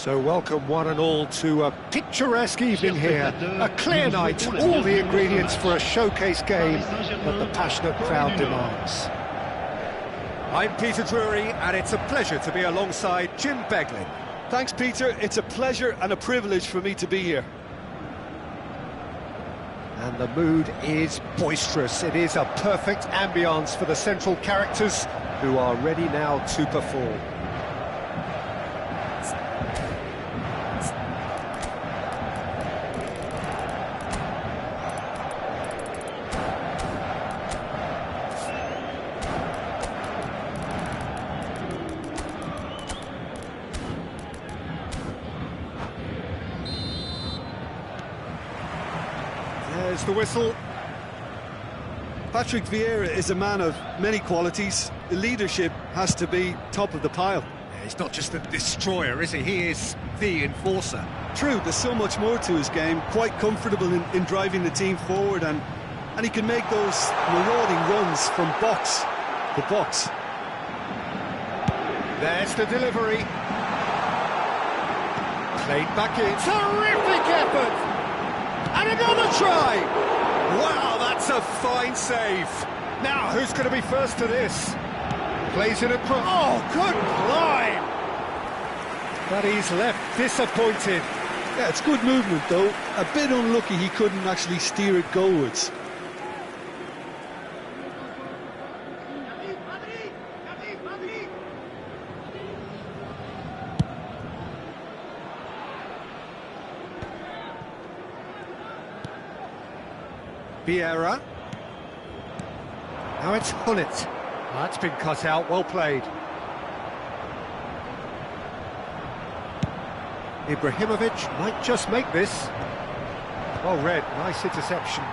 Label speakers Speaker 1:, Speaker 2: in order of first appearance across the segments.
Speaker 1: So welcome one and all to a picturesque evening here, a clear night, all the ingredients for a showcase game that the passionate crowd demands. I'm Peter Drury and it's a pleasure to be alongside Jim Beglin.
Speaker 2: Thanks Peter, it's a pleasure and a privilege for me to be here.
Speaker 1: And the mood is boisterous. It is a perfect ambience for the central characters who are ready now to perform. There's the whistle.
Speaker 2: Patrick Vieira is a man of many qualities. The leadership has to be top of the pile.
Speaker 1: Yeah, he's not just a destroyer, is he? He is the enforcer.
Speaker 2: True, there's so much more to his game. Quite comfortable in driving the team forward, and he can make those marauding runs from box to box.
Speaker 1: There's the delivery. Played back in. Terrific effort! And another try! Wow, that's a fine save. Now, who's going to be first to this? Plays it across. Oh, good climb! But he's left disappointed.
Speaker 2: Yeah, it's good movement, though. A bit unlucky he couldn't actually steer it goalwards.
Speaker 1: Vieira. Now it's Hullet. That's been cut out, well played. Ibrahimovic might just make this. Well read, nice interception.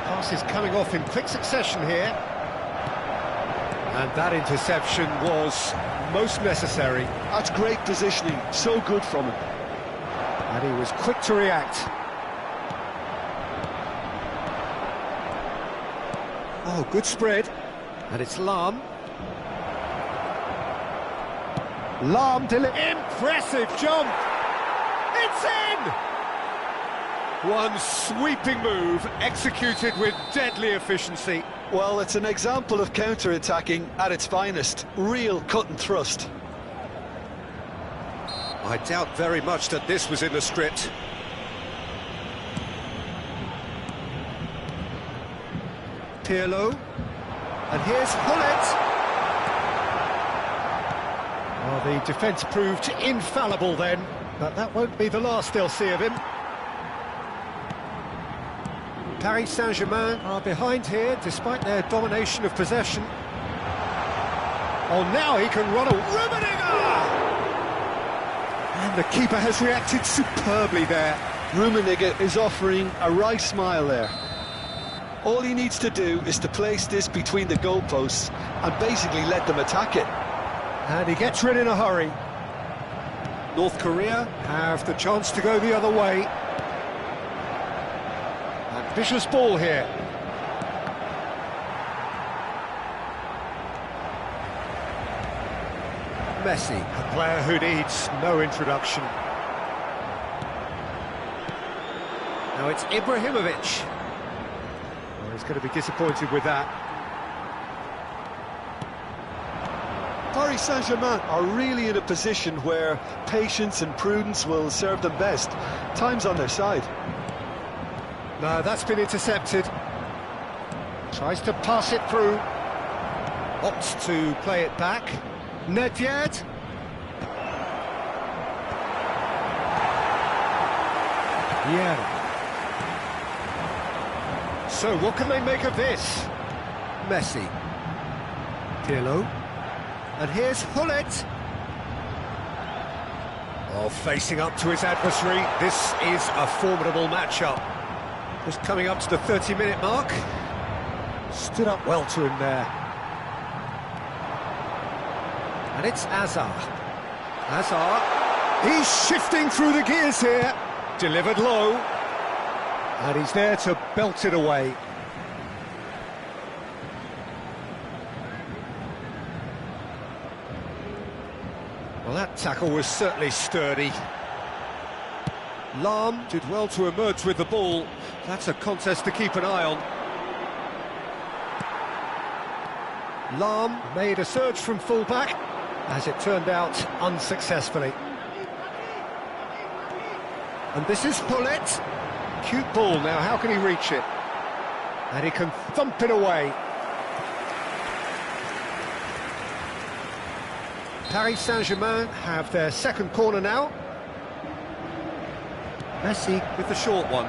Speaker 1: Pass is coming off in quick succession here. And that interception was most necessary.
Speaker 2: That's great positioning, so good from him.
Speaker 1: And he was quick to react. Oh, good spread. And it's Lahm. Impressive jump! It's in! One sweeping move, executed with deadly efficiency.
Speaker 2: Well, it's an example of counter-attacking at its finest. Real cut and thrust.
Speaker 1: I doubt very much that this was in the script. Pirlo, and here's Hullet. Well, the defence proved infallible then, but that won't be the last they'll see of him. Paris Saint-Germain are behind here, despite their domination of possession. Oh, now he can run a Rummenigge! And the keeper has reacted superbly there.
Speaker 2: Rummenigge is offering a wry smile there. All he needs to do is to place this between the goalposts and basically let them attack it.
Speaker 1: And he gets rid in a hurry. North Korea have the chance to go the other way. And vicious ball here. Messi, a player who needs no introduction. Now it's Ibrahimovic. He's going to be disappointed with that.
Speaker 2: Paris Saint-Germain are really in a position where patience and prudence will serve them best. Time's on their side.
Speaker 1: No, that's been intercepted. Tries to pass it through. Opts to play it back. Nedved. Yeah. So, what can they make of this? Messi. Pirlo. And here's Hullet. Oh, facing up to his adversary. This is a formidable matchup. Just coming up to the 30-minute mark. Stood up well to him there. And it's Hazard. Hazard. He's shifting through the gears here. Delivered low. And he's there to belt it away. Well, that tackle was certainly sturdy. Lahm did well to emerge with the ball. That's a contest to keep an eye on. Lahm made a surge from full-back, as it turned out, unsuccessfully. And this is Pullet. Cute ball, now how can he reach it? And he can thump it away. Paris Saint-Germain have their second corner now. Messi with the short one.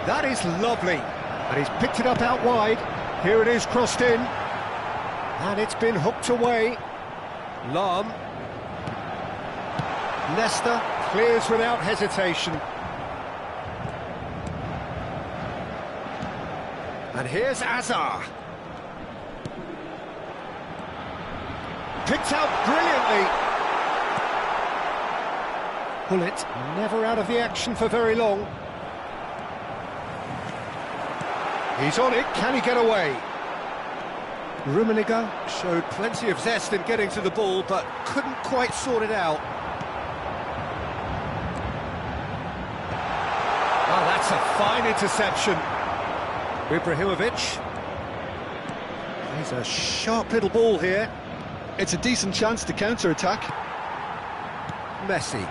Speaker 1: That is lovely. And he's picked it up out wide. Here it is, crossed in. And it's been hooked away. Lahm. Leicester clears without hesitation. And here's Azar. Picked out brilliantly. Pullet never out of the action for very long. He's on it, can he get away? Rummenigge showed plenty of zest in getting to the ball, but couldn't quite sort it out. Oh, that's a fine interception. Ibrahimovic. He's a sharp little ball here.
Speaker 2: It's a decent chance to counter-attack.
Speaker 1: Messi.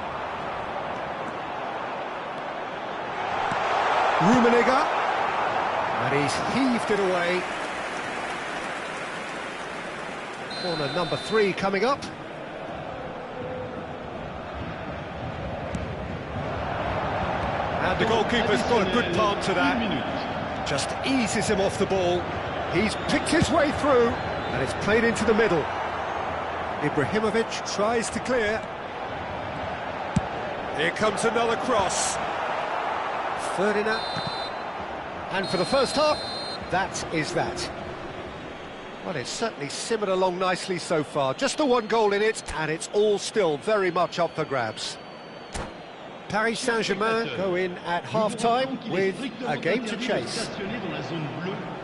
Speaker 1: Rummenigge. And he's heaved it away. Corner number 3 coming up. And the goalkeeper's got a good palm to that. Just eases him off the ball. He's picked his way through, and it's played into the middle. Ibrahimovic tries to clear. Here comes another cross. Ferdinand. And for the first half, that is that. Well, it's certainly simmered along nicely so far. Just the one goal in it, and it's all still very much up for grabs. Paris Saint-Germain go in at half-time with a game to chase.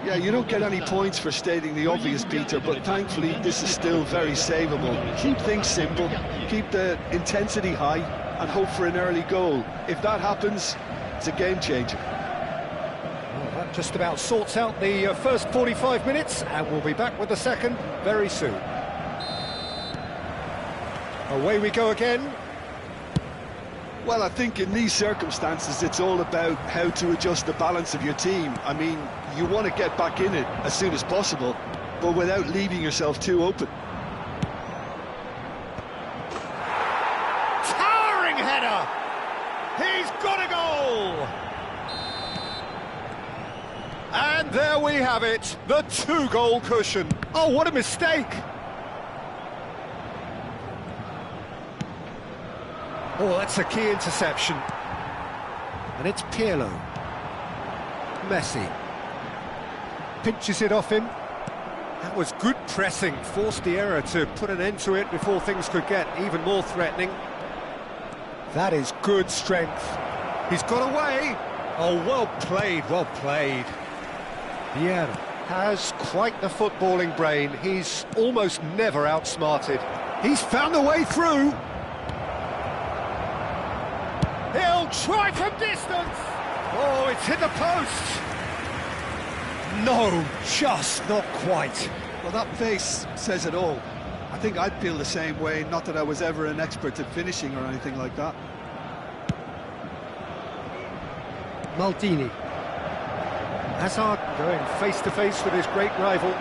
Speaker 2: Yeah, you don't get any points for stating the obvious, Peter, but thankfully this is still very savable. Keep things simple, keep the intensity high, and hope for an early goal. If that happens, it's a game changer.
Speaker 1: Well, that just about sorts out the first 45 minutes, and we'll be back with the second very soon. Away we go again.
Speaker 2: Well, I think in these circumstances it's all about how to adjust the balance of your team. I mean, you want to get back in it as soon as possible, but without leaving yourself too open.
Speaker 1: Towering header! He's got a goal! And there we have it, the 2-goal cushion. Oh, what a mistake! Oh, that's a key interception. And it's Pirlo. Messi. Pinches it off him. That was good pressing, forced the error to put an end to it before things could get even more threatening. That is good strength. He's got away. Oh, well played, well played. Vieira has quite the footballing brain. He's almost never outsmarted. He's found a way through. He'll try from distance. Oh, it's hit the post. No, just not quite.
Speaker 2: Well, that pace says it all. I think I'd feel the same way, not that I was ever an expert at finishing or anything like that.
Speaker 1: Maldini. Hazard going face-to-face with his great rival.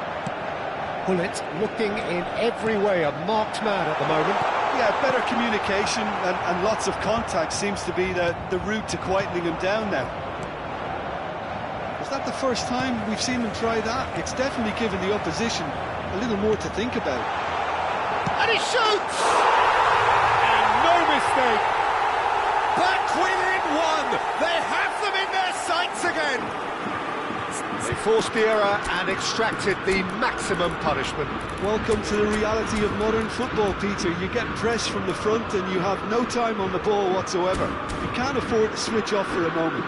Speaker 1: Pullet looking in every way a marked man at the moment.
Speaker 2: Yeah, better communication and lots of contact seems to be the route to quietening him down now. Is that the first time we've seen him try that? It's definitely given the opposition a little more to think about.
Speaker 1: And he shoots! And no mistake! Back within one! They have them in their sights again! They forced the error and extracted the maximum punishment.
Speaker 2: Welcome to the reality of modern football, Peter. You get pressed from the front and you have no time on the ball whatsoever. You can't afford to switch off for a moment.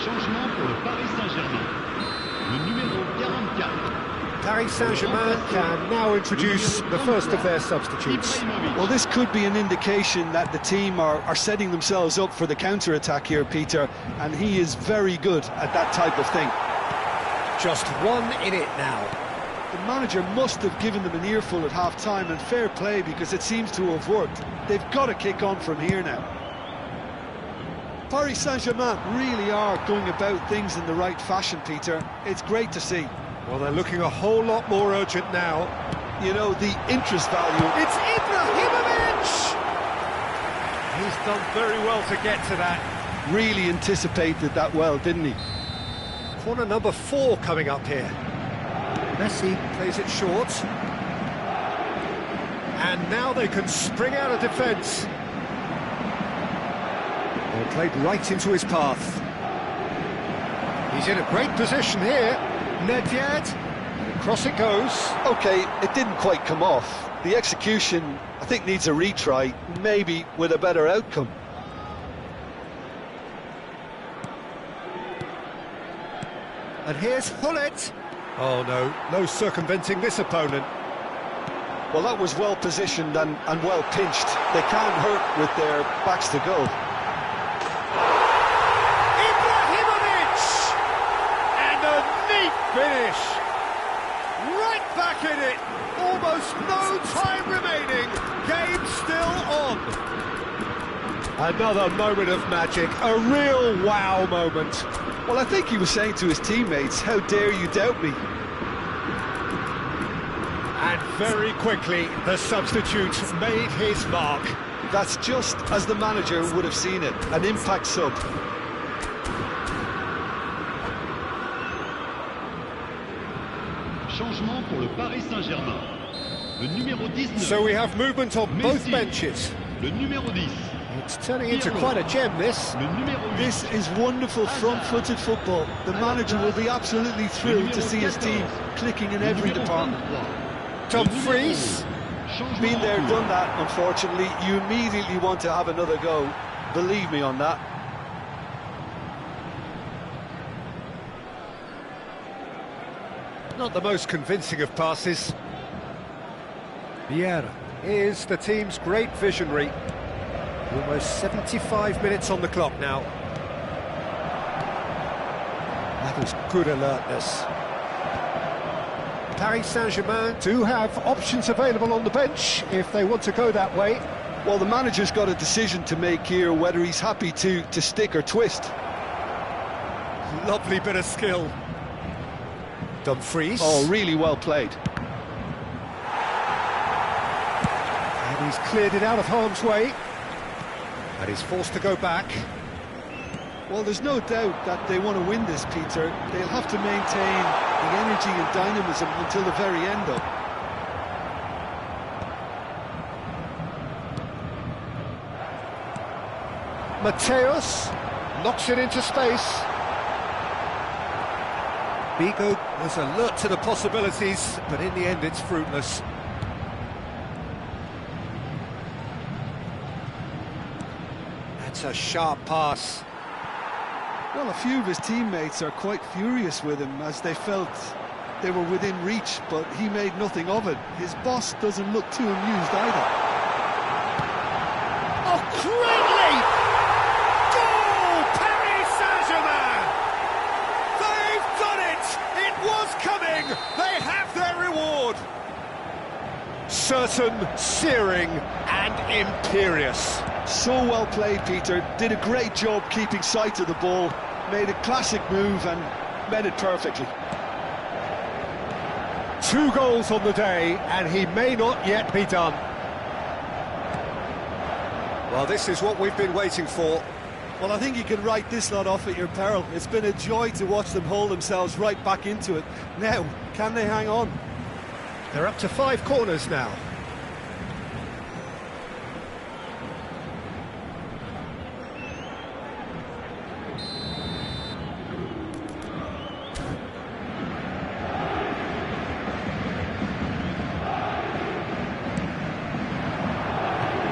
Speaker 3: Changement pour le Paris Saint-Germain. Le numéro 44.
Speaker 1: Paris Saint-Germain can now introduce the first of their substitutes.
Speaker 2: Well, this could be an indication that the team are setting themselves up for the counter-attack here, Peter, and he is very good at that type of thing.
Speaker 1: Just 1 in it now.
Speaker 2: The manager must have given them an earful at half-time, and fair play, because it seems to have worked. They've got to kick on from here now. Paris Saint-Germain really are going about things in the right fashion, Peter. It's great to see.
Speaker 1: Well, they're looking a whole lot more urgent now.
Speaker 2: You know, the interest value...
Speaker 1: It's Ibrahimovic! He's done very well to get to that.
Speaker 2: Really anticipated that well, didn't he?
Speaker 1: Corner number 4 coming up here. Messi plays it short. And now they can spring out of defence. Well, played right into his path. He's in a great position here. Nedved, across it goes.
Speaker 2: OK, it didn't quite come off. The execution, I think, needs a retry, maybe with a better outcome.
Speaker 1: And here's Hullet. Oh no, no circumventing this opponent.
Speaker 2: Well, that was well positioned and well pinched. They can't hurt with their backs to goal.
Speaker 1: Ibrahimovic! And a neat finish. Right back in it. Almost no time remaining. Game still on. Another moment of magic. A real wow moment.
Speaker 2: Well, I think he was saying to his teammates, how dare you doubt me?
Speaker 1: And very quickly, the substitute made his mark.
Speaker 2: That's just as the manager would have seen it, an impact sub.
Speaker 3: Changement pour le Paris Saint-Germain. Le numéro 19.
Speaker 1: So we have movement on both benches.
Speaker 3: Le numéro 10.
Speaker 1: It's turning into quite a gem, this.
Speaker 2: This is wonderful front-footed football. The manager will be absolutely thrilled to see his team clicking in every department.
Speaker 1: Dumfries.
Speaker 2: Been there, done that, unfortunately. You immediately want to have another go. Believe me on that.
Speaker 1: Not the most convincing of passes. Vieira is the team's great visionary. Almost 75 minutes on the clock now. That was good alertness. Paris Saint-Germain do have options available on the bench if they want to go that way.
Speaker 2: Well, the manager's got a decision to make here, whether he's happy to stick or twist.
Speaker 1: Lovely bit of skill. Dumfries.
Speaker 2: Oh, really well played.
Speaker 1: And he's cleared it out of harm's way. And he's forced to go back.
Speaker 2: Well, there's no doubt that they want to win this, Peter. They'll have to maintain the energy and dynamism until the very end, though.
Speaker 1: Mateus knocks it into space. Bigo was alert to the possibilities, but in the end it's fruitless. That's a sharp pass.
Speaker 2: Well, a few of his teammates are quite furious with him as they felt they were within reach, but he made nothing of it. His boss doesn't look too amused either.
Speaker 1: Oh, great leap! Goal! Paris Saint-Germain! They've done it! It was coming! They have their reward! Certain, searing and imperious.
Speaker 2: So well played, Peter. Did a great job keeping sight of the ball, made a classic move and met it perfectly.
Speaker 1: 2 goals on the day, and he may not yet be done. Well, this is what we've been waiting for.
Speaker 2: Well, I think you can write this lot off at your peril. It's been a joy to watch them hold themselves right back into it. Now, can they hang on?
Speaker 1: They're up to 5 corners now.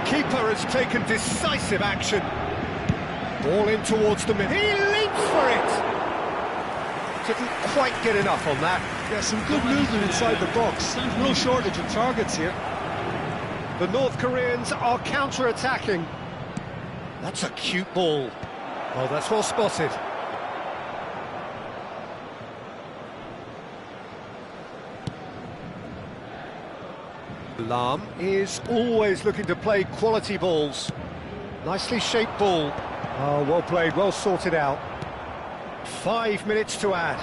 Speaker 1: Keeper has taken decisive action. Ball in towards the middle. He leaps for it! Didn't quite get enough on that.
Speaker 2: Yeah, some good movement inside the box. No shortage of targets here.
Speaker 1: The North Koreans are counter-attacking. That's a cute ball. Oh, that's well spotted. Lam is always looking to play quality balls. Nicely shaped ball. Oh, well played, well sorted out. 5 minutes to add.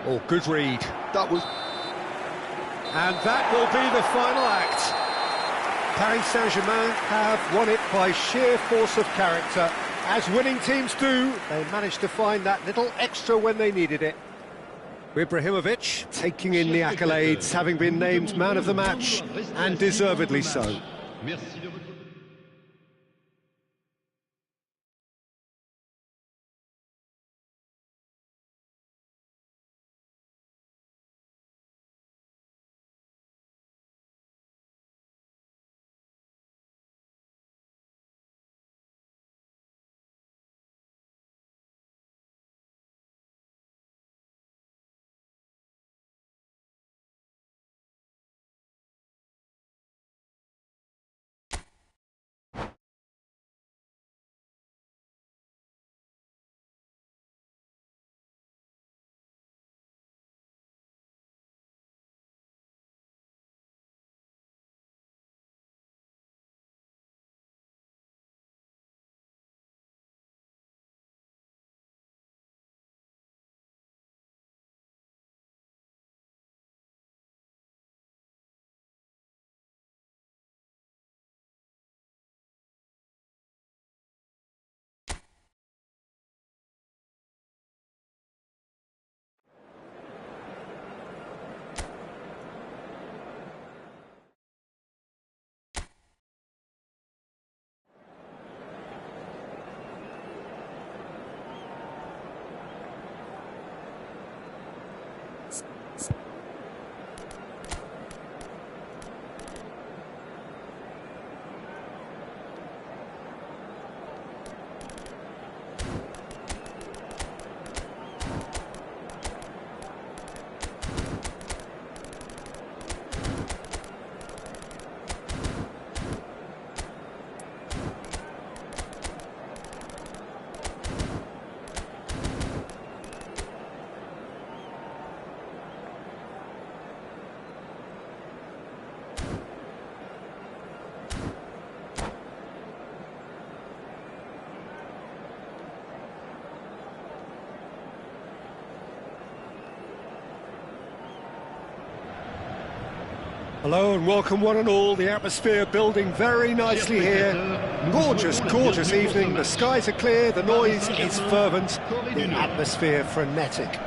Speaker 1: Oh, good read.
Speaker 2: That was...
Speaker 1: And that will be the final act. Paris Saint-Germain have won it by sheer force of character. As winning teams do, they managed to find that little extra when they needed it. Ibrahimovic taking in the accolades, having been named man of the match, and deservedly so. Hello and welcome one and all. The atmosphere building very nicely here. Gorgeous, gorgeous evening. The skies are clear, the noise is fervent, the atmosphere frenetic.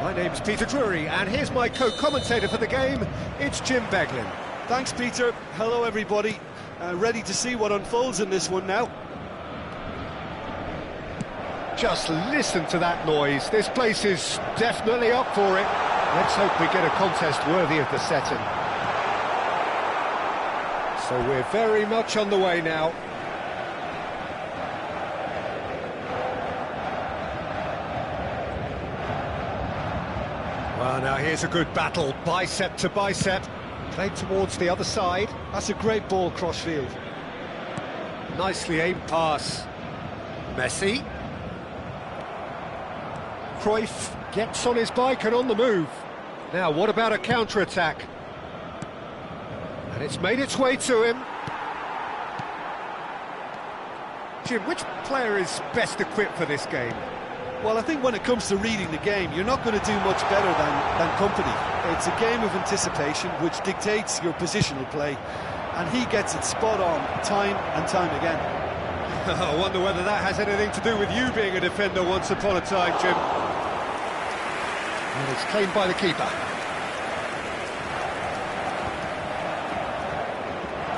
Speaker 1: My name's Peter Drury and here's my co-commentator for the game. It's Jim Beglin.
Speaker 2: Thanks, Peter. Hello, everybody. Ready to see what unfolds in this one now.
Speaker 1: Just listen to that noise. This place is definitely up for it. Let's hope we get a contest worthy of the setting. So we're very much on the way now. Well, now here's a good battle, bicep to bicep. Played towards the other side.
Speaker 2: That's a great ball cross-field.
Speaker 1: Nicely aimed pass. Messi. Cruyff gets on his bike and on the move. Now, what about a counter-attack? And it's made its way to him. Jim, which player is best equipped for this game?
Speaker 2: Well, I think when it comes to reading the game, you're not going to do much better than company. It's a game of anticipation which dictates your positional play, and he gets it spot on time and time again.
Speaker 1: I wonder whether that has anything to do with you being a defender once upon a time, Jim. And it's claimed by the keeper.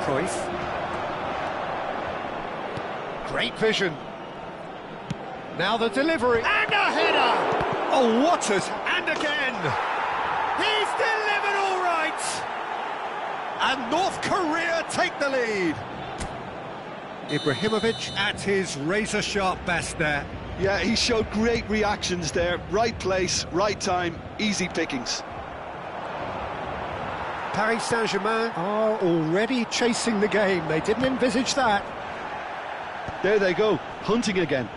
Speaker 1: Cruyff. Great vision. Now the delivery. And a header! Oh, what a... And again! He's delivered all right! And North Korea take the lead. Ibrahimovic at his razor-sharp best there.
Speaker 2: Yeah, he showed great reactions there. Right place, right time, easy pickings.
Speaker 1: Paris Saint-Germain are already chasing the game. They didn't envisage that.
Speaker 2: There they go, hunting again.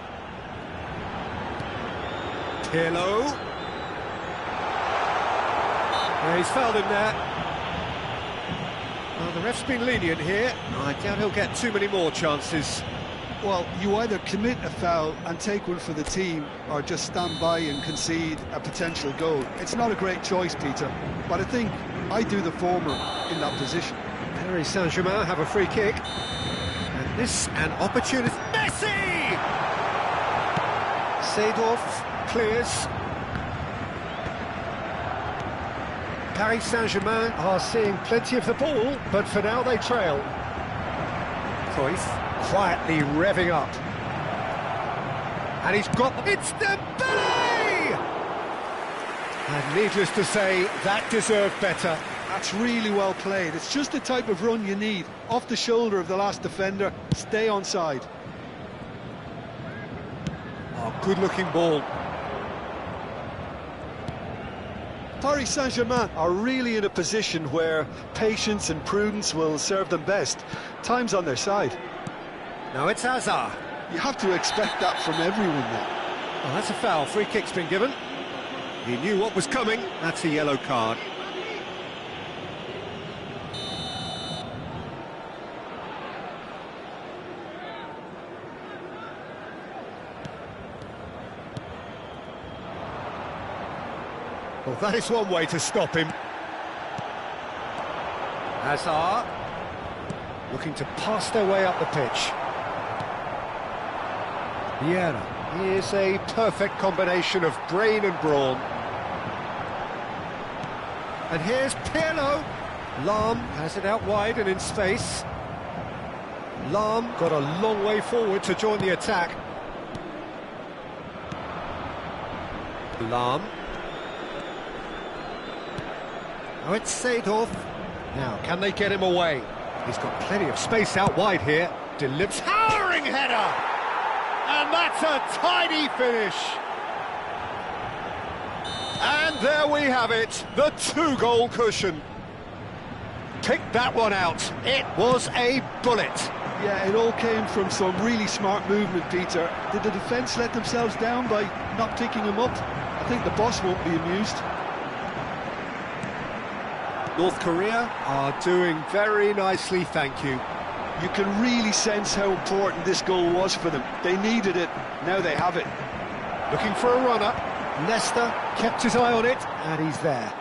Speaker 1: Pirlo. Yeah, he's fouled him there. Well, the ref's been lenient here. I doubt he'll get too many more chances.
Speaker 2: Well, you either commit a foul and take one for the team, or just stand by and concede a potential goal. It's not a great choice, Peter, but I think I do the former in that position.
Speaker 1: Paris Saint-Germain have a free kick. And this an opportunity. Messi! Seedorf clears. Paris Saint-Germain are seeing plenty of the ball, but for now they trail. Cruyff quietly revving up. And he's got... It's Dembele! And needless to say, that deserved better.
Speaker 2: That's really well played. It's just the type of run you need. Off the shoulder of the last defender, stay onside.
Speaker 1: Oh, good-looking ball.
Speaker 2: Paris Saint-Germain are really in a position where patience and prudence will serve them best. Time's on their side.
Speaker 1: Now it's Hazard.
Speaker 2: You have to expect that from everyone now.
Speaker 1: Oh, that's a foul. Free kick's been given. He knew what was coming. That's a yellow card. Well, that is one way to stop him. Hazard looking to pass their way up the pitch. Vieira. Here's a perfect combination of brain and brawn. And here's Pirlo. Lahm has it out wide and in space. Lahm got a long way forward to join the attack. Lahm. Oh, it's Seedorf. Now, can they get him away? He's got plenty of space out wide here. Delivers towering header! And that's a tidy finish. And there we have it, the two-goal cushion. Pick that one out. It was a bullet.
Speaker 2: Yeah, it all came from some really smart movement, Peter. Did the defence let themselves down by not picking him up? I think the boss won't be amused.
Speaker 1: North Korea are doing very nicely, thank you.
Speaker 2: You can really sense how important this goal was for them. They needed it, now they have it.
Speaker 1: Looking for a runner. Leicester kept his eye on it, and he's there.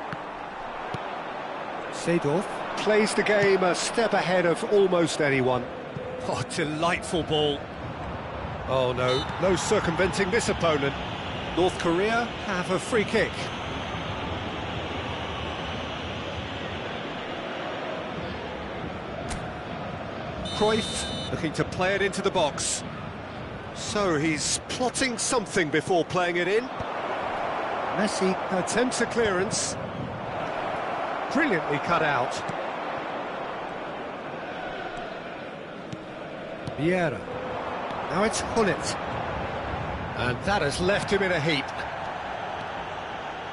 Speaker 1: Seedorf plays the game a step ahead of almost anyone. Oh, delightful ball. Oh no, no circumventing this opponent. North Korea have a free kick. Cruyff looking to play it into the box. So he's plotting something before playing it in. Messi attempts a clearance. Brilliantly cut out. Vieira. Now it's Hullet. And that has left him in a heap.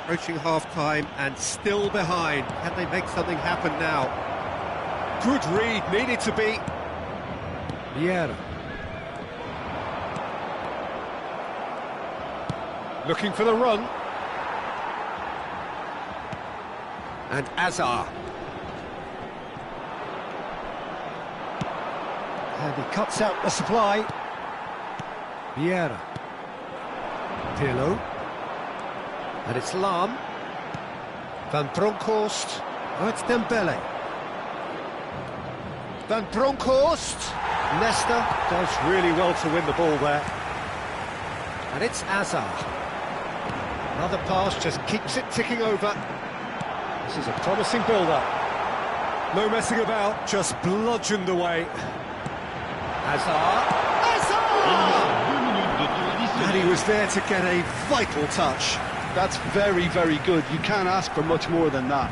Speaker 1: Approaching half-time and still behind. Can they make something happen now? Good read, needed to be. Vieira. Looking for the run. And Hazard. And he cuts out the supply. Vieira. Pirlo. And it's Lahm. Van Bronckhorst. Oh, it's Dembele. Van Bronckhorst. Leicester does really well to win the ball there. And it's Hazard. Another pass just keeps it ticking over. This is a promising build-up. No messing about, just bludgeoned away. Hazard. Hazard! And he was there to get a vital touch.
Speaker 2: That's very, very good. You can't ask for much more than that.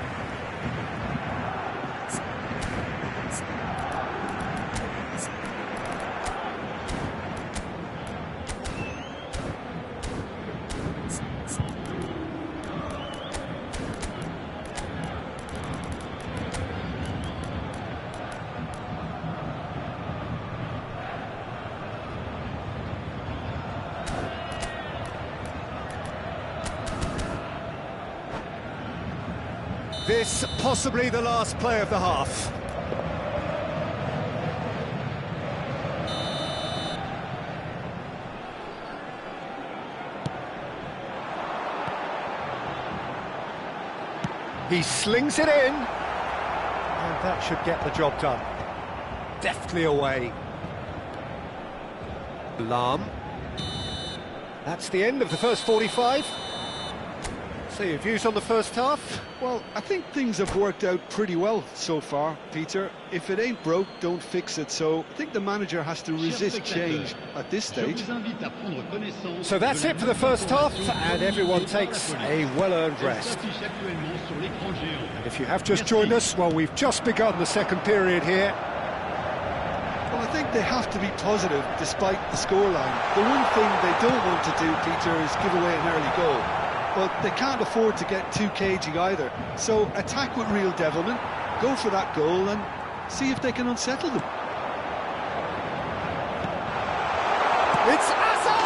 Speaker 1: This possibly the last play of the half. He slings it in, and that should get the job done. Deftly away. Alarm. That's the end of the first 45. So your views on the first half?
Speaker 2: Well, I think things have worked out pretty well so far, Peter. If it ain't broke, don't fix it. So I think the manager has to resist change at this stage.
Speaker 1: So that's it for the first half, and everyone takes a well-earned rest. And if you have just joined us, well, we've just begun the second period here.
Speaker 2: Well, I think they have to be positive despite the scoreline. The one thing they don't want to do, Peter, is give away an early goal. But they can't afford to get too cagey either. So attack with real devilment, go for that goal and see if they can unsettle them.
Speaker 1: It's Hazard!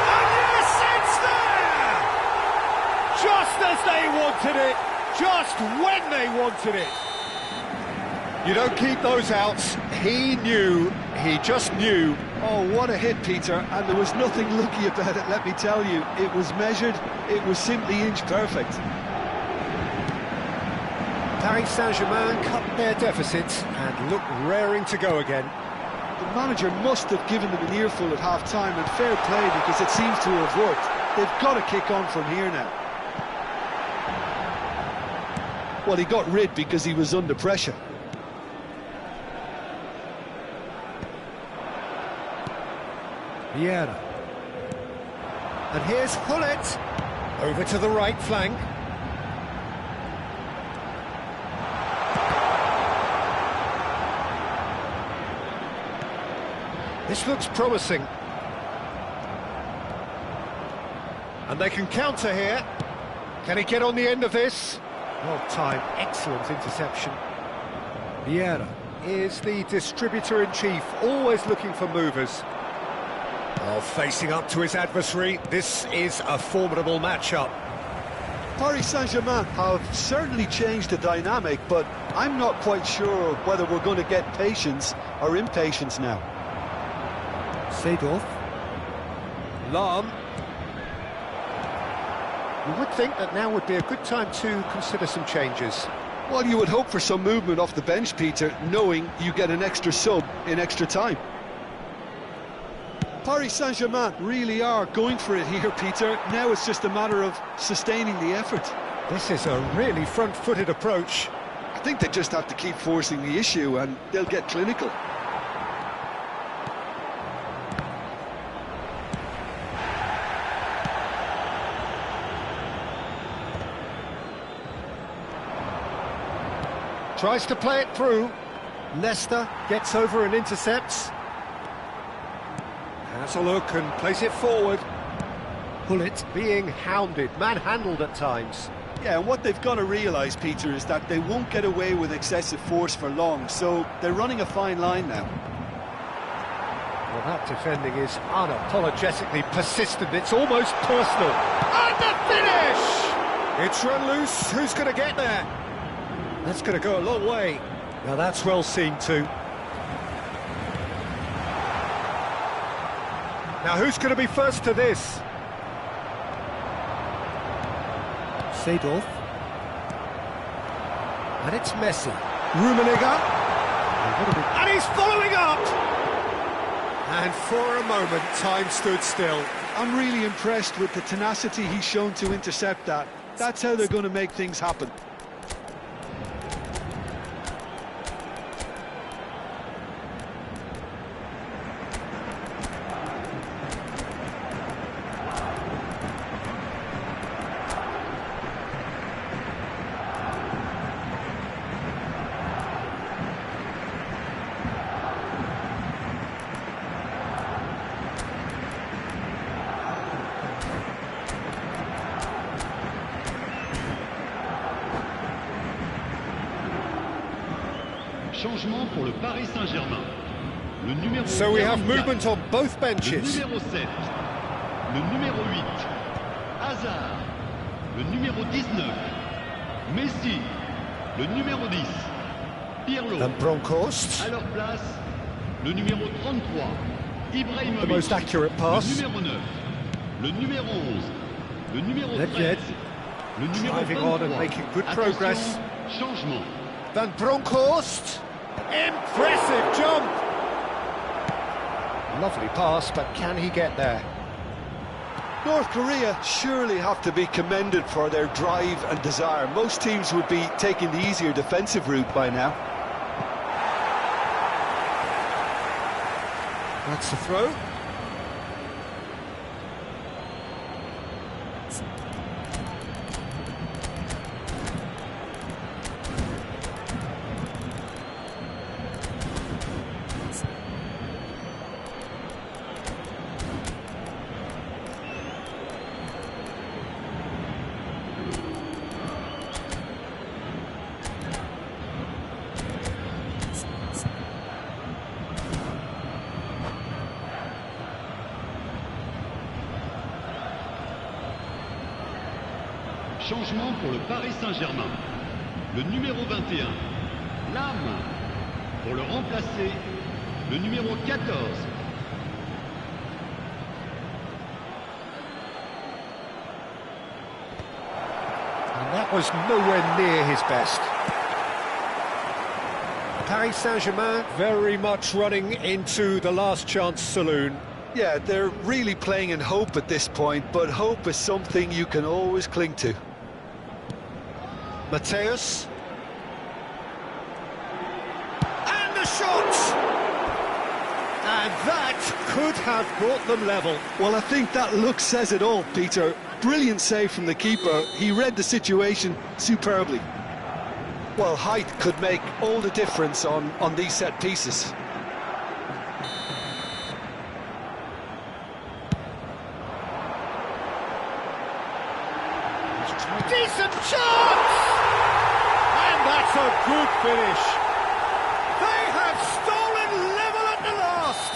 Speaker 1: And yes, it's there! Just as they wanted it, just when they wanted it. You don't keep those outs. He knew, he just knew.
Speaker 2: Oh, what a hit, Peter, and there was nothing lucky about it, let me tell you. It was measured, it was simply inch perfect.
Speaker 1: Paris Saint-Germain cut their deficit and look raring to go again.
Speaker 2: The manager must have given them an earful at half-time, and fair play because it seems to have worked. They've got to kick on from here now. Well, he got rid because he was under pressure.
Speaker 1: Vieira. And here's Hullet. Over to the right flank. This looks promising. And they can counter here. Can he get on the end of this? Well timed, excellent interception. Vieira is the distributor-in-chief, always looking for movers. Oh, facing up to his adversary, this is a formidable matchup.
Speaker 2: Paris Saint-Germain have certainly changed the dynamic, but I'm not quite sure whether we're going to get patience or impatience now.
Speaker 1: Seedorf. Lahm. You would think that now would be a good time to consider some changes.
Speaker 2: Well, you would hope for some movement off the bench, Peter, knowing you get an extra sub in extra time. Paris Saint-Germain really are going for it here, Peter. Now it's just a matter of sustaining the effort.
Speaker 1: This is a really front-footed approach.
Speaker 2: I think they just have to keep forcing the issue and they'll get clinical.
Speaker 1: Tries to play it through. Leicester gets over and intercepts. Has a look and plays it forward. Hullet being hounded, manhandled at times.
Speaker 2: Yeah, and what they've got to realise, Peter, is that they won't get away with excessive force for long, so they're running a fine line now.
Speaker 1: Well, that defending is unapologetically persistent, it's almost personal. And the finish! It's run loose, who's going to get there? That's going to go a long way. Now that's well seen too. Now who's going to be first to this? Seedorf. And it's Messi. Rummenigge. And he's following up! And for a moment, time stood still.
Speaker 2: I'm really impressed with the tenacity he's shown to intercept that. That's how they're going to make things happen.
Speaker 3: Changement pour le Paris Saint-Germain. Le numéro
Speaker 1: So we have movement on both benches.
Speaker 3: Le numéro 7, le numéro 8, Hazard, le numéro 19, Messi, le numéro 10. Pirlo.
Speaker 1: And Bronkhorst.
Speaker 3: À leur place, le numéro 33. Ibrahimovic.
Speaker 1: The most accurate pass.
Speaker 3: Le numéro 9. Le numéro 11. Le numéro 13. Le numéro
Speaker 1: Driving
Speaker 3: 23.
Speaker 1: on and making good progress.
Speaker 3: Attention, changement.
Speaker 1: Van Bronkhorst. Impressive jump. Lovely pass, but can he get there?
Speaker 2: North Korea surely have to be commended for their drive and desire. Most teams would be taking the easier defensive route by now.
Speaker 1: That's the throw.
Speaker 3: Changement pour le Paris Saint-Germain. Le numéro 21, Lame. Pour le remplacer, le numéro 14.
Speaker 1: And that was nowhere near his best. Paris Saint-Germain very much running into the last chance saloon.
Speaker 2: Yeah, they're really playing in hope at this point, but hope is something you can always cling to.
Speaker 1: Mateus. And the shot! And that could have brought them level.
Speaker 2: Well, I think that look says it all, Peter. Brilliant save from the keeper. He read the situation superbly. Well, height could make all the difference on these set pieces.
Speaker 1: Decent chance! And that's a good finish. They have stolen level at the last.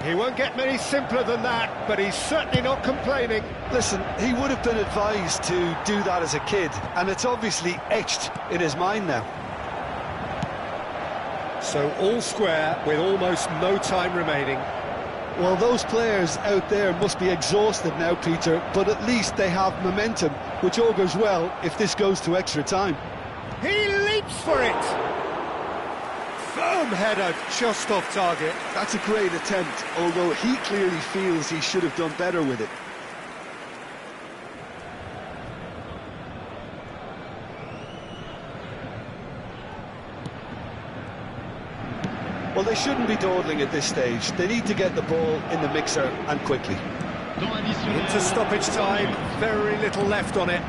Speaker 1: He won't get many simpler than that, but he's certainly not complaining.
Speaker 2: Listen, he would have been advised to do that as a kid, and it's obviously etched in his mind now.
Speaker 1: So all square with almost no time remaining.
Speaker 2: Well, those players out there must be exhausted now, Peter, but at least they have momentum, which augurs well if this goes to extra time.
Speaker 1: He leaps for it! Firm header, just off target.
Speaker 2: That's a great attempt, although he clearly feels he should have done better with it. Well, they shouldn't be dawdling at this stage. They need to get the ball in the mixer and quickly.
Speaker 1: Into stoppage time, very little left on it.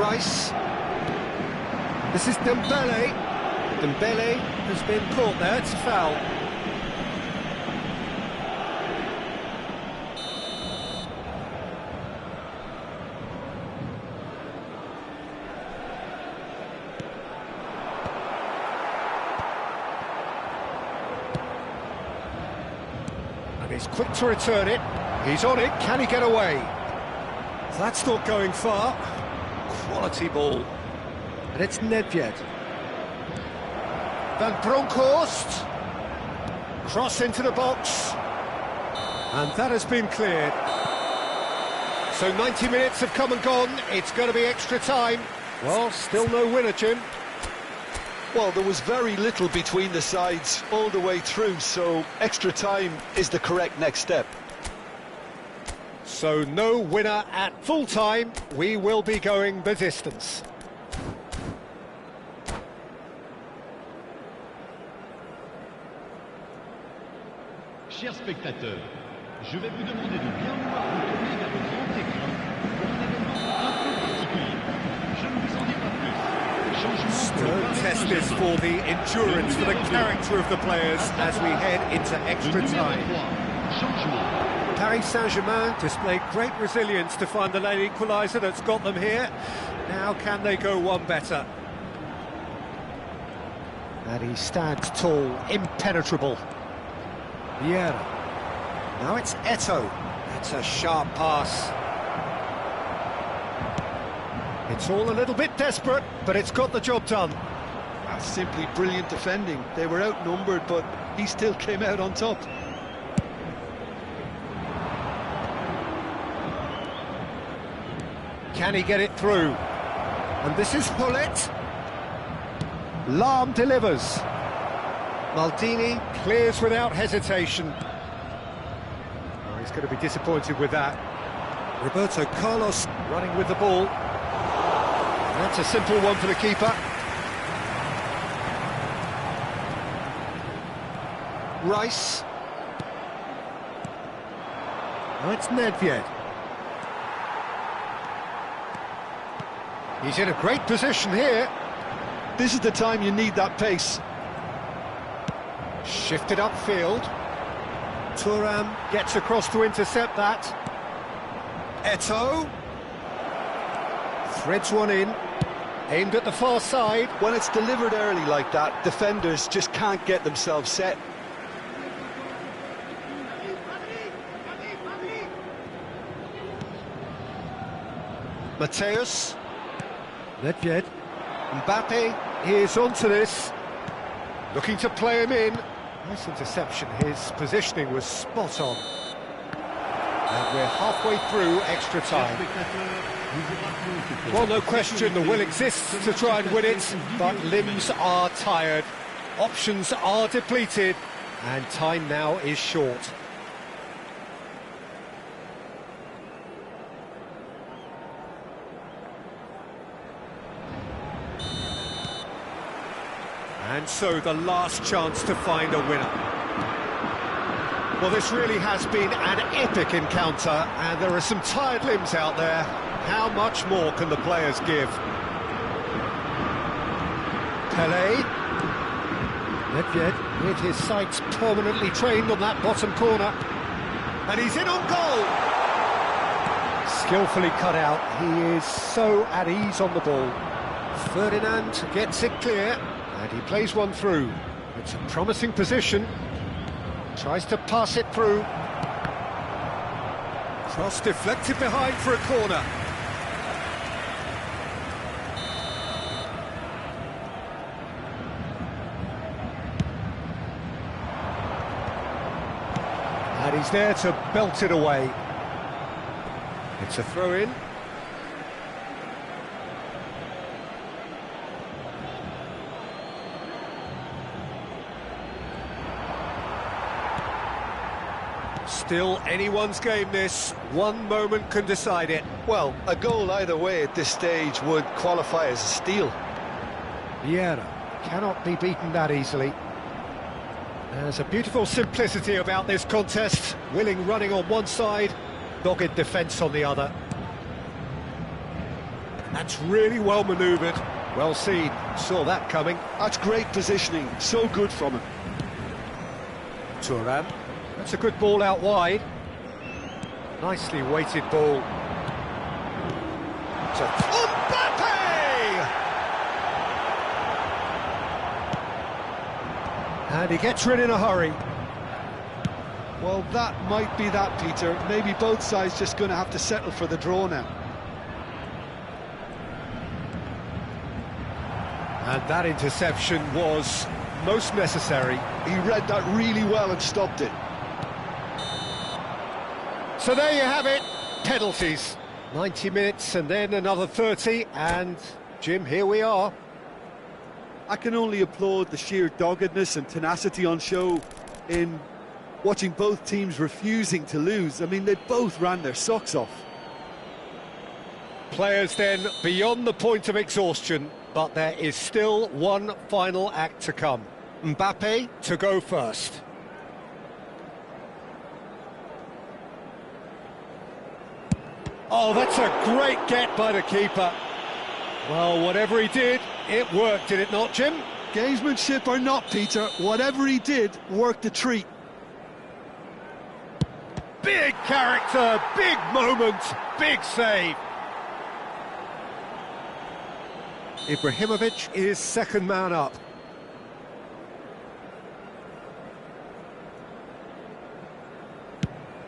Speaker 1: Rice. This is Dembele. Dembele has been caught there, it's a foul. He's quick to return it. He's on it. Can he get away? That's not going far. Quality ball. And it's Nedved. Van Bronkhorst. Cross into the box. And that has been cleared. So 90 minutes have come and gone. It's going to be extra time. Well, still no winner, Jim.
Speaker 2: Well, there was very little between the sides all the way through, so extra time is the correct next step.
Speaker 1: So no winner at full time. We will be going the distance.
Speaker 3: Chers spectateurs, je vais vous demander de bien vouloir vous tourner vers le grand écran pour un événement un peu particulier. Je ne vous en dis pas plus.
Speaker 1: Stern test this for the endurance, for the character of the players as we head into extra time. Paris Saint-Germain displayed great resilience to find the late equaliser that's got them here. Now can they go one better? And he stands tall, impenetrable. Vieira. Now it's Eto'o. That's a sharp pass. It's all a little bit desperate, but it's got the job done.
Speaker 2: That's simply brilliant defending. They were outnumbered, but he still came out on top.
Speaker 1: Can he get it through? And this is Hullet. Lahm delivers. Maldini clears without hesitation. Oh, he's going to be disappointed with that. Roberto Carlos running with the ball. That's a simple one for the keeper. Rice. Oh, it's Nedved. He's in a great position here.
Speaker 2: This is the time you need that pace.
Speaker 1: Shifted upfield. Thuram gets across to intercept that. Eto'o. Threads one in. Aimed at the far side.
Speaker 2: When it's delivered early like that, defenders just can't get themselves set.
Speaker 1: Mateus. Nedved. Mbappe is onto this. Looking to play him in. Nice interception. His positioning was spot on. And we're halfway through extra time. Well, no question, the will exists to try and win it, but limbs are tired, options are depleted, and time now is short. And so the last chance to find a winner. Well, this really has been an epic encounter, and there are some tired limbs out there. How much more can the players give? Pelé. Nedved with his sights permanently trained on that bottom corner. And he's in on goal! Skillfully cut out. He is so at ease on the ball. Ferdinand gets it clear, and he plays one through. It's a promising position. Tries to pass it through. Cross deflected behind for a corner. And he's there to belt it away. It's a throw-in. Still anyone's game this. One moment can decide it.
Speaker 2: Well, a goal either way at this stage would qualify as a steal.
Speaker 1: Vieira cannot be beaten that easily. There's a beautiful simplicity about this contest. Willing running on one side, dogged defence on the other. That's really well manoeuvred. Well seen. Saw that coming.
Speaker 2: That's great positioning. So good from him.
Speaker 1: Thuram. That's a good ball out wide. Nicely weighted ball. To Mbappe! And he gets rid in a hurry.
Speaker 2: Well, that might be that, Peter. Maybe both sides just going to have to settle for the draw now.
Speaker 1: And that interception was most necessary.
Speaker 2: He read that really well and stopped it.
Speaker 1: So there you have it, penalties. 90 minutes and then another 30, and Jim, here we are.
Speaker 2: I can only applaud the sheer doggedness and tenacity on show in watching both teams refusing to lose. I mean, they both ran their socks off.
Speaker 1: Players then beyond the point of exhaustion, but there is still one final act to come. Mbappe to go first. Oh, that's a great get by the keeper. Well, whatever he did, it worked, did it not, Jim?
Speaker 2: Gamesmanship or not, Peter, whatever he did worked a treat.
Speaker 1: Big character, big moment, big save. Ibrahimovic is second man up.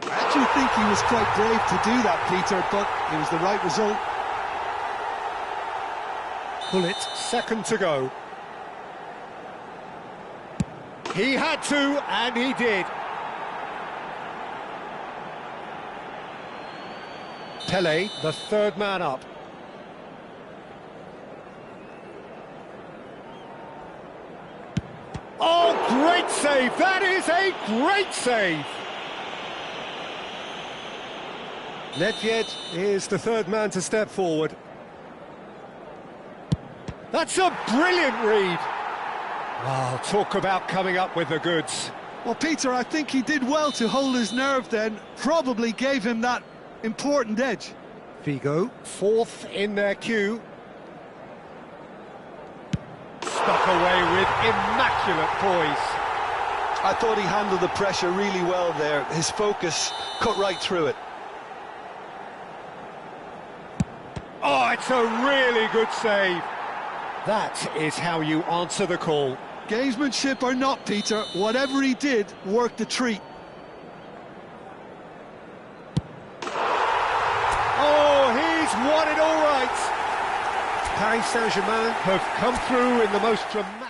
Speaker 2: I actually think he was quite brave to do that, Peter, but it was the right result.
Speaker 1: Bullet, second to go. He had to, and he did. Pele, the third man up. Oh, great save! That is a great save! Nedved is the third man to step forward. That's a brilliant read! Wow, talk about coming up with the goods.
Speaker 2: Well, Peter, I think he did well to hold his nerve then. Probably gave him that important edge.
Speaker 1: Figo, fourth in their queue. Stuck away with immaculate poise.
Speaker 2: I thought he handled the pressure really well there. His focus cut right through it.
Speaker 1: Oh, it's a really good save. That is how you answer the call.
Speaker 2: Gamesmanship or not, Peter, whatever he did worked a treat.
Speaker 1: Oh, he's won it all right. Paris Saint-Germain have come through in the most dramatic...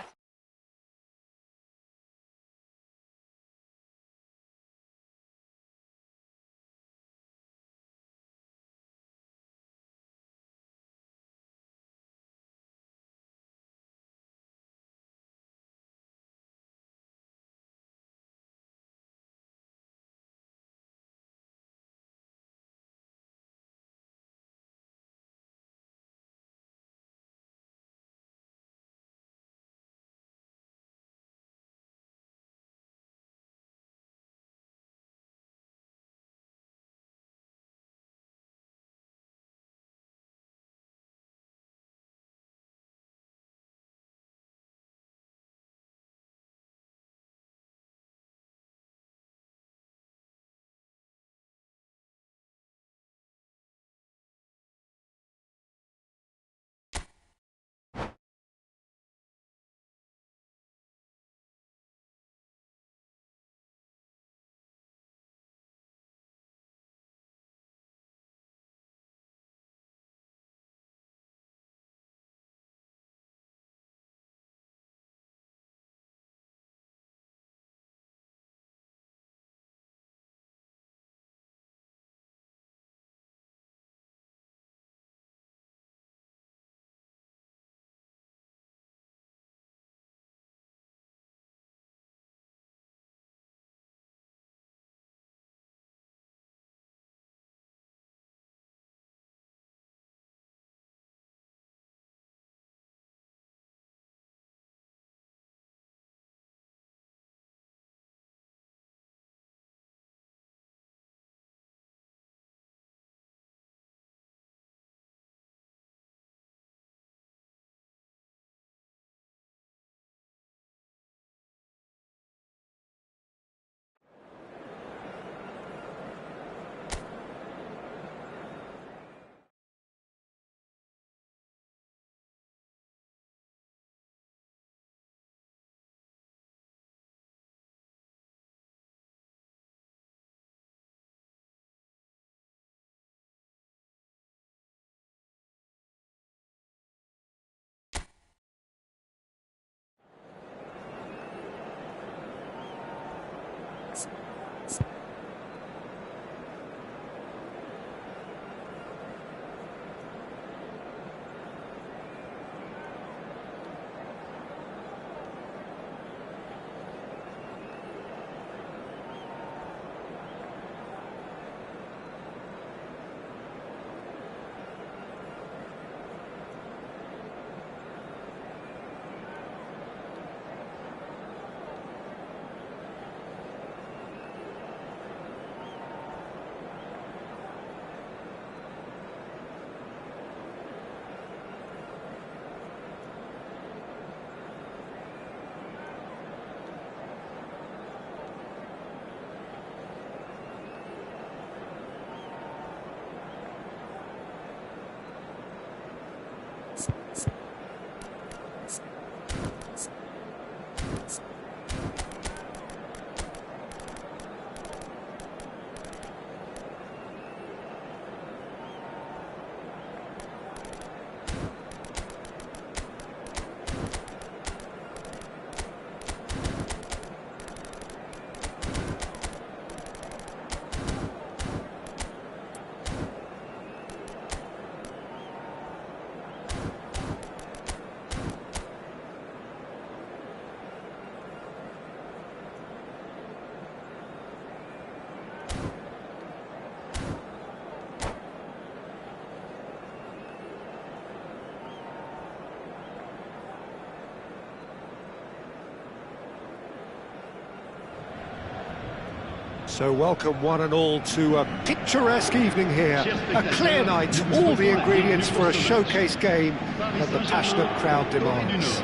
Speaker 1: So welcome one and all to a picturesque evening here. A clear night, all the ingredients for a showcase game that the passionate crowd demands.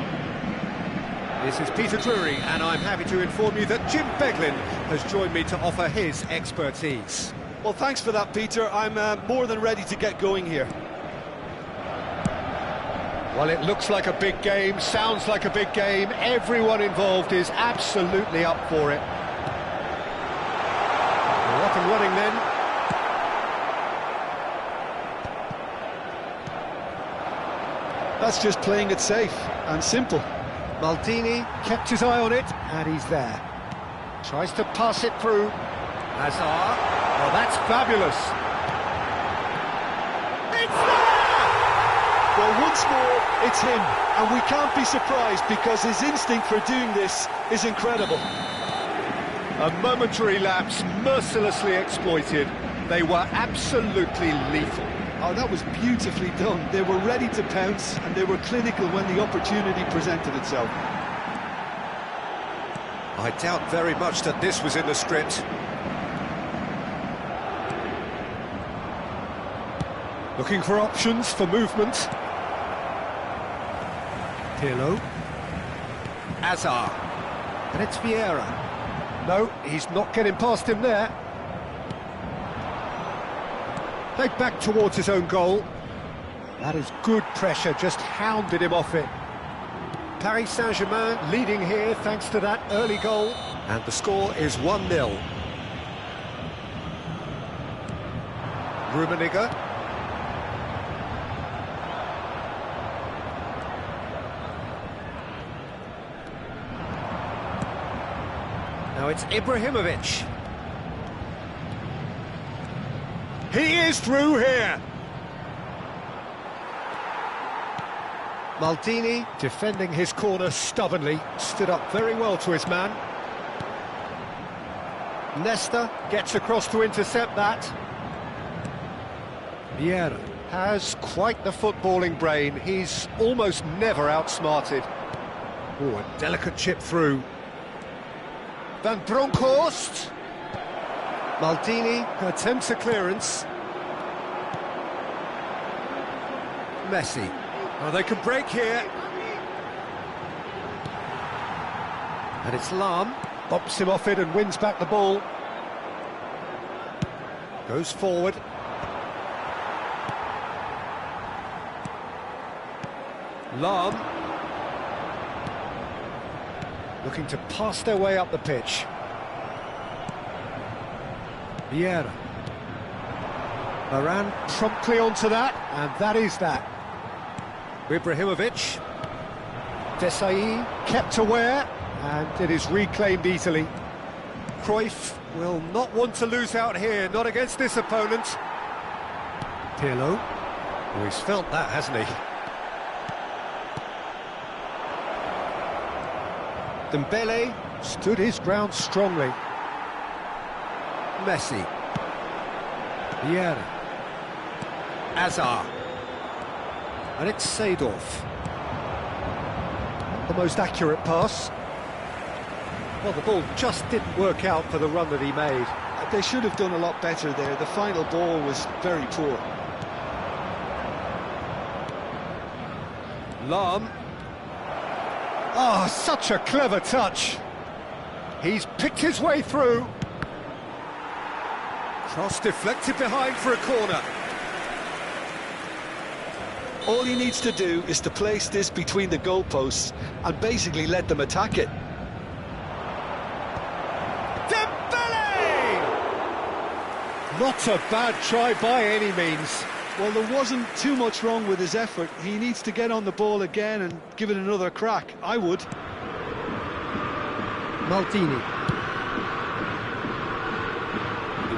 Speaker 1: This is Peter Drury, and I'm happy to inform you that Jim Beglin has joined me to offer his expertise.
Speaker 2: Well, thanks for that, Peter. I'm more than ready to get going here.
Speaker 1: Well, it looks like a big game, sounds like a big game. Everyone involved is absolutely up for it. We're up and running then.
Speaker 2: That's just playing it safe and simple.
Speaker 1: Maldini kept his eye on it, and he's there. Tries to pass it through. Hazard. Oh, that's fabulous. It's there!
Speaker 2: Well, once more, it's him, and we can't be surprised because his instinct for doing this is incredible.
Speaker 1: A momentary lapse, mercilessly exploited. They were absolutely lethal.
Speaker 2: Oh, that was beautifully done. They were ready to pounce, and they were clinical when the opportunity presented itself.
Speaker 1: I doubt very much that this was in the script. Looking for options for movement. Pirlo. Hazard. And it's Vieira. No, he's not getting past him there. They back towards his own goal. That is good pressure, just hounded him off it. Paris Saint-Germain leading here thanks to that early goal. And the score is 1-0. Rummenigge. Now it's Ibrahimovic. He is through here. Maldini defending his corner stubbornly, stood up very well to his man. Nesta gets across to intercept that. Vieira has quite the footballing brain. He's almost never outsmarted. Oh, a delicate chip through. Van Bronckhorst. Maldini attempts a clearance. Messi. Oh, they can break here. And it's Lahm. Bumps him off it and wins back the ball. Goes forward. Lahm. Looking to pass their way up the pitch. Vieira. Varane promptly onto that, and that is that. Ibrahimovic. Desai kept aware, and it is reclaimed easily. Cruyff will not want to lose out here, not against this opponent. Pirlo. Oh, he's felt that, hasn't he? Dembele stood his ground strongly. Messi. Vieira. Hazard. And it's Seedorf. The most accurate pass. Well, the ball just didn't work out for the run that he made.
Speaker 2: They should have done a lot better there. The final ball was very poor.
Speaker 1: Lahm. Oh, such a clever touch. He's picked his way through. Cross deflected behind for a corner.
Speaker 2: All he needs to do is to place this between the goalposts and basically let them attack it.
Speaker 1: Dembele! Not a bad try by any means.
Speaker 2: Well, there wasn't too much wrong with his effort. He needs to get on the ball again and give it another crack. I would.
Speaker 1: Maldini.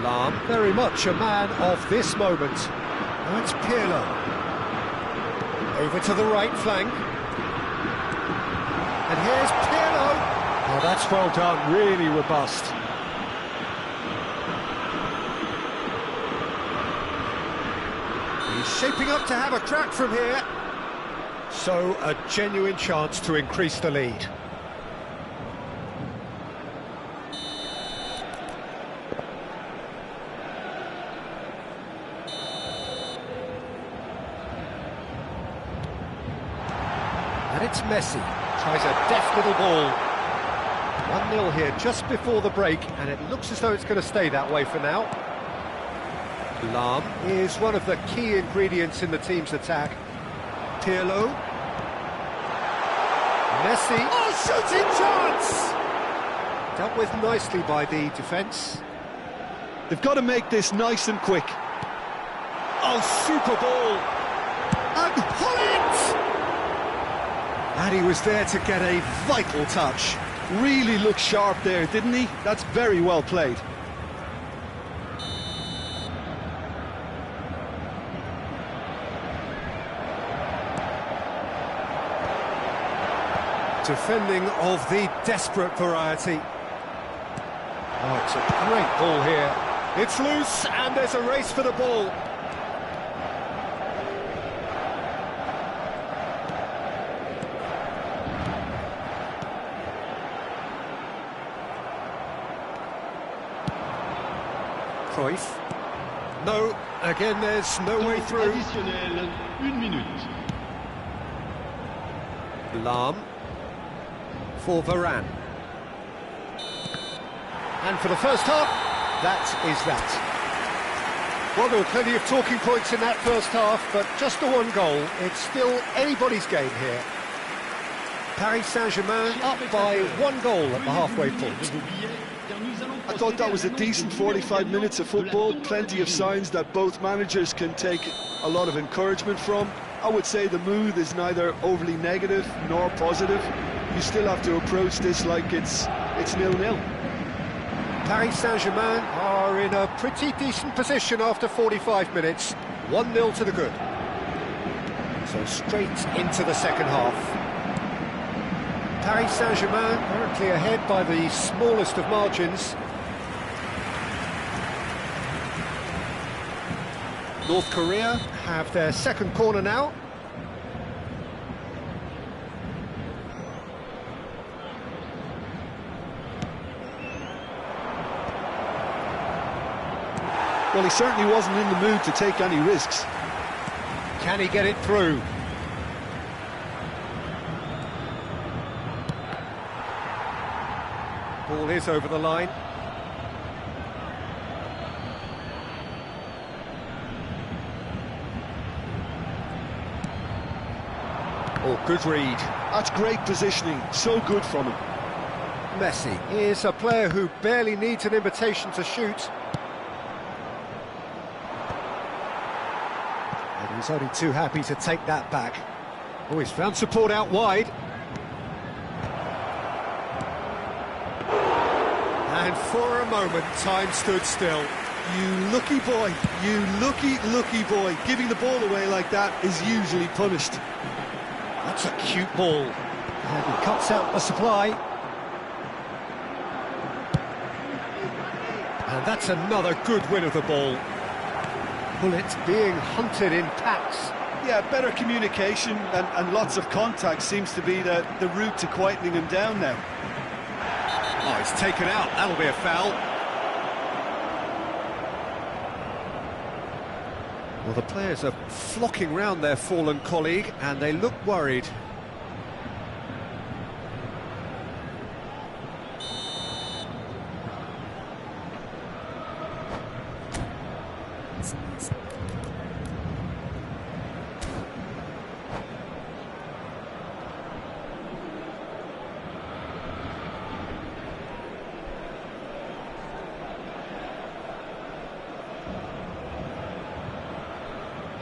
Speaker 1: Lahm, very much a man of this moment. Now it's Pirlo. Over to the right flank. And here's Pirlo. Oh, that's well done, really robust. He's shaping up to have a crack from here. So, a genuine chance to increase the lead. It's Messi. Tries a deft little ball. 1-0 here just before the break, and it looks as though it's going to stay that way for now. Lahm is one of the key ingredients in the team's attack. Pirlo. Messi. Oh, shooting chance! Dealt with nicely by the defence.
Speaker 2: They've got to make this nice and quick.
Speaker 1: Oh, super ball! And Holland! And he was there to get a vital touch.
Speaker 2: Really looked sharp there, didn't he? That's very well played.
Speaker 1: Defending of the desperate variety. Oh, it's a great ball here. It's loose, and there's a race for the ball. Cruyff. No, again, there's no way through.
Speaker 3: Additionnel, 1 minute.
Speaker 1: Lahm for Varane. And for the first half, that is that. Well, there were plenty of talking points in that first half, but just the one goal. It's still anybody's game here. Paris Saint-Germain up by 1 goal at the halfway point.
Speaker 2: I thought that was a decent 45 minutes of football. Plenty of signs that both managers can take a lot of encouragement from. I would say the mood is neither overly negative nor positive. You still have to approach this like it's 0-0.
Speaker 1: Paris Saint-Germain are in a pretty decent position after 45 minutes. 1-0 to the good. So straight into the second half. Paris Saint-Germain currently ahead by the smallest of margins. North Korea have their second corner now.
Speaker 2: Well, he certainly wasn't in the mood to take any risks.
Speaker 1: Can he get it through? Ball is over the line. Oh, good read.
Speaker 2: That's great positioning, so good from him.
Speaker 1: Messi is a player who barely needs an invitation to shoot. And he's only too happy to take that back. Oh, he's found support out wide. And for a moment, time stood still.
Speaker 2: You lucky boy, you lucky boy. Giving the ball away like that is usually punished.
Speaker 1: That's a cute ball. And he cuts out the supply. And that's another good win of the ball. Bullets being hunted in packs.
Speaker 2: Yeah, better communication and lots of contact seems to be the route to quietening him down now.
Speaker 1: Oh, it's taken out. That'll be a foul. Well, the players are flocking round their fallen colleague, and they look worried.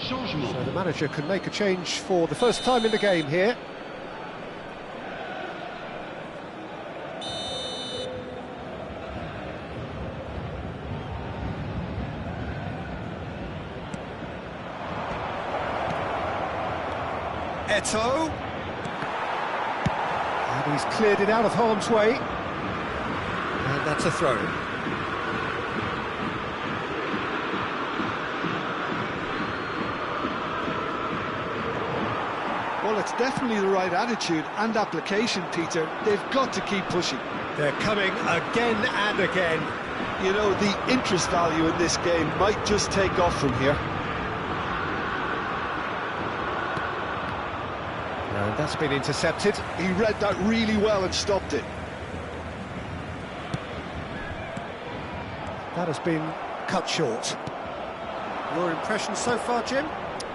Speaker 1: So the manager can make a change for the first time in the game here. Eto'o. And he's cleared it out of harm's way. And that's a throw-in.
Speaker 2: Well, it's definitely the right attitude and application, Peter. They've got to keep pushing.
Speaker 1: They're coming again and again.
Speaker 2: You know, the interest value in this game might just take off from here.
Speaker 1: And That's been intercepted.
Speaker 2: He read that really well and stopped it.
Speaker 1: That has been cut short. Your impression so far, Jim?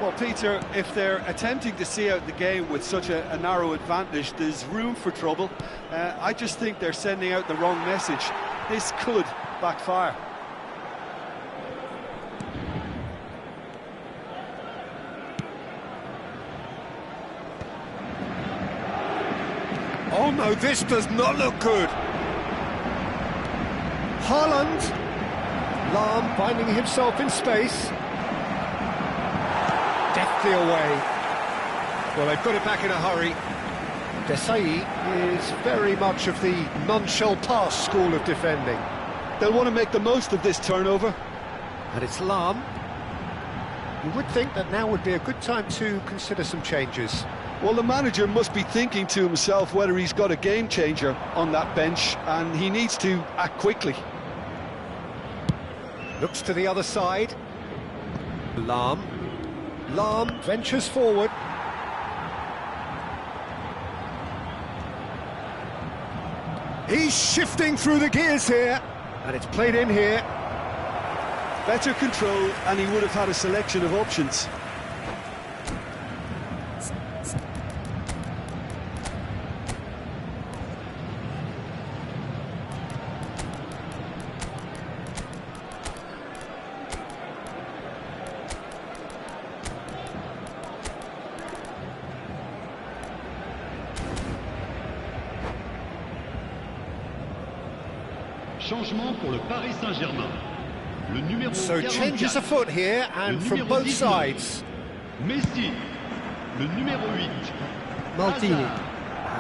Speaker 2: Well, Peter, if they're attempting to see out the game with such a narrow advantage, there's room for trouble. I just think they're sending out the wrong message. This could backfire.
Speaker 1: Oh no, this does not look good. Haaland. Lahm finding himself in space. Deftly away. Well, they've got it back in a hurry. Desai is very much of the non-shell pass school of defending.
Speaker 2: They'll want to make the most of this turnover.
Speaker 1: And it's Lahm. You would think that now would be a good time to consider some changes.
Speaker 2: Well, the manager must be thinking to himself whether he's got a game changer on that bench, and he needs to act quickly.
Speaker 1: Looks to the other side. Lahm. Lahm ventures forward. He's shifting through the gears here. And it's played in here.
Speaker 2: Better control, and he would have had a selection of options.
Speaker 3: Changement pour le Paris Saint-Germain. Le numéro
Speaker 1: So
Speaker 3: 44,
Speaker 1: changes afoot here, and
Speaker 3: le
Speaker 1: from
Speaker 3: numéro
Speaker 1: both
Speaker 3: 19,
Speaker 1: sides.
Speaker 3: Messi, le numéro 8.
Speaker 1: Maldini.
Speaker 3: Hazard,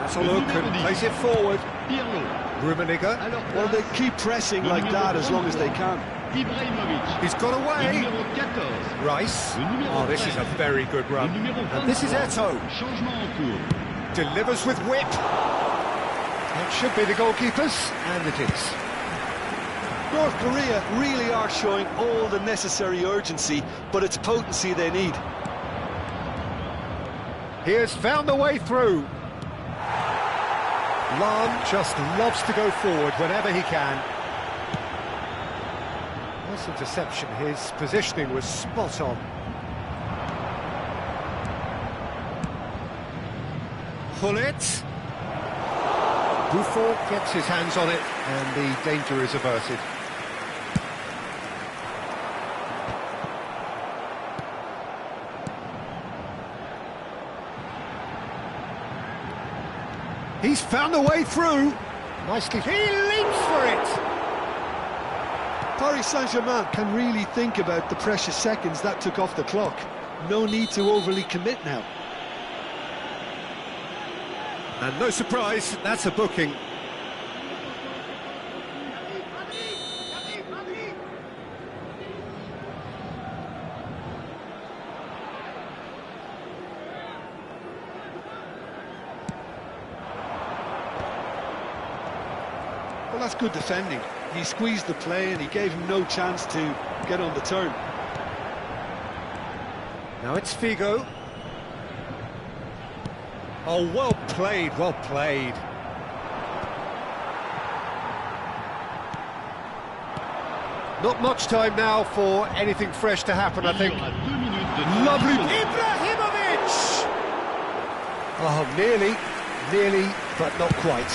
Speaker 1: Has a
Speaker 3: le
Speaker 1: look
Speaker 3: numéro
Speaker 1: and
Speaker 3: 10,
Speaker 1: plays it forward.
Speaker 3: Pirlo.
Speaker 1: Rummenigge.
Speaker 3: Alors,
Speaker 2: Well, they keep pressing
Speaker 3: le
Speaker 2: like
Speaker 3: numéro
Speaker 2: that as long as they
Speaker 3: 33,
Speaker 2: can.
Speaker 3: Ibrahimovic.
Speaker 1: He's got
Speaker 3: Le
Speaker 1: away.
Speaker 3: numéro 14.
Speaker 1: Rice.
Speaker 3: Le numéro
Speaker 1: Oh, this is a
Speaker 3: 13.
Speaker 1: very good
Speaker 3: Le
Speaker 1: run.
Speaker 3: numéro
Speaker 1: And this is
Speaker 3: 23.
Speaker 1: Eto'o.
Speaker 3: Changement en cours.
Speaker 1: Delivers with whip. That should be the goalkeepers, and it is.
Speaker 2: North Korea really are showing all the necessary urgency, but it's potency they need.
Speaker 1: He has found a way through. Lahm just loves to go forward whenever he can. Nice interception, his positioning was spot on. Hullet. Buffon gets his hands on it, and the danger is averted. He's found a way through. Nicely. He leaps for it.
Speaker 2: Paris Saint-Germain can really think about the precious seconds that took off the clock. No need to overly commit now.
Speaker 1: And no surprise, that's a booking.
Speaker 2: Well, that's good defending. He squeezed the play and he gave him no chance to get on the turn.
Speaker 1: Now it's Figo. Oh, well played, well played. Not much time now for anything fresh to happen, I
Speaker 3: Il y
Speaker 1: think.
Speaker 3: aura 2 minutes de
Speaker 1: Lovely.
Speaker 3: transition.
Speaker 1: Ibrahimovic! Oh, nearly, but not quite.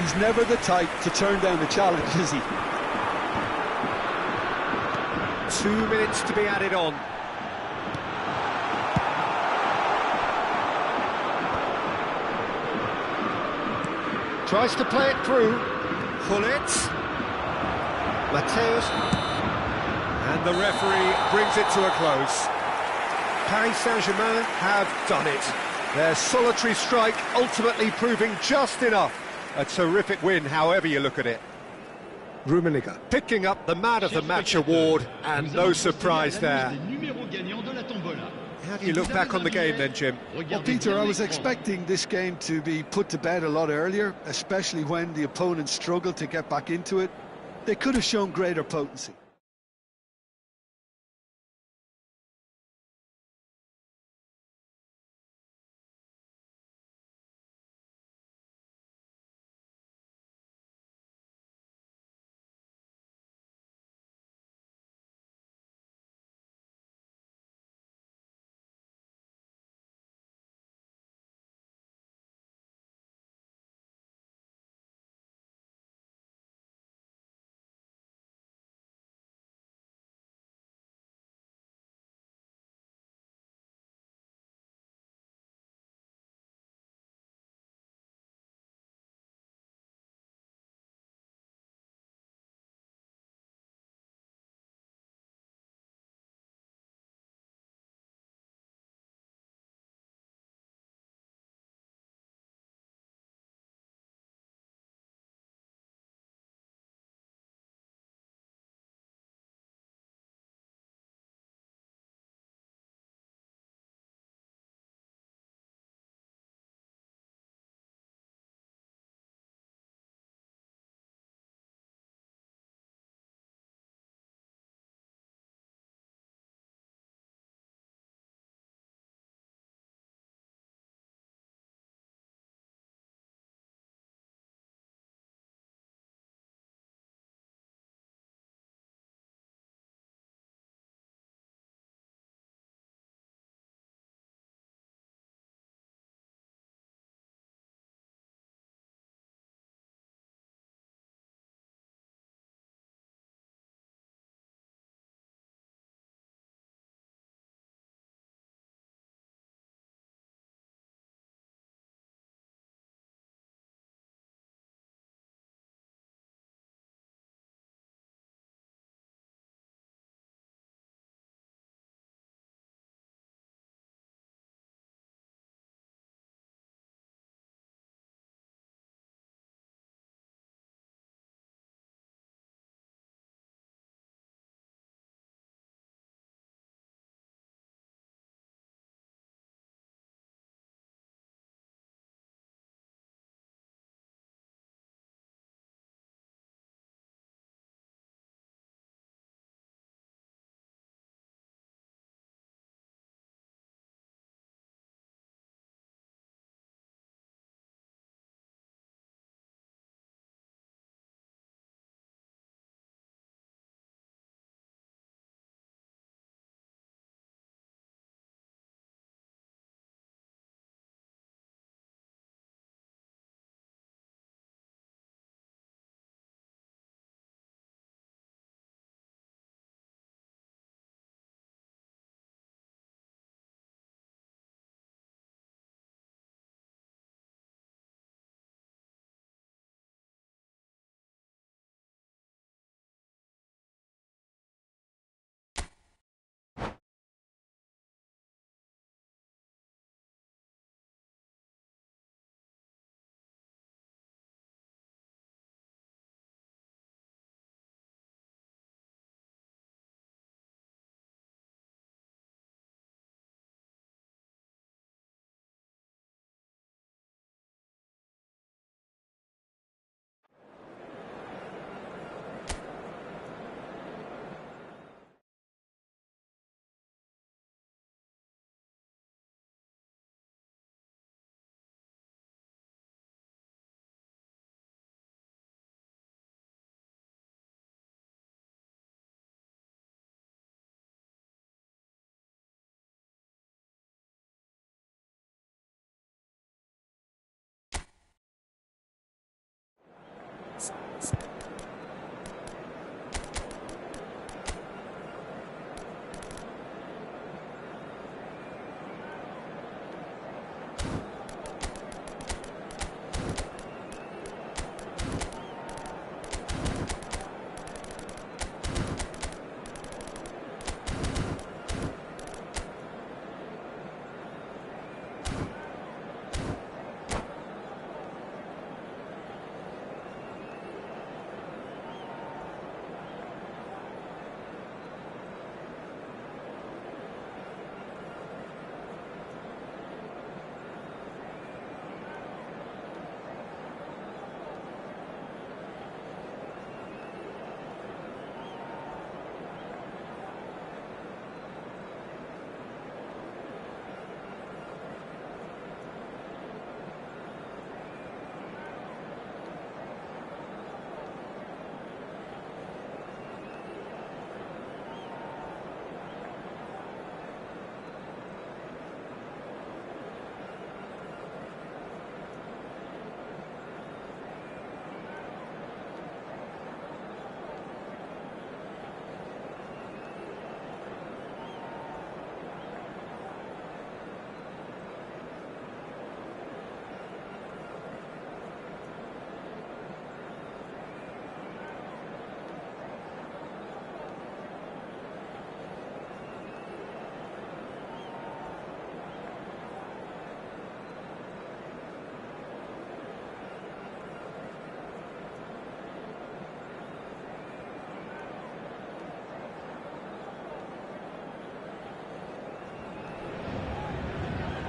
Speaker 2: He's never the type to turn down the challenge, is he?
Speaker 1: 2 minutes to be added on. Tries to play it through. Hullet. Mateus. And the referee brings it to a close. Paris Saint-Germain have done it. Their solitary strike ultimately proving just enough. A terrific win, however you look at it. Rummenigge picking up the Man of the Match award, and no surprise there. How do you look back on the game then, Jim?
Speaker 2: Well, Peter, I was expecting this game to be put to bed a lot earlier, especially when the opponents struggled to get back into it. They could have shown greater potency.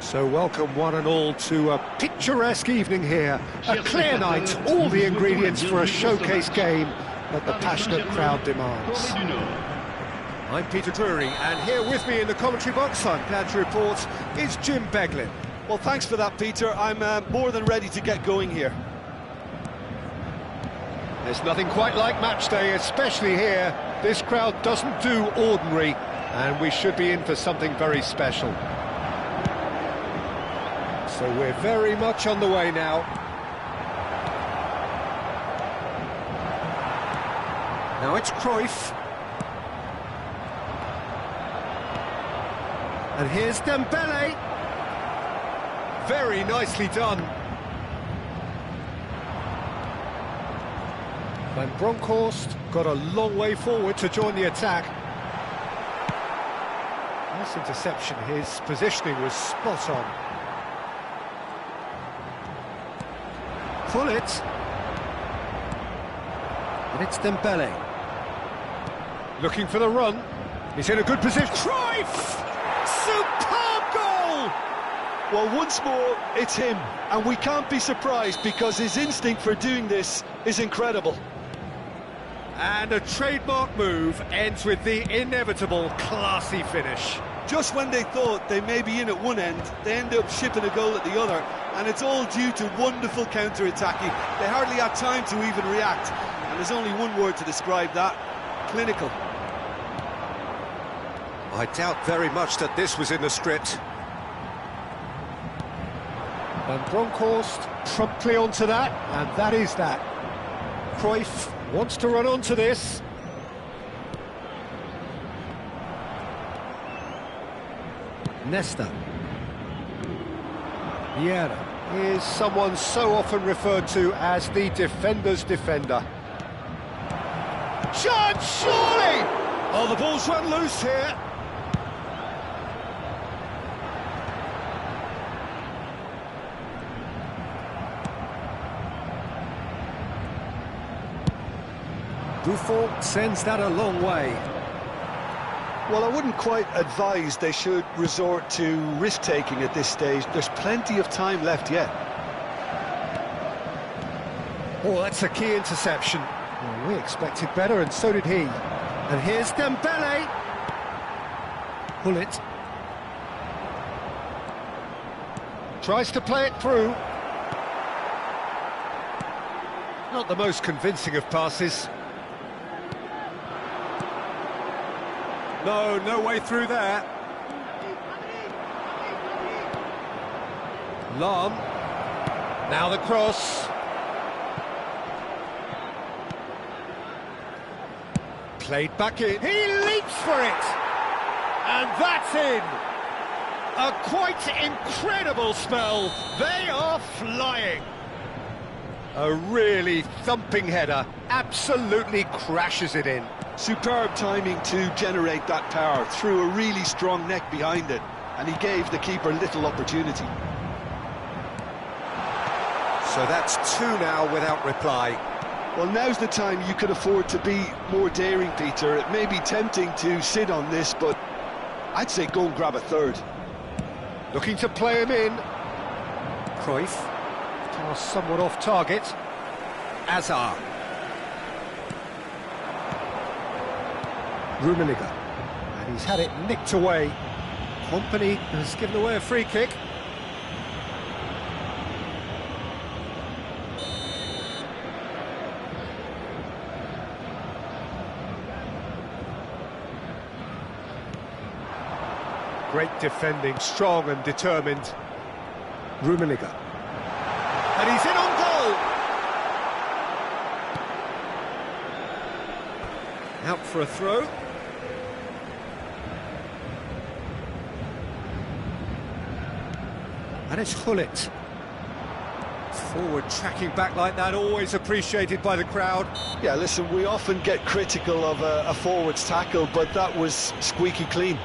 Speaker 1: So welcome one and all to a picturesque evening here. A clear night, all the ingredients for a showcase game that the passionate crowd demands. I'm Peter Drury, and here with me in the commentary box, I'm glad to report, is Jim Beglin.
Speaker 2: Well, thanks for that, Peter. I'm more than ready to get going here.
Speaker 1: There's nothing quite like match day, especially here. This crowd doesn't do ordinary, and we should be in for something very special. So we're very much on the way now. Now it's Cruyff. And here's Dembele. Very nicely done. Van Bronckhorst got a long way forward to join the attack. Nice interception, his positioning was spot on. Pull it. And it's Dembele. Looking for the run. He's in a good position. Cruyff! Superb goal!
Speaker 2: Well, once more, it's him. And we can't be surprised because his instinct for doing this is incredible.
Speaker 1: And a trademark move ends with the inevitable classy finish.
Speaker 2: Just when they thought they may be in at one end, they end up shipping a goal at the other, and it's all due to wonderful counter-attacking. They hardly had time to even react, and there's only one word to describe that: clinical.
Speaker 1: I doubt very much that this was in the script. Van Bronckhorst promptly onto that, and that is that. Cruyff wants to run onto this. Nesta. Vieira is someone so often referred to as the defender's defender. Chance, surely! Oh, the ball's run loose here. Buffon sends that a long way.
Speaker 2: Well, I wouldn't quite advise they should resort to risk-taking at this stage. There's plenty of time left yet.
Speaker 1: Oh, that's a key interception. Well, we expected better, and so did he. And here's Dembele. Pull it. Tries to play it through. Not the most convincing of passes. No way through there. Lam. Now the cross. Played back in. He leaps for it! And that's in! A quite incredible spell. They are flying. A really thumping header. Absolutely crashes it in.
Speaker 2: Superb timing to generate that power, threw a really strong neck behind it, and he gave the keeper little opportunity.
Speaker 1: So that's two now without reply.
Speaker 2: Well, now's the time you could afford to be more daring, Peter. It may be tempting to sit on this, but I'd say go and grab a third.
Speaker 1: Looking to play him in. Cruyff. Pass somewhat off target. Azar. Rummenigge. And he's had it nicked away. Company has given away a free kick. Great defending, strong and determined. Rummenigge. And he's in on goal! Out for a throw. And it's Hullet. Forward tracking back like that, always appreciated by the crowd.
Speaker 2: Yeah, listen, we often get critical of a forward's tackle, but that was squeaky clean.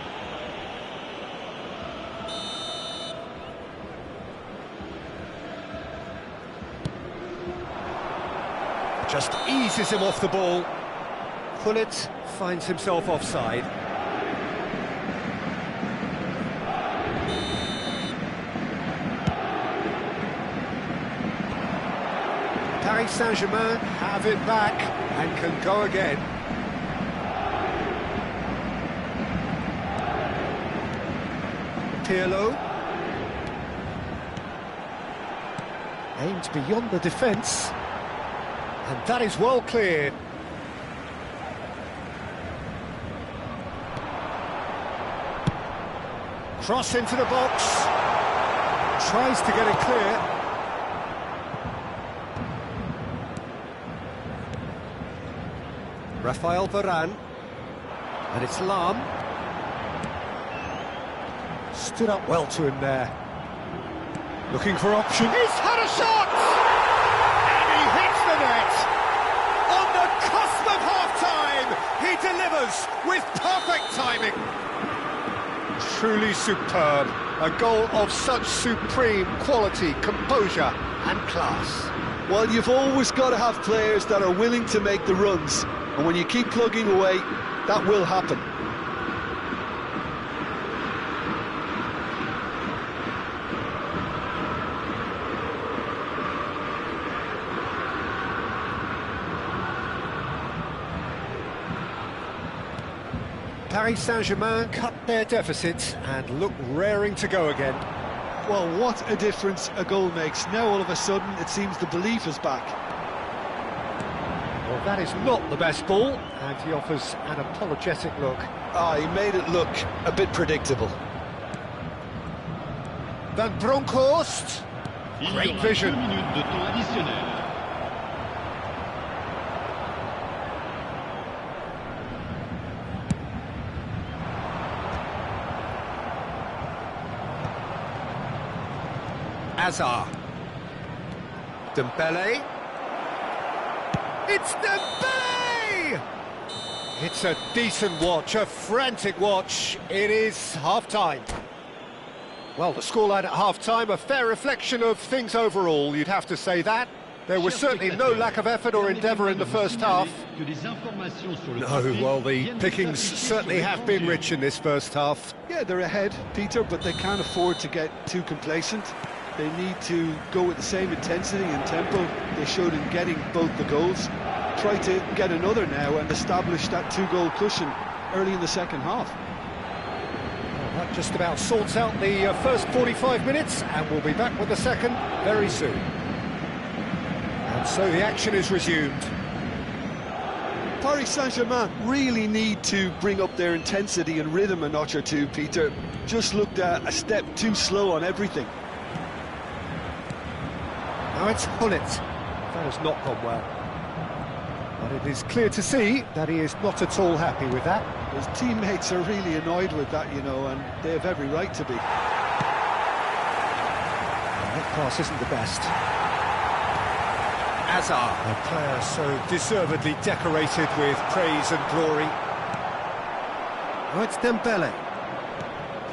Speaker 1: Just eases him off the ball. Hullet finds himself offside. Paris Saint-Germain have it back and can go again. Pirlo. Aimed beyond the defence. And that is well cleared. Cross into the box. Tries to get it clear. Rafael Varane. And it's Lam. Stood up well to him there. Looking for option. He's had a shot! And he hits the net! On the cusp of half-time, he delivers with perfect timing. Truly superb. A goal of such supreme quality, composure and class.
Speaker 2: Well, you've always got to have players that are willing to make the runs. And when you keep plugging away, that will happen.
Speaker 1: Paris Saint-Germain cut their deficit and look raring to go again.
Speaker 2: Well, what a difference a goal makes. Now all of a sudden it seems the belief is back.
Speaker 1: Well, that is not the best ball, and he offers an apologetic look.
Speaker 2: He made it look a bit predictable.
Speaker 1: Van Bronckhorst. Great vision.
Speaker 3: 2 minutes de temps additionnel.
Speaker 1: Azar. Dembele. It's Dembele! It's a decent watch, a frantic watch. It is half-time. Well, the scoreline at half-time, a fair reflection of things overall, you'd have to say that. There was certainly no lack of effort or endeavour in the first half. No, well, the pickings certainly have been rich in this first half.
Speaker 2: Yeah, they're ahead, Peter, but they can't afford to get too complacent. They need to go with the same intensity and tempo they showed in getting both the goals. Try to get another now and establish that two-goal cushion early in the second half.
Speaker 1: Well, that just about sorts out the first 45 minutes, and we'll be back with the second very soon. And so the action is resumed.
Speaker 2: Paris Saint-Germain really need to bring up their intensity and rhythm a notch or two, Peter. Just looked a step too slow on everything.
Speaker 1: Now it's Hullet. That has not gone well. But it is clear to see that he is not at all happy with that.
Speaker 2: His teammates are really annoyed with that, you know, and they have every right to be.
Speaker 1: That pass isn't the best. Hazard, a player so deservedly decorated with praise and glory. Oh, it's Dembele.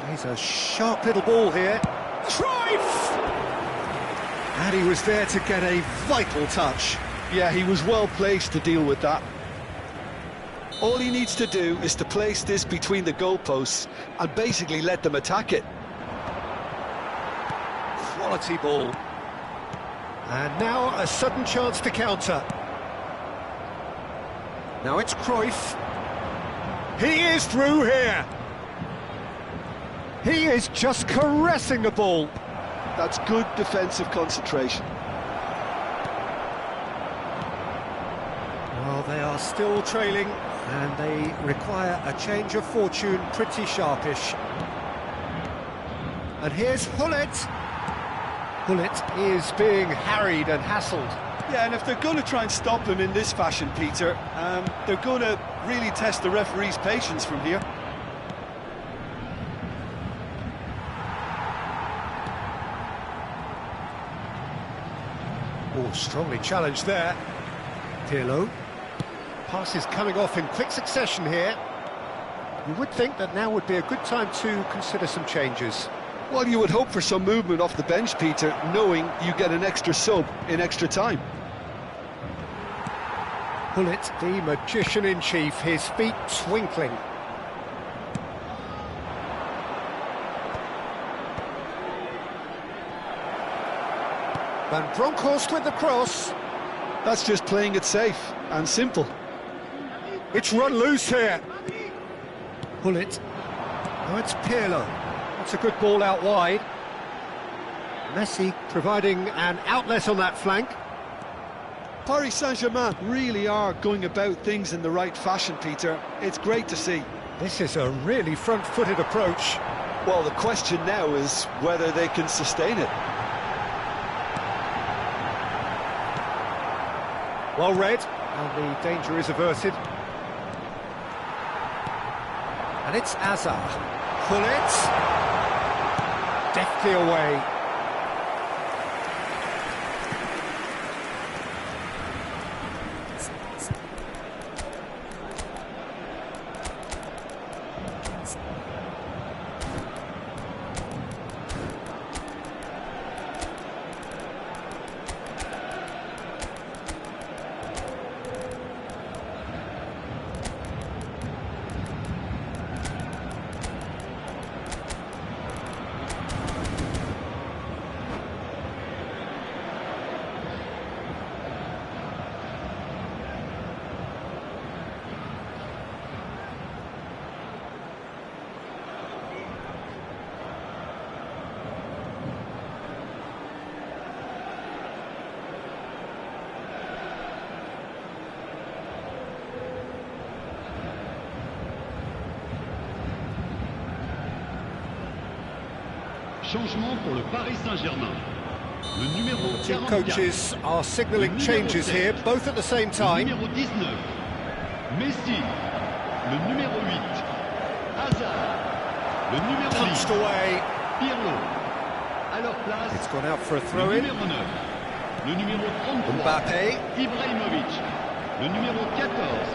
Speaker 1: Plays a sharp little ball here. Trai! And he was there to get a vital touch.
Speaker 2: Yeah, he was well placed to deal with that. All he needs to do is to place this between the goalposts and basically let them attack it.
Speaker 1: Quality ball. And now a sudden chance to counter. Now it's Cruyff. He is through here. He is just caressing the ball.
Speaker 2: That's good defensive concentration.
Speaker 1: Well, they are still trailing, and they require a change of fortune pretty sharpish. And here's Hullet. Hullet is being harried and hassled.
Speaker 2: Yeah, and if they're going to try and stop him in this fashion, Peter, they're going to really test the referee's patience from here.
Speaker 1: Oh, strongly challenged there. Pirlo. Pass is coming off in quick succession here. You would think that now would be a good time to consider some changes.
Speaker 2: Well, you would hope for some movement off the bench, Peter, knowing you get an extra sub in extra time.
Speaker 1: Hullet, the magician-in-chief, his feet twinkling. Van Bronckhorst with the cross.
Speaker 2: That's just playing it safe and simple.
Speaker 1: It's run loose here. Hullet. Now it's Pirlo. That's a good ball out wide. Messi providing an outlet on that flank.
Speaker 2: Paris Saint-Germain really are going about things in the right fashion, Peter. It's great to see.
Speaker 1: This is a really front-footed approach.
Speaker 2: Well, the question now is whether they can sustain it.
Speaker 1: Well read, and the danger is averted. And it's Hazard. Hullet. Deftly away.
Speaker 3: Changement pour le Paris Saint-Germain. Le numéro
Speaker 1: Two
Speaker 3: 44.
Speaker 1: coaches are signalling changes here, both at the same
Speaker 3: Le
Speaker 1: time.
Speaker 3: numéro 19. Messi. Le numéro 8. Hazard. Le numéro 10.
Speaker 1: Punched away.
Speaker 3: Pirlo. À leur place.
Speaker 1: It's gone out for a
Speaker 3: Le
Speaker 1: throw-in.
Speaker 3: numéro 9. Le numéro 33.
Speaker 1: Mbappe.
Speaker 3: Ibrahimovic. Le numéro 14.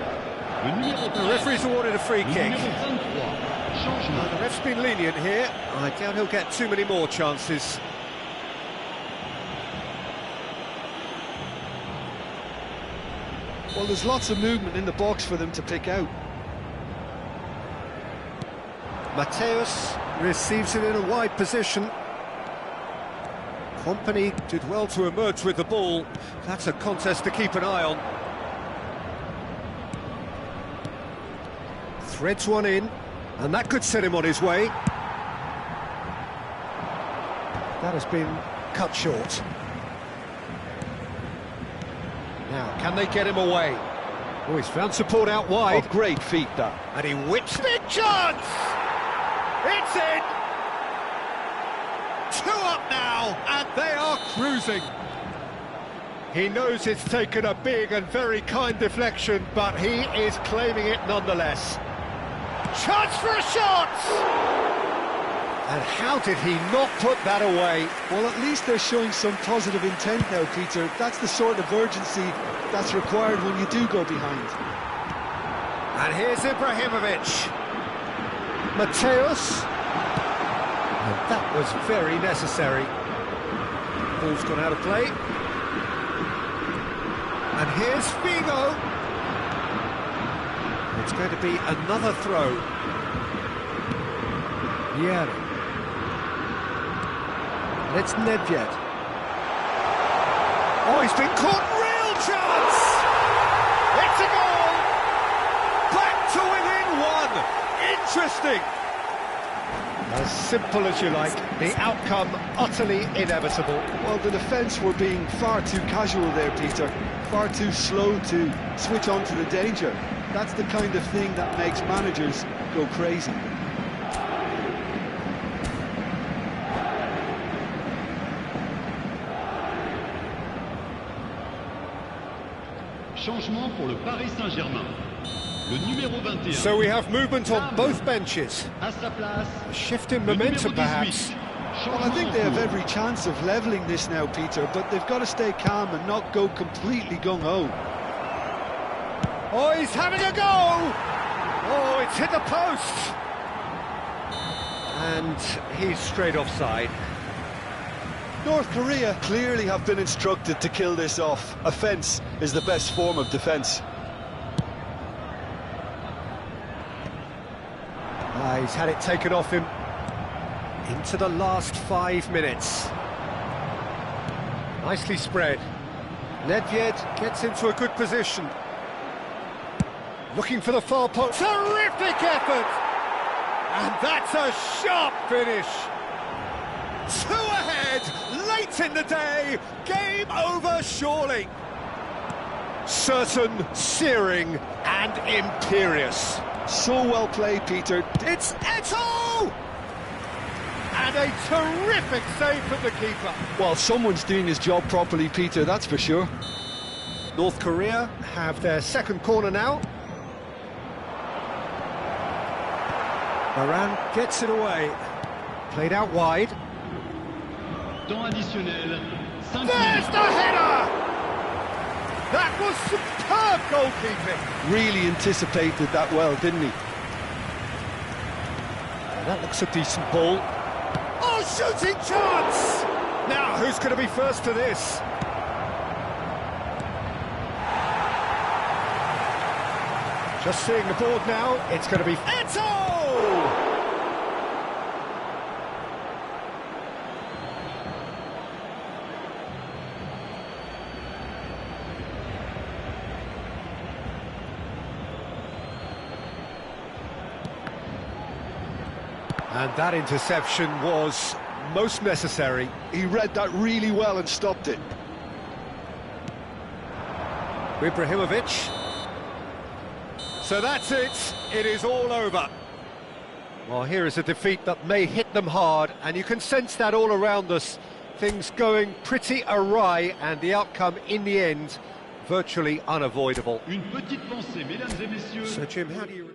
Speaker 3: Le numéro 13.
Speaker 1: The referee's awarded a free
Speaker 3: Le
Speaker 1: kick.
Speaker 3: numéro 23. Changement.
Speaker 1: The ref's been lenient here. I doubt he'll get too many more chances.
Speaker 2: Well, there's lots of movement in the box for them to pick out.
Speaker 1: Mateus receives it in a wide position. Company did well to emerge with the ball. That's a contest to keep an eye on. Threads one in, and that could set him on his way. That has been cut short. Now, can they get him away? Oh, he's found support out wide.
Speaker 2: Oh, great feat, that.
Speaker 1: And he whips big chance! It's in! 2 up now, and they are cruising. He knows it's taken a big and very kind deflection, but he is claiming it nonetheless. Chance for a shot! And how did he not put that away?
Speaker 2: Well, at least they're showing some positive intent now, Peter. That's the sort of urgency that's required when you do go behind.
Speaker 1: And here's Ibrahimovic. Mateus. And that was very necessary. Ball's gone out of play. And here's Figo. It's going to be another throw. Yeah. It's Nedved. Oh, he's been caught. Real chance! It's a goal! Back to within one! Interesting! As simple as you like, the outcome utterly inevitable.
Speaker 2: Well, the defence were being far too casual there, Peter. Far too slow to switch on to the danger. That's the kind of thing that makes managers go crazy.
Speaker 3: Changement pour le Paris Saint-Germain. Le numéro 21.
Speaker 1: So we have movement on both benches.
Speaker 3: À sa place.
Speaker 1: A shift in momentum, perhaps.
Speaker 2: Well, I think they have every chance of levelling this now, Peter, but they've got to stay calm and not go completely gung-ho.
Speaker 1: Oh, he's having a go! Oh, it's hit the post! And he's straight offside.
Speaker 2: North Korea clearly have been instructed to kill this off. Offence is the best form of defence.
Speaker 1: He's had it taken off him into the last 5 minutes. Nicely spread. Nedved gets into a good position. Looking for the far post. Terrific effort! And that's a sharp finish. 2 ahead, late in the day, game over surely. Certain, searing and imperious.
Speaker 2: So well played, Peter.
Speaker 1: It's Eto'o! And a terrific save from the keeper.
Speaker 2: Well, someone's doing his job properly, Peter, that's for sure.
Speaker 1: North Korea have their second corner now. Varane gets it away. Played out wide.
Speaker 3: Temps additionnel. 5
Speaker 1: There's
Speaker 3: minutes.
Speaker 1: the header! That was superb goalkeeping.
Speaker 2: Really anticipated that well, didn't he?
Speaker 1: That looks a decent ball. Oh, shooting chance! Now, who's going to be first to this? Just seeing the board now, it's going to be Eto'o! And that interception was most necessary.
Speaker 2: He read that really well and stopped it.
Speaker 1: Ibrahimovic. So that's it. It is all over. Well, here is a defeat that may hit them hard, and you can sense that all around us. Things going pretty awry, and the outcome in the end virtually unavoidable.
Speaker 3: Une petite pensée, mesdames et messieurs.
Speaker 1: So, Jim, how do you...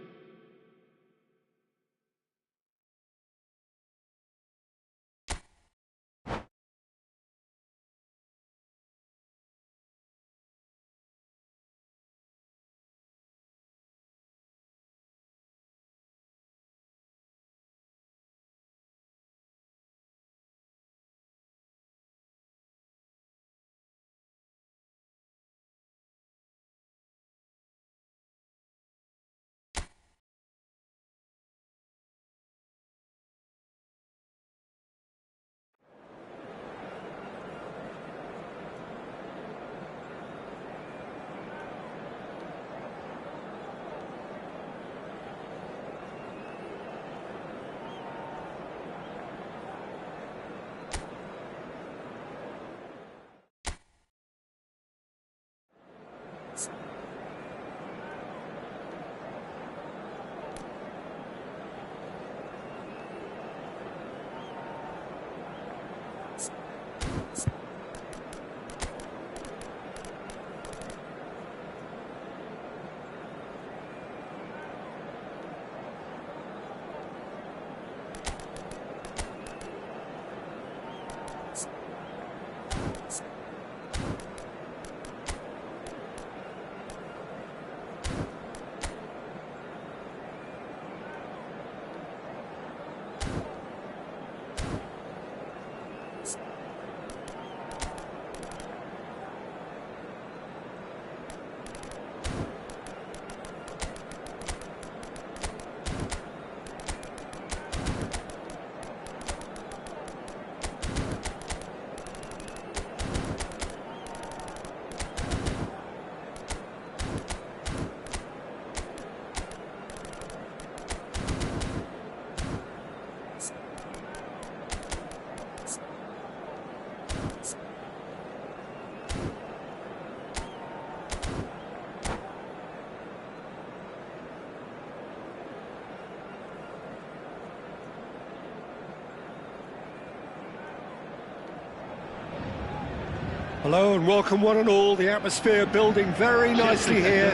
Speaker 1: Hello and welcome one and all. The atmosphere building very nicely here.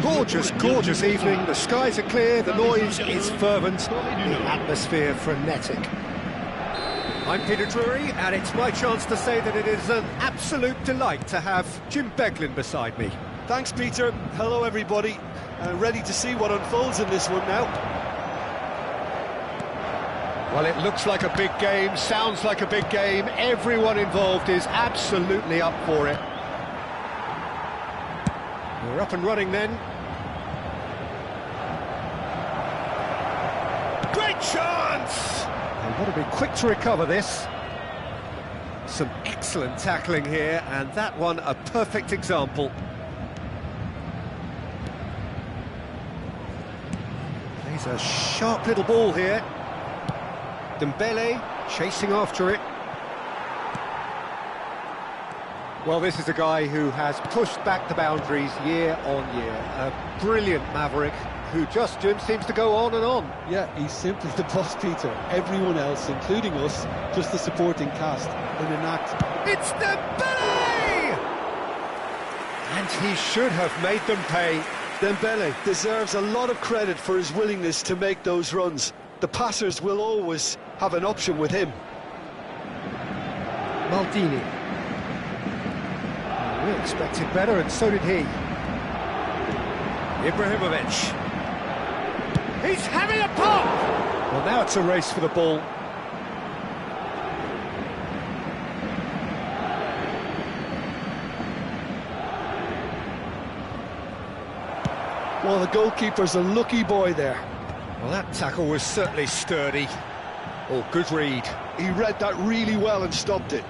Speaker 1: Gorgeous, gorgeous evening. The skies are clear, the noise is fervent, the atmosphere frenetic. I'm Peter Drury, and it's my chance to say that it is an absolute delight to have Jim Beglin beside me.
Speaker 2: Thanks, Peter. Hello, everybody. Ready to see what unfolds in this one now.
Speaker 1: Well, it looks like a big game, sounds like a big game. Everyone involved is absolutely up for it. We're up and running then. Great chance! They've got to be quick to recover this. Some excellent tackling here, and that one a perfect example. Plays a sharp little ball here. Dembele chasing after it. Well, this is a guy who has pushed back the boundaries year on year. A brilliant maverick who just, Jim, seems to go on and on.
Speaker 2: Yeah, he's simply the boss, Peter. Everyone else, including us, just the supporting cast in an act.
Speaker 1: It's Dembele! And he should have made them pay.
Speaker 2: Dembele deserves a lot of credit for his willingness to make those runs. The passers will always have an option with him.
Speaker 1: Maldini. We expected better, and so did he. Ibrahimovic. He's having a pop! Well, now it's a race for the ball.
Speaker 2: Well, the goalkeeper's a lucky boy there.
Speaker 1: Well, that tackle was certainly sturdy. Oh, good read.
Speaker 2: He read that really well and stopped it.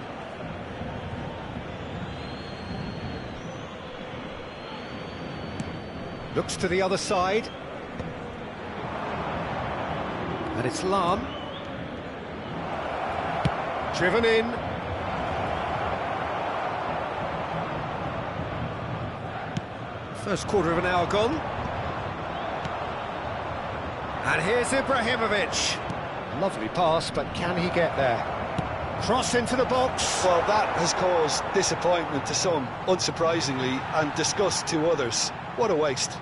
Speaker 1: Looks to the other side. And it's Lam. Driven in. First quarter of an hour gone. And here's Ibrahimovic. Lovely pass, but can he get there? Cross into the box.
Speaker 2: Well, that has caused disappointment to some, unsurprisingly, and disgust to others. What a waste.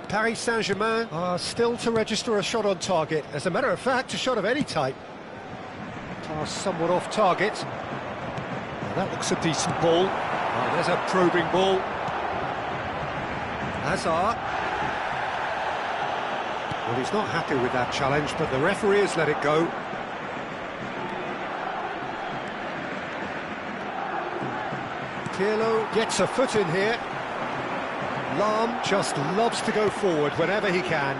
Speaker 1: Paris Saint-Germain are still to register a shot on target. As a matter of fact, a shot of any type. Pass somewhat off target. Well, that looks a decent ball. Oh, there's a probing ball. Hazard. Well, he's not happy with that challenge, but the referee has let it go. Pirlo gets a foot in here. Lam just loves to go forward whenever he can.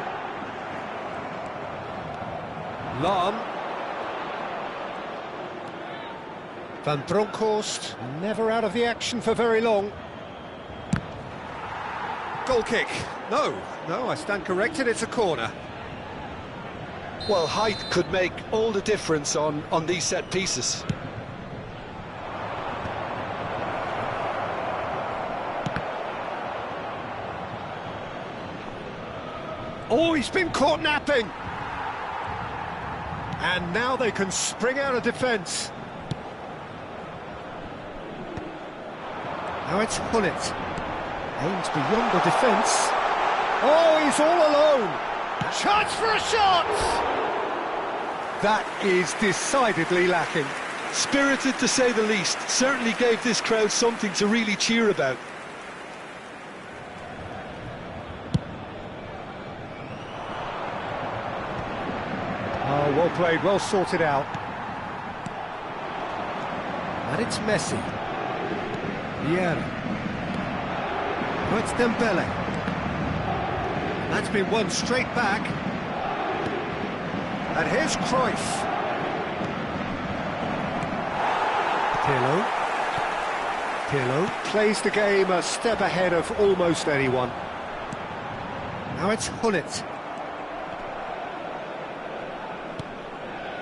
Speaker 1: Lam. Van Bronckhorst, never out of the action for very long. Goal kick. No, I stand corrected, it's a corner.
Speaker 2: Well, height could make all the difference on these set pieces.
Speaker 1: Oh, he's been caught napping! And now they can spring out of defence. Now it's Hullet. Aims beyond the defence. Oh, he's all alone! Chance for a shot! That is decidedly lacking.
Speaker 2: Spirited, to say the least. Certainly gave this crowd something to really cheer about.
Speaker 1: Oh, well played, well sorted out. And it's Messi. Vieira. Oh, it's Dembele. That's been won straight back. And here's Cruyff. Pirlo plays the game a step ahead of almost anyone. Now it's Hullet.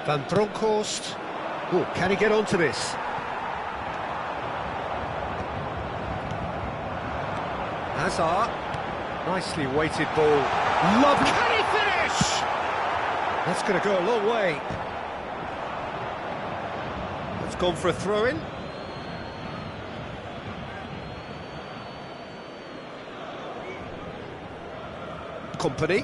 Speaker 1: Van Bronckhorst. Oh, can he get onto this? Hazard. Nicely weighted ball. Lovely. Can he finish? That's going to go a long way. That's gone for a throw-in. Company.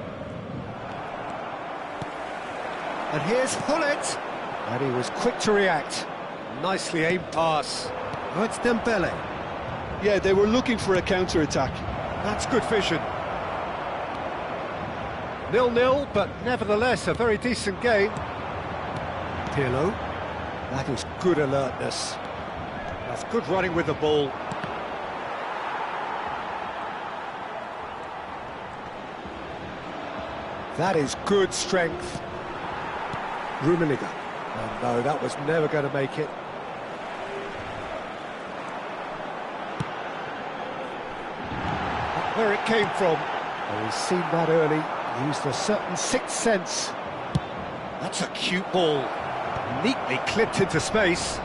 Speaker 1: And here's Hullet. And he was quick to react. Nicely aimed pass. Oh, it's Dembele.
Speaker 2: Yeah, they were looking for a counter-attack.
Speaker 1: That's good vision. 0-0, but nevertheless a very decent game. Pirlo. That is good alertness. That's good running with the ball. That is good strength. Rummenigge. Oh, no, that was never going to make it. Where it came from. Oh, he's seen that early. Used a certain sixth sense. That's a cute ball. Neatly clipped into space.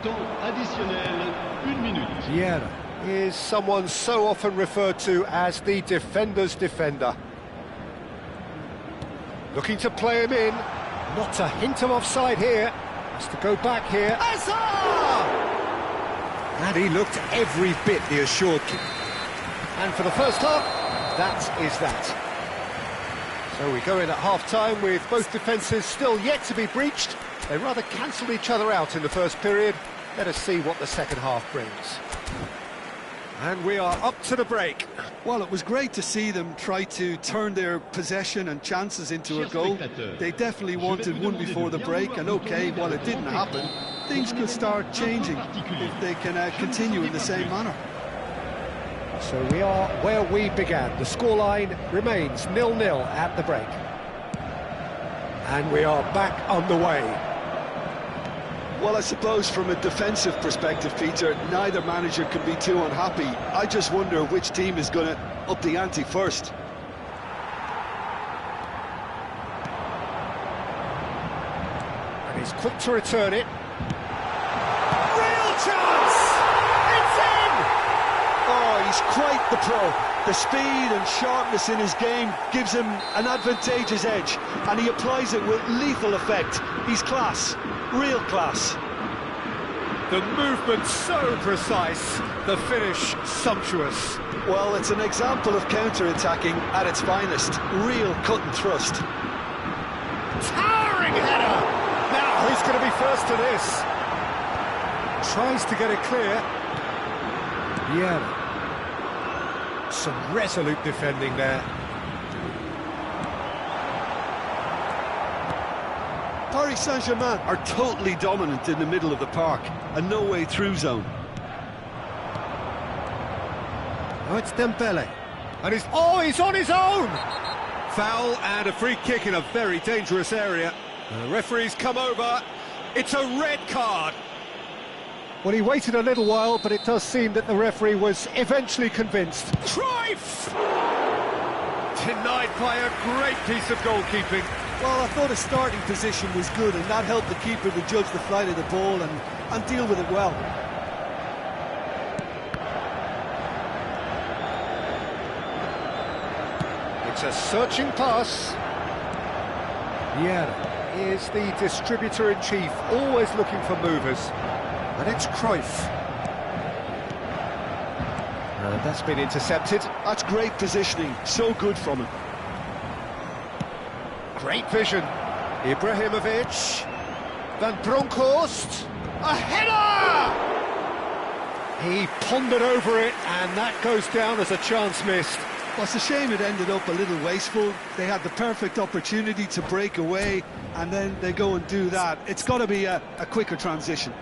Speaker 3: Temps additionnel, 1 minute.
Speaker 1: Vieira is someone so often referred to as the defender's defender. Looking to play him in. Not a hint of offside here. Has to go back here. Hazard! And he looked every bit the assured keeper. And for the first half, that is that. So we go in at half-time with both defences still yet to be breached. They rather cancelled each other out in the first period. Let us see what the second half brings. And we are up to the break.
Speaker 2: Well, it was great to see them try to turn their possession and chances into a goal. They definitely wanted one before the break, and okay, while it didn't happen, things could start changing if they can continue in the same manner.
Speaker 1: So we are where we began. The scoreline remains 0-0 at the break. And we are back underway.
Speaker 2: Well, I suppose from a defensive perspective, Peter, neither manager can be too unhappy. I just wonder which team is going to up the ante first.
Speaker 1: And he's quick to return it. Real chance! It's in!
Speaker 2: Oh, he's quite the pro. The speed and sharpness in his game gives him an advantageous edge, and he applies it with lethal effect. He's class, real class.
Speaker 1: The movement so precise, the finish sumptuous.
Speaker 2: Well, it's an example of counter-attacking at its finest. Real cut and thrust.
Speaker 1: Towering header! Now, who's going to be first to this? Tries to get it clear. Yeah. Some resolute defending there.
Speaker 2: Paris Saint-Germain are totally dominant in the middle of the park, a no-way through zone.
Speaker 1: Oh, it's Dembele. And he's on his own! Foul and a free kick in a very dangerous area. And the referee's come over. It's a red card. Well, he waited a little while, but it does seem that the referee was eventually convinced. Trai! Denied by a great piece of goalkeeping.
Speaker 2: Well, I thought his starting position was good, and that helped the keeper to judge the flight of the ball and deal with it well.
Speaker 1: It's a searching pass. Yeah, is the distributor-in-chief, always looking for movers. And it's Cruyff. And that's been intercepted.
Speaker 2: That's great positioning, so good from him.
Speaker 1: Great vision. Ibrahimovic. Van Bronckhorst. A header! He pondered over it, and that goes down as a chance missed.
Speaker 2: Well, it's a shame it ended up a little wasteful. They had the perfect opportunity to break away, and then they go and do that. It's got to be a quicker transition.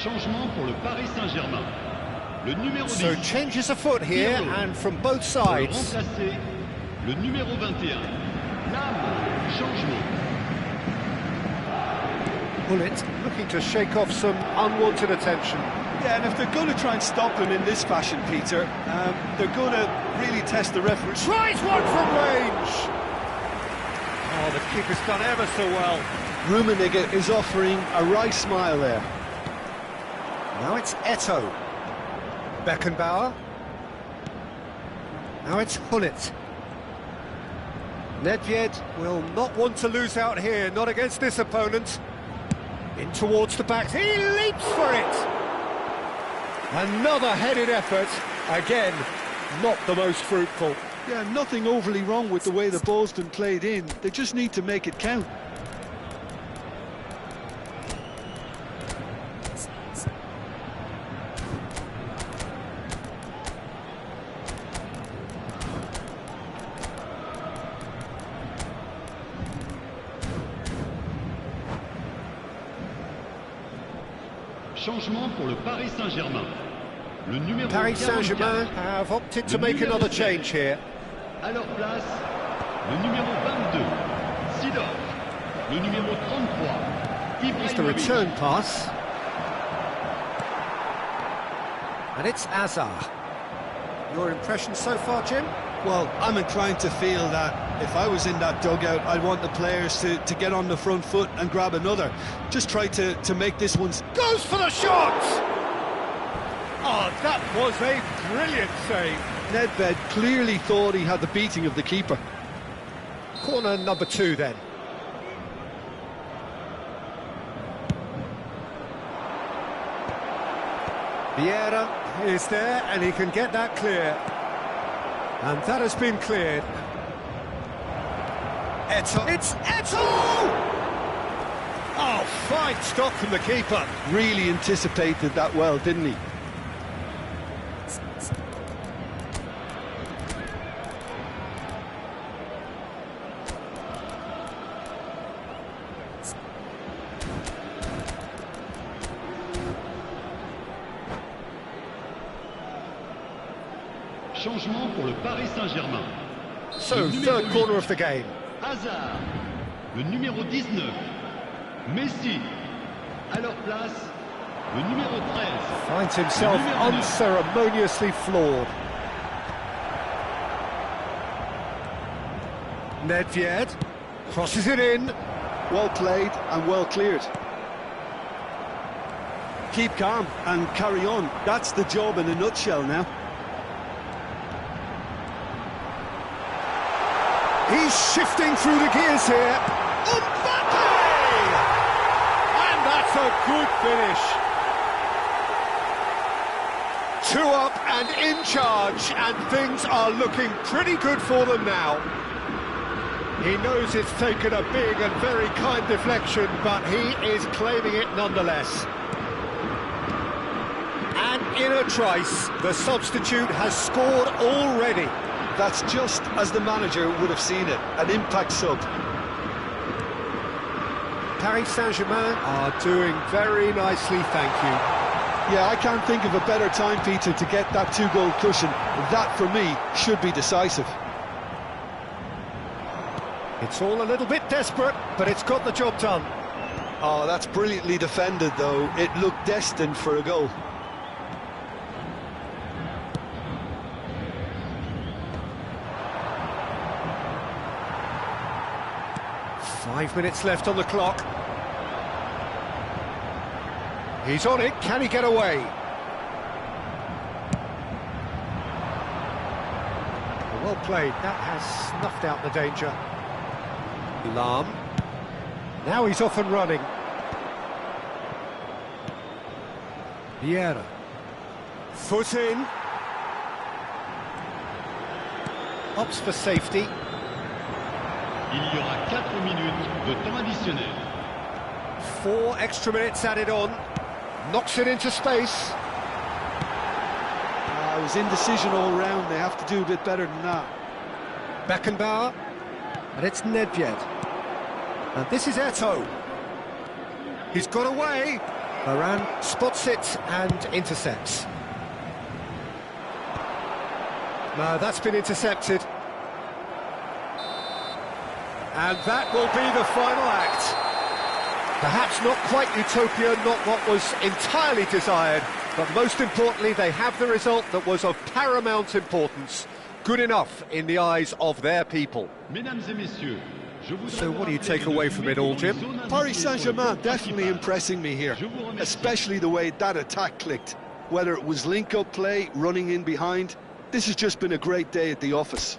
Speaker 3: Changement pour le Paris Saint-Germain. Le numéro 10.
Speaker 1: So changes afoot here, and from both sides.
Speaker 3: Remplacer le numéro 21. Lam, changement.
Speaker 1: Bullet looking to shake off some unwanted attention.
Speaker 2: Yeah, and if they're going to try and stop him in this fashion, Peter, they're going to really test the referee.
Speaker 1: Tries one from range! Oh, the keeper's done ever so well.
Speaker 2: Rummenigge is offering a wry smile there.
Speaker 1: Now it's Eto'o. Beckenbauer. Now it's Hullet. Nedved will not want to lose out here, not against this opponent. In towards the back, he leaps for it! Another headed effort, again, not the most fruitful.
Speaker 2: Yeah, nothing overly wrong with the way the ball's been played in. They just need to make it count.
Speaker 3: Changement pour le Paris Saint-Germain. Le numéro
Speaker 1: Paris
Speaker 3: 44.
Speaker 1: Saint-Germain have opted to make another change here.
Speaker 3: À leur place, le numéro 22, Sidorf. Le numéro 33,
Speaker 1: It's the
Speaker 3: Ibrahimovic.
Speaker 1: return pass. And it's Azar. Your impression so far, Jim?
Speaker 2: Well, I'm inclined to feel that if I was in that dugout, I'd want the players to get on the front foot and grab another. Just try to make this one...
Speaker 1: Goes for the shot! Oh, that was a brilliant save.
Speaker 2: Nedved clearly thought he had the beating of the keeper.
Speaker 1: Corner number 2 then. Vieira is there and he can get that clear. And that has been cleared. Eto'o. It's Eto'o! Oh, fine stop from the keeper.
Speaker 2: Really anticipated that well, didn't he?
Speaker 3: Changement pour le Paris Saint-Germain.
Speaker 1: So,
Speaker 3: Le numéro
Speaker 1: third corner
Speaker 3: 8,
Speaker 1: of the game.
Speaker 3: Hazard. Le numéro 19, Messi. À leur place, le numéro 13.
Speaker 1: Finds himself
Speaker 3: Le numéro 9.
Speaker 1: unceremoniously floored. Nedved crosses it in.
Speaker 2: Well played and well cleared. Keep calm and carry on. That's the job in a nutshell now.
Speaker 1: He's shifting through the gears here. Mbappe! And that's a good finish. 2 up and in charge, and things are looking pretty good for them now. He knows it's taken a big and very kind deflection, but he is claiming it nonetheless. And in a trice, the substitute has scored already.
Speaker 2: That's just as the manager would have seen it, an impact sub.
Speaker 1: Paris Saint-Germain are doing very nicely, thank you.
Speaker 2: Yeah, I can't think of a better time, Peter, to get that 2-goal cushion. That, for me, should be decisive.
Speaker 1: It's all a little bit desperate, but it's got the job done.
Speaker 2: Oh, that's brilliantly defended, though. It looked destined for a goal.
Speaker 1: Five minutes left on the clock. He's on it, can he get away? Well played, that has snuffed out the danger. Lam. Now he's off and running. Vieira. Foot in. Opts for safety.
Speaker 3: Il y aura 4 minutes de temps additionnel.
Speaker 1: 4 extra minutes added on. Knocks it into space.
Speaker 2: It was indecision all round. They have to do a bit better than that.
Speaker 1: Beckenbauer. And it's Nedved. And this is Eto'o. He's got away. Varane spots it and intercepts. No, that's been intercepted. And that will be the final act. Perhaps not quite utopia, not what was entirely desired, but most importantly, they have the result that was of paramount importance. Good enough in the eyes of their people. So what do you take away from it all, Jim?
Speaker 2: Paris Saint-Germain definitely impressing me here, especially the way that attack clicked. Whether it was link-up play, running in behind, this has just been a great day at the office.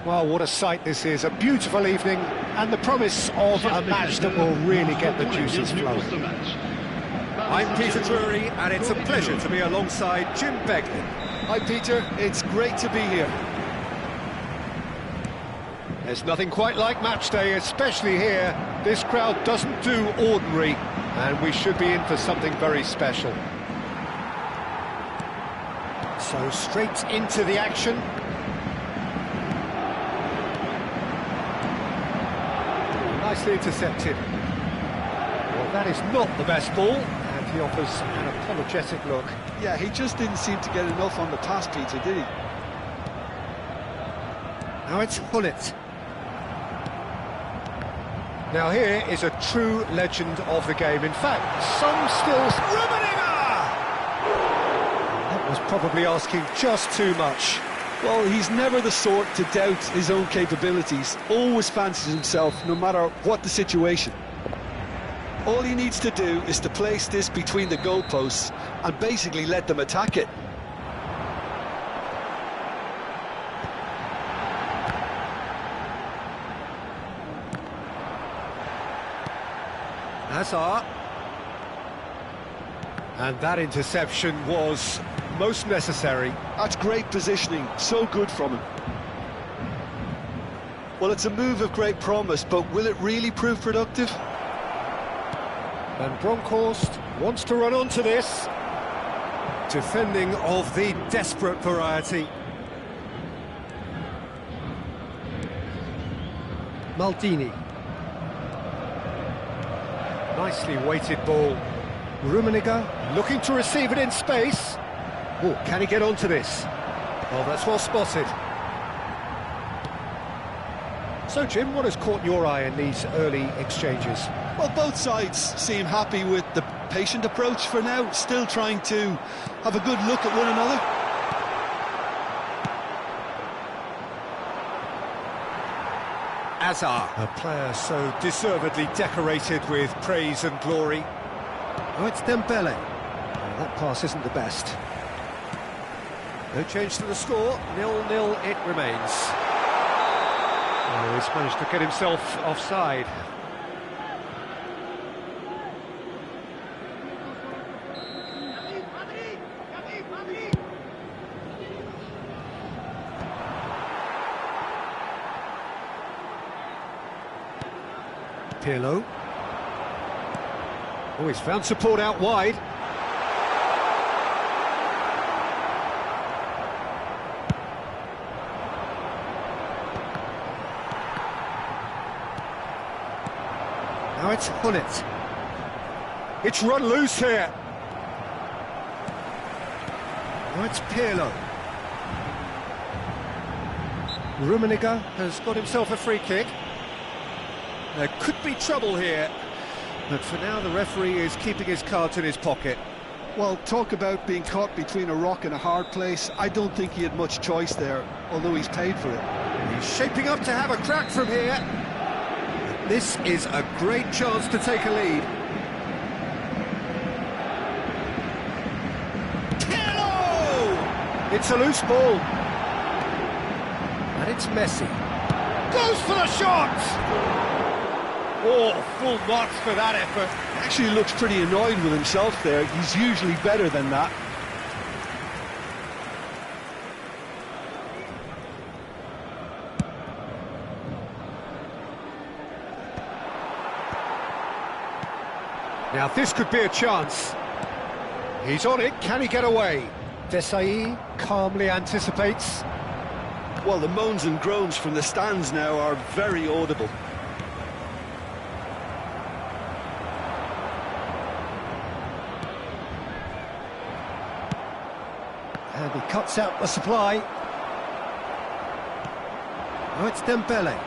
Speaker 1: Well, what a sight this is, a beautiful evening, and the promise of a match that will really get the juices flowing. I'm Peter Drury, and it's a pleasure to be alongside Jim Beglin.
Speaker 2: Hi Peter, it's great to be here.
Speaker 1: There's nothing quite like match day, especially here. This crowd doesn't do ordinary, and we should be in for something very special. So straight into the action. Nicely intercepted. Well, that is not the best ball, and he offers an apologetic look.
Speaker 2: Yeah, he just didn't seem to get enough on the pass, Peter, did he?
Speaker 1: Now it's Hullet. Now here is a true legend of the game. In fact, some still... Rummenigge! That was probably asking just too much.
Speaker 2: Well, he's never the sort to doubt his own capabilities, always fancies himself no matter what the situation. All he needs to do is to place this between the goalposts and basically let them attack it.
Speaker 1: Hazard. And that interception was most necessary.
Speaker 2: That's great positioning, so good from him. Well, it's a move of great promise, but will it really prove productive?
Speaker 1: And Bronkhorst wants to run onto this. Defending of the desperate variety. Maldini. Nicely weighted ball. Rummenigge looking to receive it in space. Oh, can he get onto this? Oh, that's well spotted. So, Jim, what has caught your eye in these early exchanges?
Speaker 2: Well, both sides seem happy with the patient approach for now, still trying to have a good look at one another.
Speaker 1: Hazard, a player so deservedly decorated with praise and glory. Oh, it's Dembele. Oh, that pass isn't the best. No change to the score, 0-0 it remains. Oh, he's managed to get himself offside. Pirlo. Oh, he's found support out wide. Now it's Hullet. It's run loose here. Now it's Pirlo. Rummenigge has got himself a free kick. There could be trouble here, but for now the referee is keeping his cards in his pocket.
Speaker 2: Well, talk about being caught between a rock and a hard place. I don't think he had much choice there, although he's paid for it.
Speaker 1: He's shaping up to have a crack from here. This is a great chance to take a lead. Pirlo! It's a loose ball. And it's Messi. Goes for the shot! Oh, full marks for that effort.
Speaker 2: Actually looks pretty annoyed with himself there. He's usually better than that.
Speaker 1: Now this could be a chance. He's on it, can he get away? Desai calmly anticipates.
Speaker 2: Well, the moans and groans from the stands now are very audible.
Speaker 1: And he cuts out the supply. Now it's Dembele.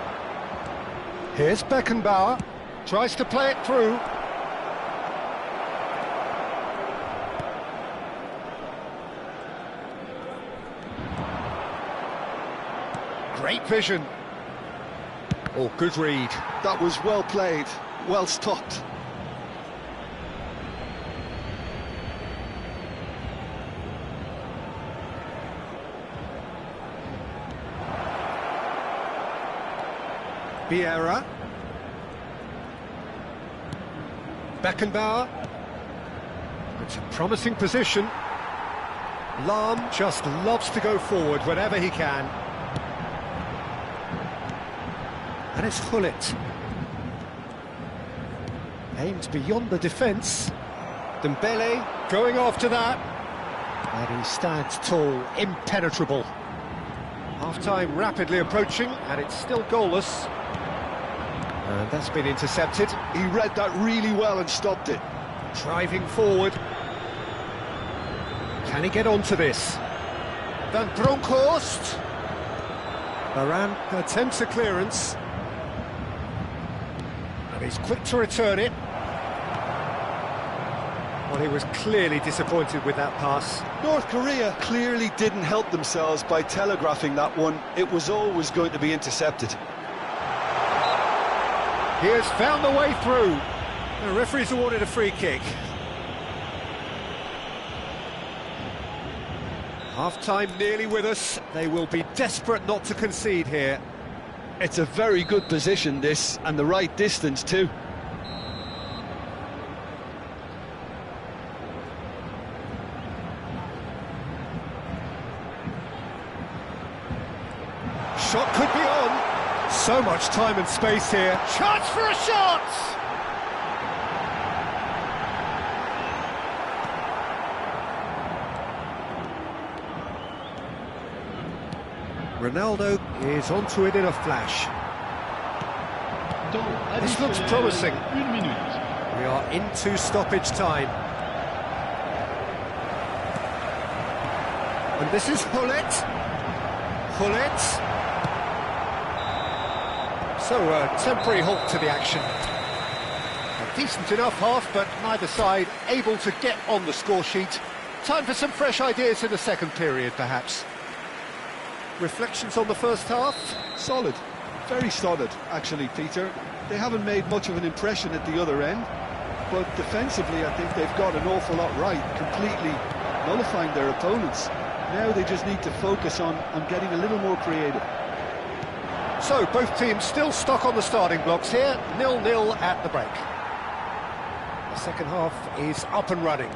Speaker 1: Here's Beckenbauer. Tries to play it through. Great vision. Oh, good read.
Speaker 2: That was well played, well stopped.
Speaker 1: Vieira. Beckenbauer. It's a promising position. Lahm just loves to go forward whenever he can. And it's Hullet. Aimed beyond the defence. Dembele going after that. And he stands tall, impenetrable. Half-time rapidly approaching, and it's still goalless. And that's been intercepted.
Speaker 2: He read that really well and stopped it.
Speaker 1: Driving forward. Can he get onto this? Van Bronckhorst. Varane attempts a clearance. And he's quick to return it. Well, he was clearly disappointed with that pass.
Speaker 2: North Korea clearly didn't help themselves by telegraphing that one. It was always going to be intercepted.
Speaker 1: He has found the way through. The referee's awarded a free kick. Half-time nearly with us. They will be desperate not to concede here.
Speaker 2: It's a very good position, this, and the right distance too.
Speaker 1: Shot could be on. So much time and space here. Chance for a shot! Ronaldo is onto it in a flash. This looks promising. We are into stoppage time. And this is Hullet. Hullet. So a temporary halt to the action. A decent enough half, but neither side able to get on the score sheet. Time for some fresh ideas in the second period, perhaps. Reflections on the first half?
Speaker 2: Solid. Very solid, actually, Peter. They haven't made much of an impression at the other end, but defensively I think they've got an awful lot right, completely nullifying their opponents. Now they just need to focus on getting a little more creative.
Speaker 1: So, both teams still stuck on the starting blocks here, 0-0 at the break. The second half is up and running.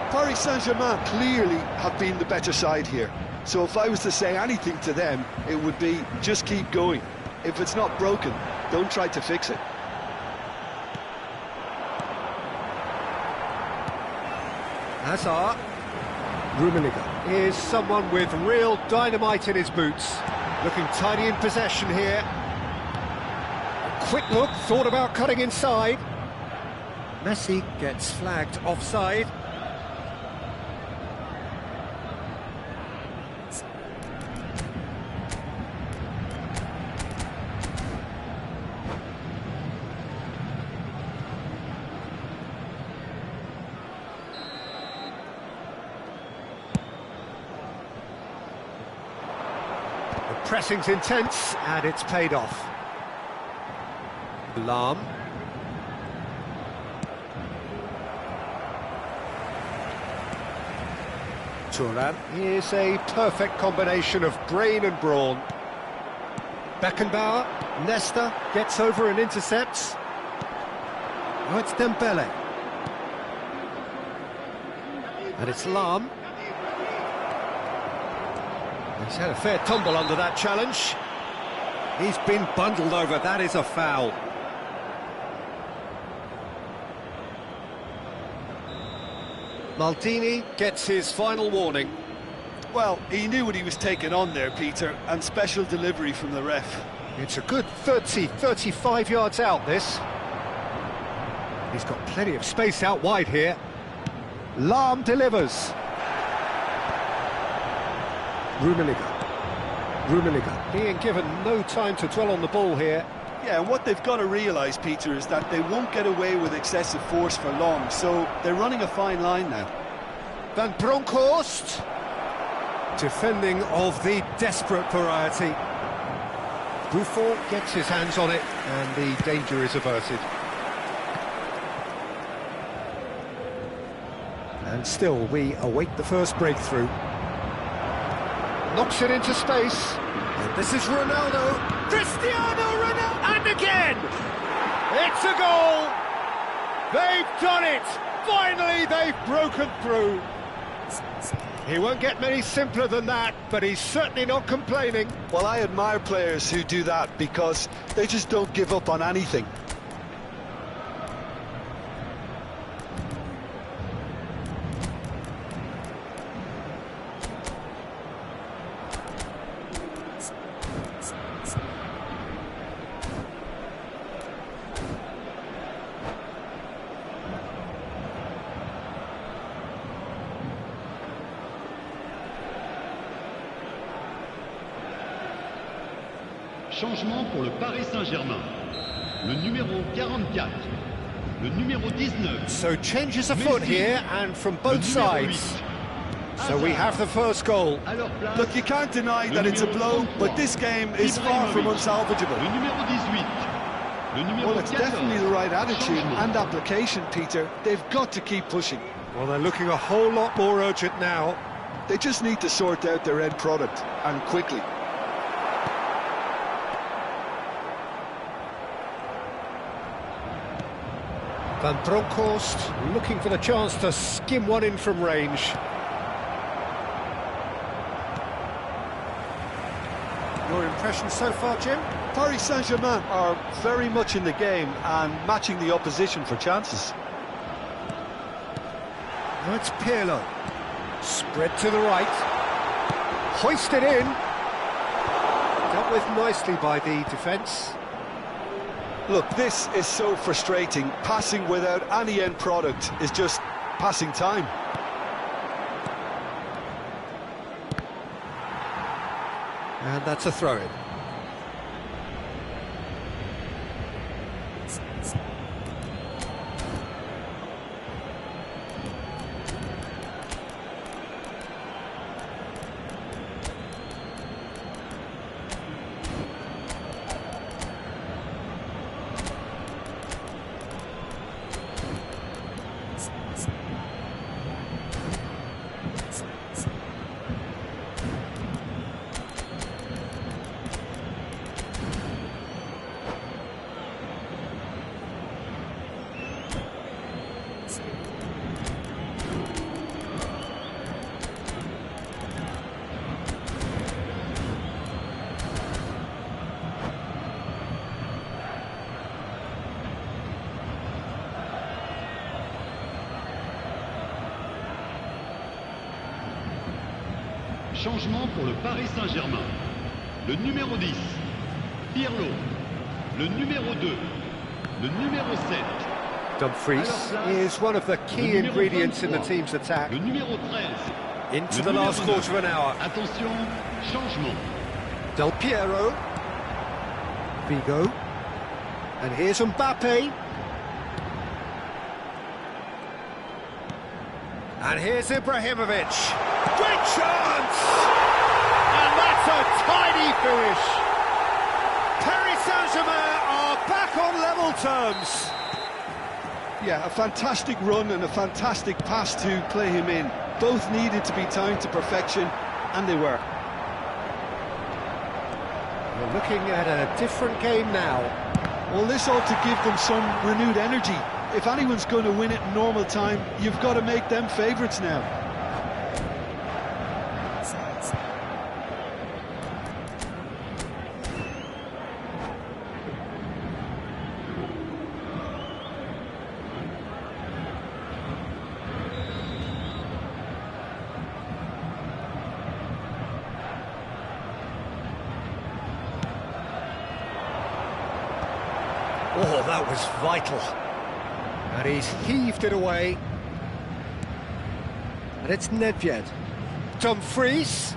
Speaker 2: Paris Saint-Germain clearly have been the better side here. So if I was to say anything to them, it would be just keep going. If it's not broken, don't try to fix it.
Speaker 1: Hazard. Rummenigge is someone with real dynamite in his boots. Looking tidy in possession here. A quick look, thought about cutting inside. Messi gets flagged offside. Pressing's intense, and it's paid off. Lahm. Thuram is a perfect combination of brain and brawn. Beckenbauer, Nesta gets over and intercepts. Now it's Dembele. And it's Lam. He's had a fair tumble under that challenge. He's been bundled over, that is a foul. Maldini gets his final warning.
Speaker 2: Well, he knew what he was taking on there, Peter, and special delivery from the ref.
Speaker 1: It's a good 35 yards out, this. He's got plenty of space out wide here. Lam delivers. Rummenigge being given no time to dwell on the ball here.
Speaker 2: Yeah, and what they've got to realise, Peter, is that they won't get away with excessive force for long, so they're running a fine line now.
Speaker 1: Van Bronckhorst, defending of the desperate variety. Buffon gets his hands on it, and the danger is averted. And still, we await the first breakthrough. Knocks it into space. And this is Ronaldo. Cristiano Ronaldo! And again! It's a goal! They've done it! Finally, they've broken through. He won't get many simpler than that, but he's certainly not complaining.
Speaker 2: Well, I admire players who do that because they just don't give up on anything.
Speaker 3: Changement pour le Paris Saint-Germain. Le numéro 44. Le numéro 19.
Speaker 1: So changes afoot here, and from both sides. So we have the first goal.
Speaker 2: Look, you can't deny that it's a blow, but this game is far from unsalvageable.
Speaker 3: Le numéro 18. Le numéro
Speaker 2: Well, it's
Speaker 3: 14.
Speaker 2: definitely the right attitude
Speaker 3: Changement.
Speaker 2: and application, Peter. They've got to keep pushing.
Speaker 1: Well, they're looking a whole lot more urgent now.
Speaker 2: They just need to sort out their end product, and quickly.
Speaker 1: Van Bronckhorst looking for the chance to skim one in from range. Your impression so far, Jim?
Speaker 2: Paris Saint-Germain are very much in the game and matching the opposition for chances.
Speaker 1: Now it's Pirlo. Spread to the right. Hoisted in. Dealt with nicely by the defence.
Speaker 2: Look, this is so frustrating. Passing without any end product is just passing time.
Speaker 1: And that's a throw-in.
Speaker 3: Changement pour le Paris Saint-Germain. Le numéro 10, Pirlo. Le numéro 2, le numéro 7.
Speaker 1: Dumfries is one of the key ingredients in the team's attack.
Speaker 3: Le numéro 13.
Speaker 1: Into
Speaker 3: Le
Speaker 1: the
Speaker 3: numéro
Speaker 1: last
Speaker 3: 9.
Speaker 1: quarter of an hour.
Speaker 3: Attention, changement.
Speaker 1: Del Piero. Vigo. And here's Mbappe. And here's Ibrahimovic. Great chance! And that's a tidy finish. Paris Saint-Germain are back on level terms.
Speaker 2: Yeah, a fantastic run and a fantastic pass to play him in. Both needed to be timed to perfection, and they were.
Speaker 1: We're looking at a different game now.
Speaker 2: Well, this ought to give them some renewed energy. If anyone's going to win it in normal time, you've got to make them favourites now.
Speaker 1: Oh, that was vital. And he's heaved it away. And it's Nedved. Dumfries.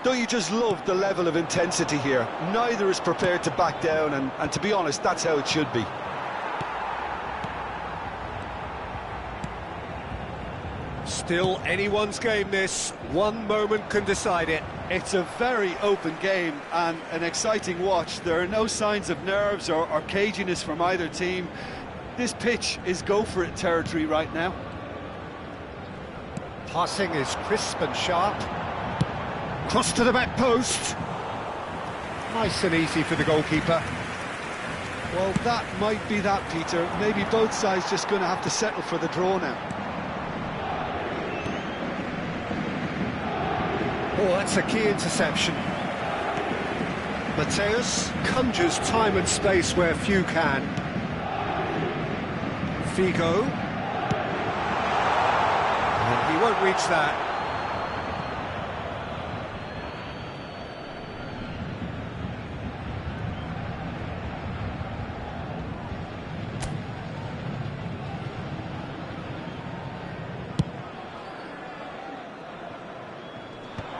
Speaker 2: Don't you just love the level of intensity here? Neither is prepared to back down, and to be honest, that's how it should be.
Speaker 1: Still anyone's game, this. One moment can decide it.
Speaker 2: It's a very open game and an exciting watch. There are no signs of nerves or caginess from either team. This pitch is go-for-it territory right now.
Speaker 1: Passing is crisp and sharp. Cross to the back post. Nice and easy for the goalkeeper.
Speaker 2: Well, that might be that, Peter. Maybe both sides just going to have to settle for the draw now.
Speaker 1: Oh, that's a key interception. Mateus conjures time and space where few can. Figo. And he won't reach that.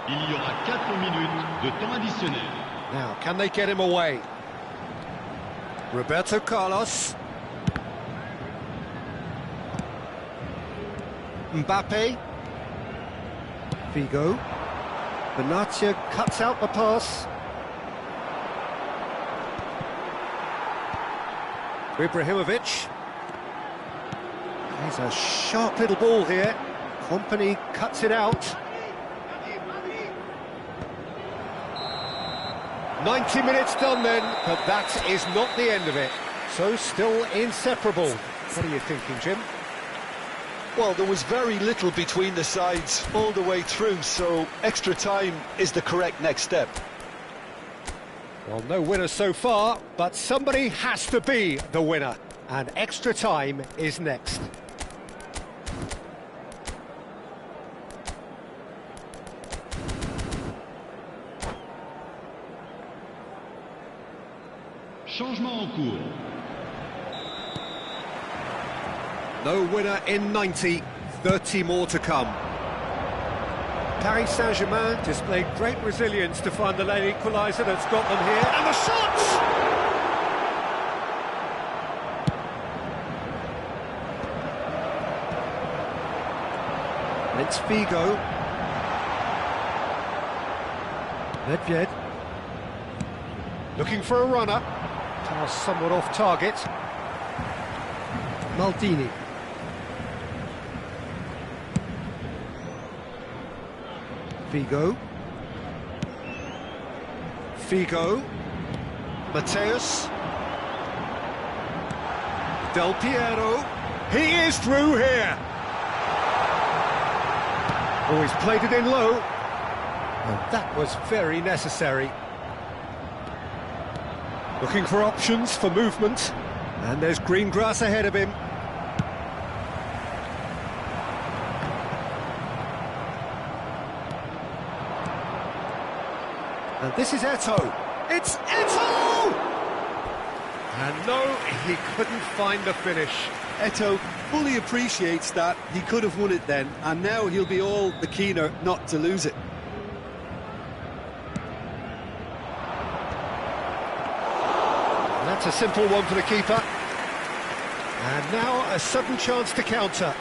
Speaker 3: Il y aura 4 minutes de temps additionnel.
Speaker 1: Now, can they get him away? Roberto Carlos. Mbappe. Figo. Benatia cuts out the pass. Ibrahimovic. There's a sharp little ball here. Company cuts it out. 90 minutes done then, but that is not the end of it. So still inseparable. What are you thinking, Jim?
Speaker 2: Well, there was very little between the sides all the way through, so extra time is the correct next step.
Speaker 1: Well, no winner so far, but somebody has to be the winner. And extra time is next.
Speaker 3: Changement en cours.
Speaker 1: No winner in 90, 30 more to come. Paris Saint-Germain displayed great resilience to find the late equaliser that's got them here. And the shot! It's Figo. Nedved. Looking for a runner. Pass somewhat off target. Maldini. Figo. Figo. Mateus. Del Piero. He is through here. Oh, he's played it in low. And that was very necessary. Looking for options for movement. And there's green grass ahead of him. And this is Eto'o. It's Eto'o! And no, he couldn't find the finish.
Speaker 2: Eto'o fully appreciates that. He could have won it then, and now he'll be all the keener not to lose it.
Speaker 1: That's a simple one for the keeper. And now a sudden chance to counter.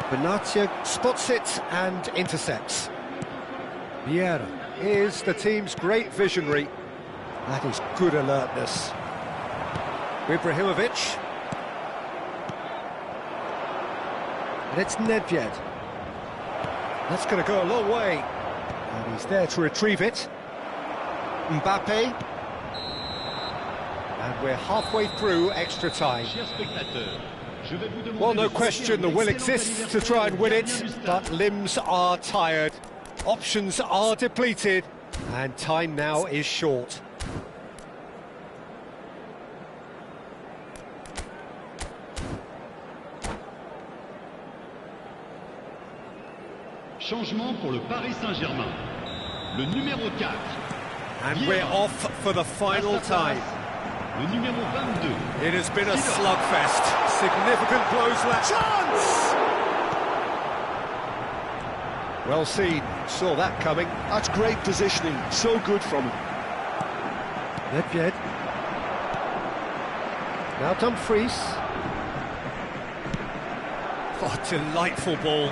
Speaker 1: Benatia spots it and intercepts. Vieira is the team's great visionary. That is good alertness. Ibrahimovic. And it's Nedved. That's going to go a long way. And he's there to retrieve it. Mbappe. And we're halfway through extra time. Well, no question, the will exists to try and win it, but limbs are tired, options are depleted, and time now is short.
Speaker 3: Changement pour le Paris Saint-Germain. Le numéro 4.
Speaker 1: And we're off for the final time.
Speaker 3: Le numéro 22.
Speaker 1: It has been a slugfest. Significant blows left. Chance! Well seen. Saw that coming.
Speaker 2: That's great positioning. So good from him.
Speaker 1: Nedved. Now Dumfries. Oh, delightful ball.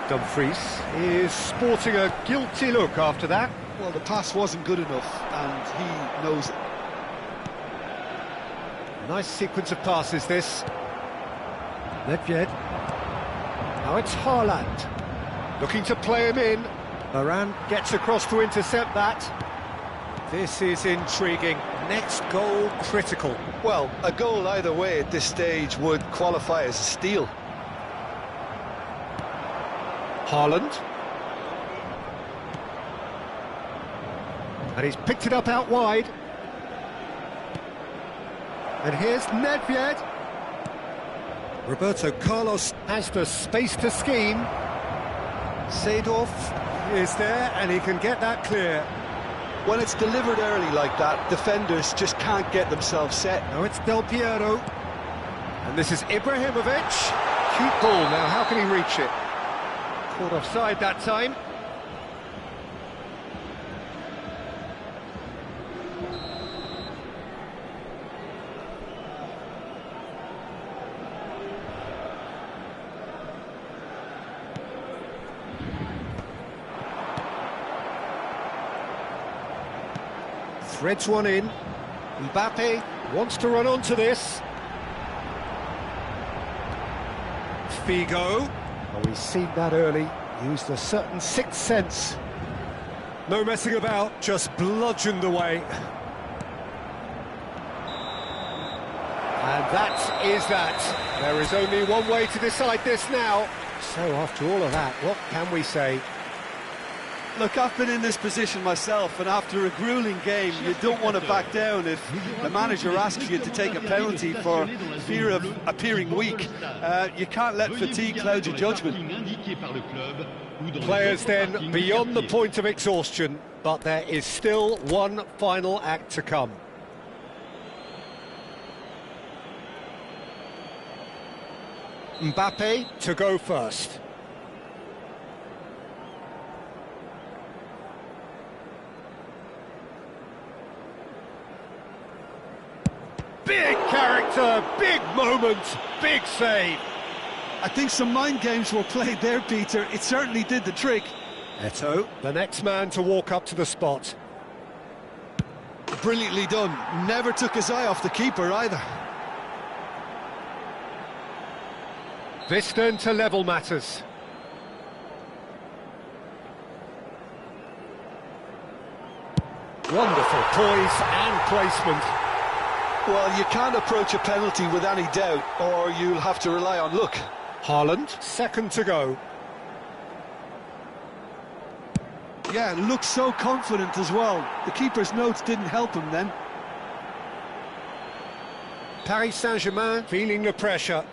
Speaker 1: Dumfries is sporting a guilty look after that.
Speaker 2: Well, the pass wasn't good enough, and he knows it.
Speaker 1: Nice sequence of passes, this. Nedved. Now it's Haaland. Looking to play him in. Varane gets across to intercept that. This is intriguing. Next goal critical.
Speaker 2: Well, a goal either way at this stage would qualify as a steal.
Speaker 1: Haaland. And he's picked it up out wide. And here's Nedved. Roberto Carlos has the space to scheme. Seedorf is there, and he can get that clear.
Speaker 2: When it's delivered early like that, defenders just can't get themselves set.
Speaker 1: Now it's Del Piero. And this is Ibrahimovic. Cute ball, now how can he reach it? Caught offside that time. Threads one in. Mbappe wants to run onto this. Figo. Oh, he's seen that early. Used a certain sixth sense. No messing about, just bludgeoned away. And that is that. There is only one way to decide this now. So after all of that, what can we say?
Speaker 2: Look, I've been in this position myself, and after a gruelling game, you don't want to back down if the manager asks you to take a penalty for fear of appearing weak. You can't let fatigue cloud your judgment.
Speaker 1: Players then beyond the point of exhaustion, but there is still one final act to come. Mbappe to go first. Big character, big moment, big save.
Speaker 2: I think some mind games were played there, Peter. It certainly did the trick.
Speaker 1: Eto'o, the next man to walk up to the spot.
Speaker 2: Brilliantly done. Never took his eye off the keeper either.
Speaker 1: This then to level matters. Wonderful poise and placement.
Speaker 2: Well, you can't approach a penalty with any doubt, or you'll have to rely on luck.
Speaker 1: Haaland, second to go.
Speaker 2: Yeah, looks so confident as well. The keeper's notes didn't help him then.
Speaker 1: Paris Saint-Germain feeling the pressure.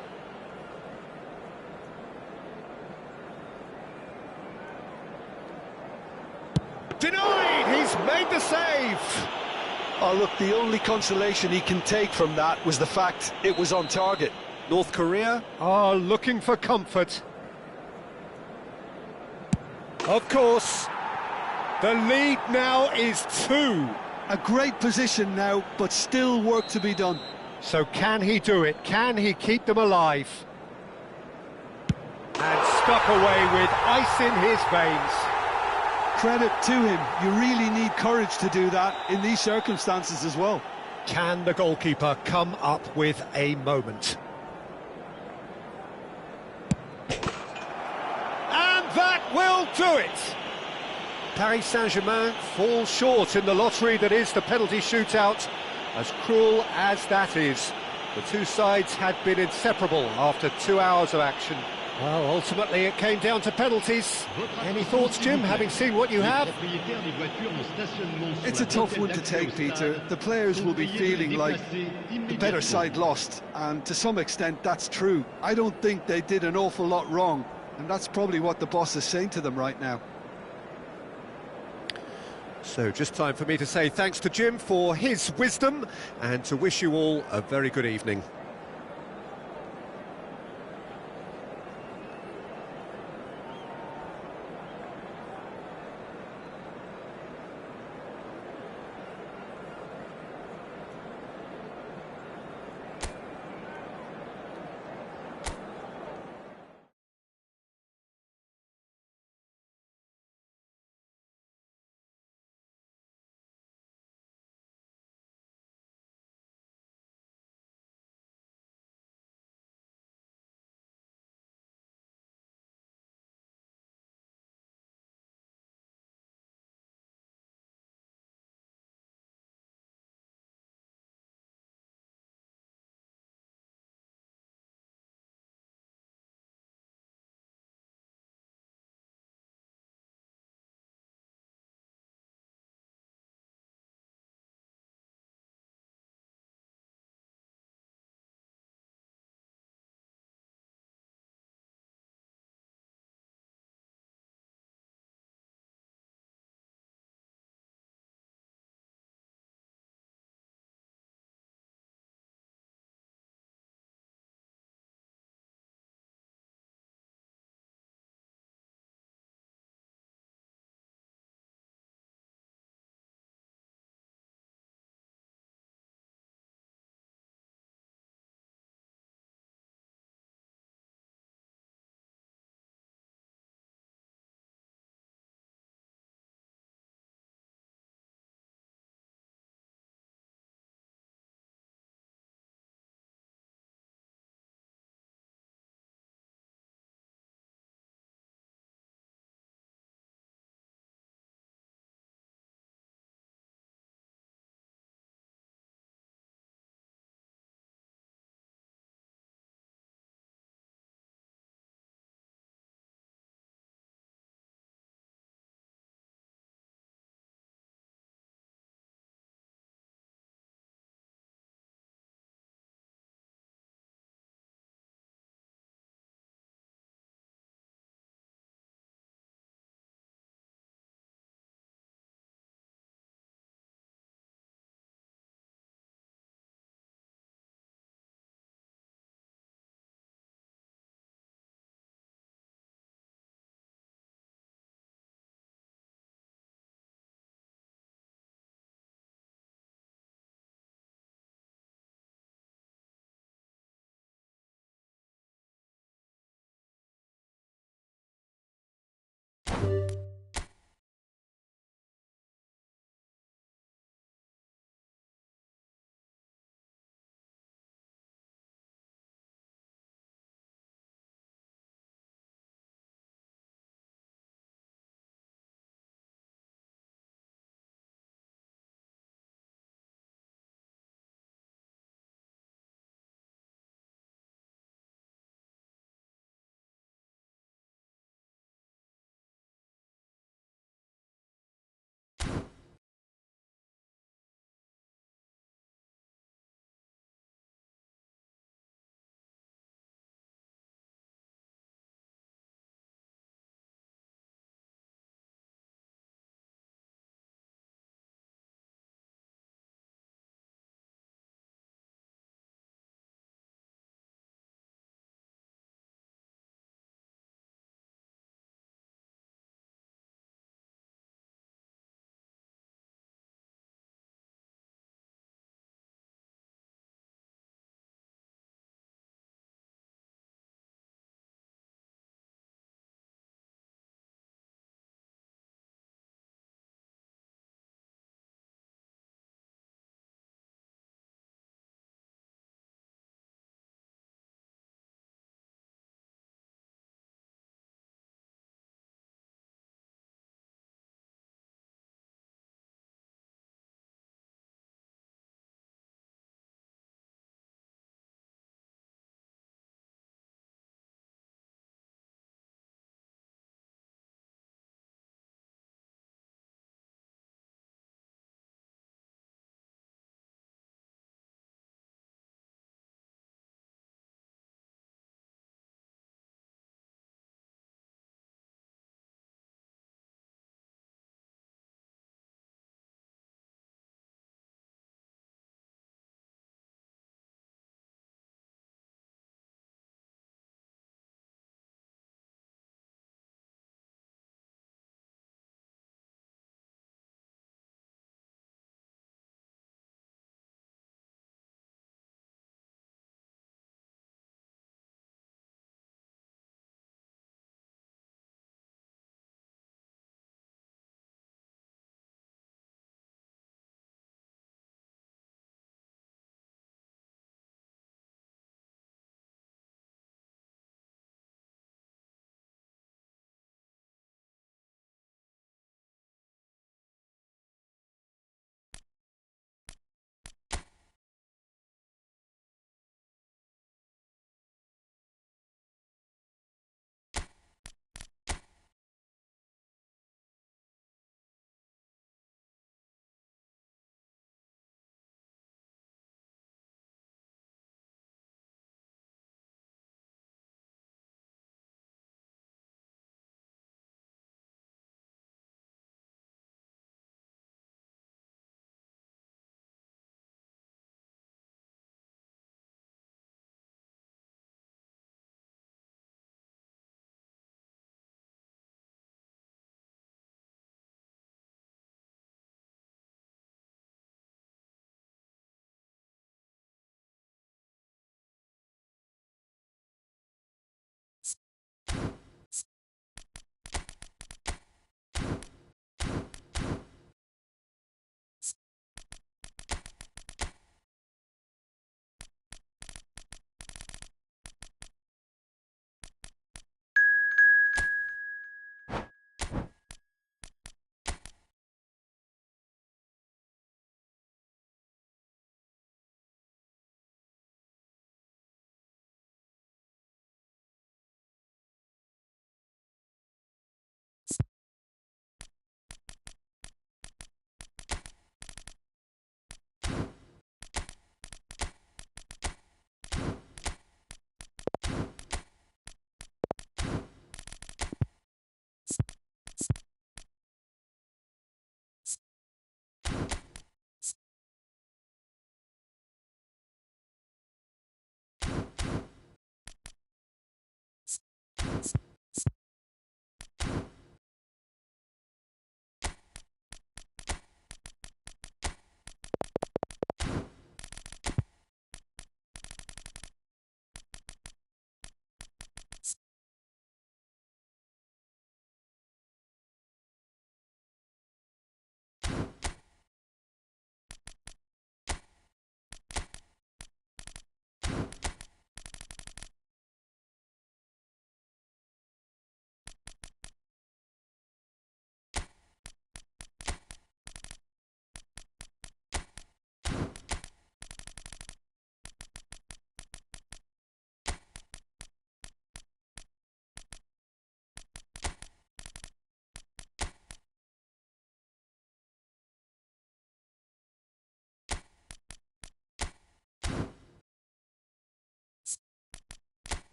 Speaker 1: Denied! He's made the save!
Speaker 2: Oh, look, the only consolation he can take from that was the fact it was on target.
Speaker 1: North Korea are looking for comfort. Of course, the lead now is 2.
Speaker 2: A great position now, but still work to be done.
Speaker 1: So can he do it? Can he keep them alive? And stuck away with ice in his veins.
Speaker 2: Credit to him. You really need courage to do that in these circumstances as well.
Speaker 1: Can the goalkeeper come up with a moment? will do it. Paris Saint-Germain fall short in the lottery that is the penalty shootout. As cruel as that is, the two sides had been inseparable after 2 hours of action. Well, ultimately it came down to penalties. Any thoughts, Jim, having seen what you have?
Speaker 2: It's a tough one to take, Peter. The players will be feeling like the better side lost, and to some extent that's true. I don't think they did an awful lot wrong, and that's probably what the boss is saying to them right now.
Speaker 1: So just time for me to say thanks to Jim for his wisdom and to wish you all a very good evening.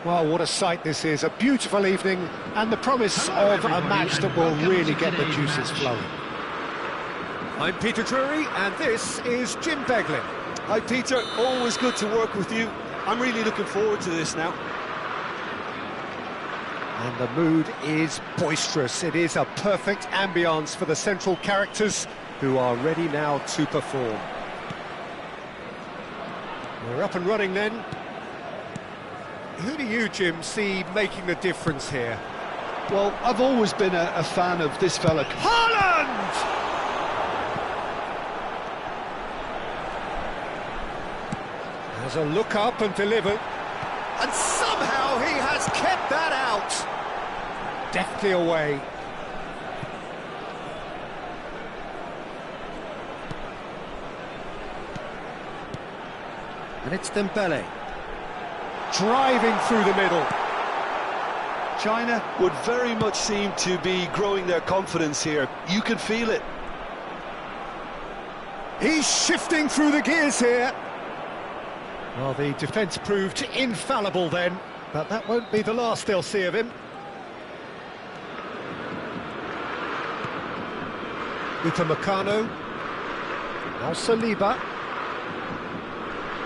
Speaker 1: Well, what a sight this is, a beautiful evening, and the promise of a match that will really get the juices flowing. I'm Peter Drury, and this is Jim Beglin.
Speaker 2: Hi Peter, always good to work with you. I'm really looking forward to this now.
Speaker 1: And the mood is boisterous. It is a perfect ambience for the central characters who are ready now to perform. We're up and running then. Who do you, Jim, see making the difference here?
Speaker 2: Well, I've always been a fan of this fella.
Speaker 1: Haaland! Has a look up and delivered. And somehow he has kept that out. Deftly away. And it's Dembele. Driving through the middle.
Speaker 2: China would very much seem to be growing their confidence here. You can feel it.
Speaker 1: He's shifting through the gears here. Well, the defence proved infallible then, but that won't be the last they'll see of him. Upamecano. Now Saliba.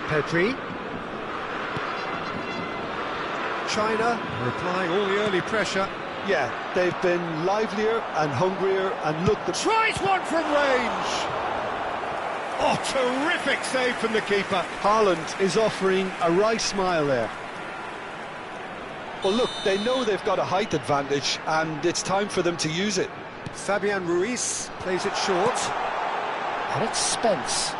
Speaker 1: Pedri. China are applying all the early pressure.
Speaker 2: Yeah, they've been livelier and hungrier, and look,
Speaker 1: Tries one from range! Oh, terrific save from the keeper.
Speaker 2: Haaland is offering a right smile there. Well, look, they know they've got a height advantage, and it's time for them to use it.
Speaker 1: Fabian Ruiz plays it short. And it's Spence.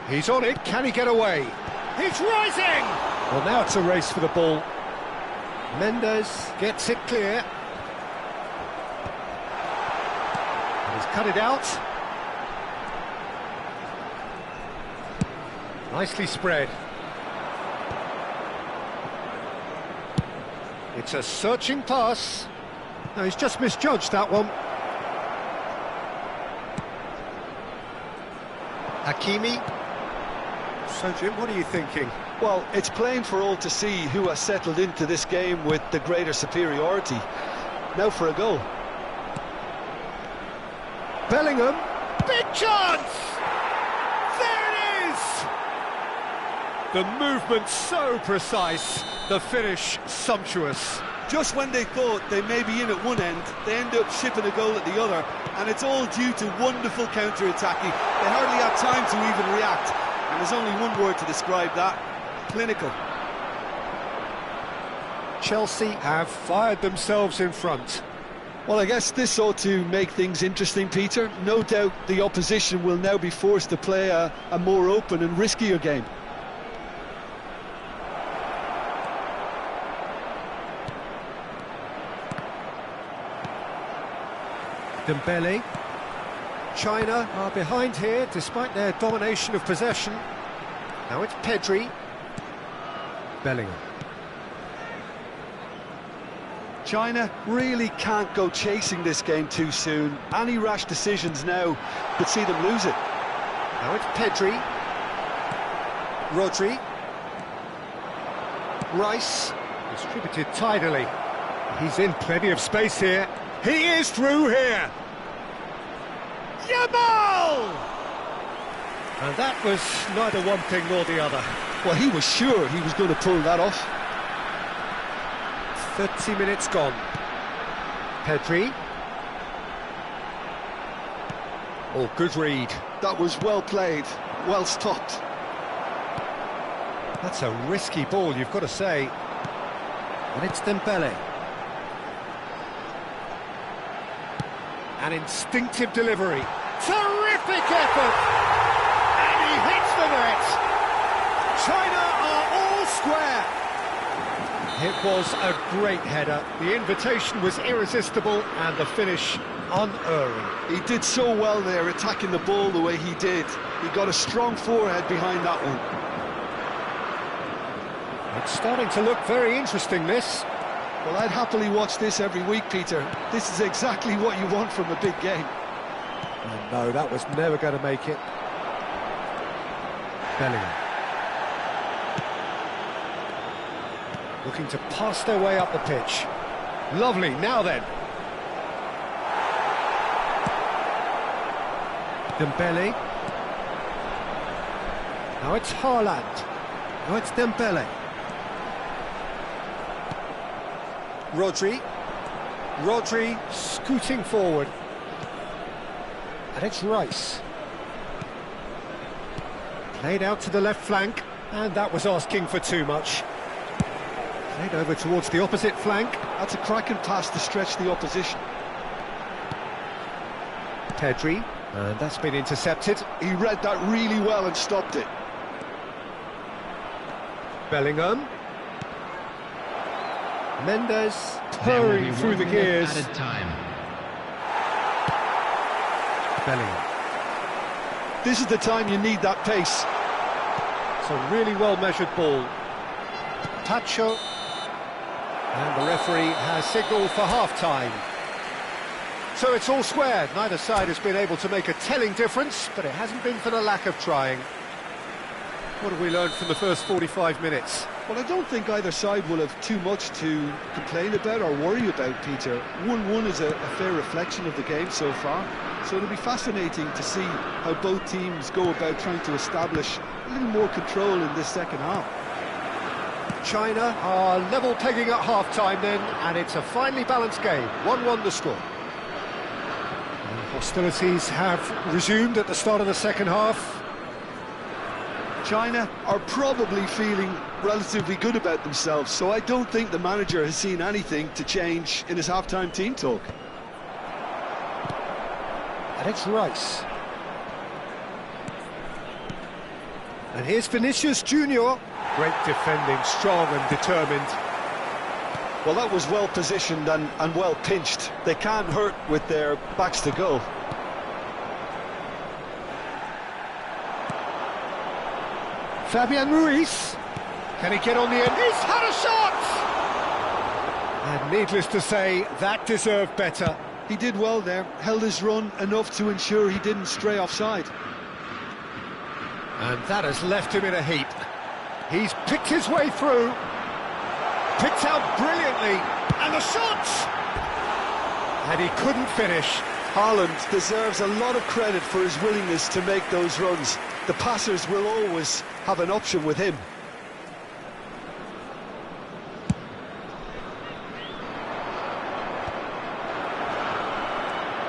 Speaker 1: He's on it, can he get away? He's rising! Well, now it's a race for the ball. Mendes gets it clear. And he's cut it out. Nicely spread. It's a searching pass. No, he's just misjudged that one. Hakimi. So, Jim, what are you thinking?
Speaker 2: Well, it's plain for all to see who has settled into this game with the greater superiority. Now for a goal.
Speaker 1: Bellingham. Big chance! There it is! The movement so precise, the finish sumptuous.
Speaker 2: Just when they thought they may be in at one end, they end up shipping a goal at the other, and it's all due to wonderful counter-attacking. They hardly had time to even react, and there's only one word to describe that: clinical.
Speaker 1: Chelsea have fired themselves in front.
Speaker 2: Well, I guess this ought to make things interesting, Peter. No doubt the opposition will now be forced to play a more open and riskier game.
Speaker 1: Dembele. China are behind here despite their domination of possession. Now it's Pedri. Bellingham.
Speaker 2: China really can't go chasing this game too soon. Any rash decisions now could see them lose it.
Speaker 1: Now it's Pedri. Rodri. Rice. Distributed tidily. He's in plenty of space here. He is through here. Yamal! And that was neither one thing nor the other.
Speaker 2: Well, he was sure he was going to pull that off.
Speaker 1: 30 minutes gone. Pedri. Oh, good read.
Speaker 2: That was well played, well stopped.
Speaker 1: That's a risky ball, you've got to say. And it's Dembele. An instinctive delivery. Terrific effort! And he hits the net! China are all square! It was a great header. The invitation was irresistible and the finish unerring.
Speaker 2: He did so well there, attacking the ball the way he did. He got a strong forehead behind that one.
Speaker 1: It's starting to look very interesting, this.
Speaker 2: Well, I'd happily watch this every week, Peter. This is exactly what you want from a big game.
Speaker 1: Oh, no, that was never going to make it. Bellingham. Looking to pass their way up the pitch. Lovely, now then. Dembele. Now it's Haaland. Now it's Dembele. Rodri scooting forward. And it's Rice. Played out to the left flank, and that was asking for too much. Played over towards the opposite flank.
Speaker 2: That's a cracking pass to stretch the opposition.
Speaker 1: Pedri, and that's been intercepted.
Speaker 2: He read that really well and stopped it.
Speaker 1: Bellingham. Mendes purring through the gears.
Speaker 3: Added time.
Speaker 1: Bellingham.
Speaker 2: This is the time you need that pace.
Speaker 1: It's a really well-measured ball. Tacho. And the referee has signalled for half-time. So it's all square. Neither side has been able to make a telling difference, but it hasn't been for the lack of trying. What have we learned from the first 45 minutes?
Speaker 2: Well, I don't think either side will have too much to complain about or worry about, Peter. 1-1 is a fair reflection of the game so far, so it'll be fascinating to see how both teams go about trying to establish a little more control in this second half.
Speaker 1: China are level pegging at half-time then, and it's a finely balanced game. 1-1 the score. And hostilities have resumed at the start of the second half.
Speaker 2: China are probably feeling relatively good about themselves, so I don't think the manager has seen anything to change in his half-time team talk.
Speaker 1: And it's Rice. And here's Vinicius Junior. Great defending, strong and determined.
Speaker 2: Well, that was well positioned and well pinched. They can't hurt with their backs to goal.
Speaker 1: Fabian Ruiz. Can he get on the end? He's had a shot! And needless to say, that deserved better.
Speaker 2: He did well there, held his run enough to ensure he didn't stray offside.
Speaker 1: And that has left him in a heap. He's picked his way through. Picked out brilliantly. And the shot! And he couldn't finish.
Speaker 2: Haaland deserves a lot of credit for his willingness to make those runs. The passers will always have an option with him.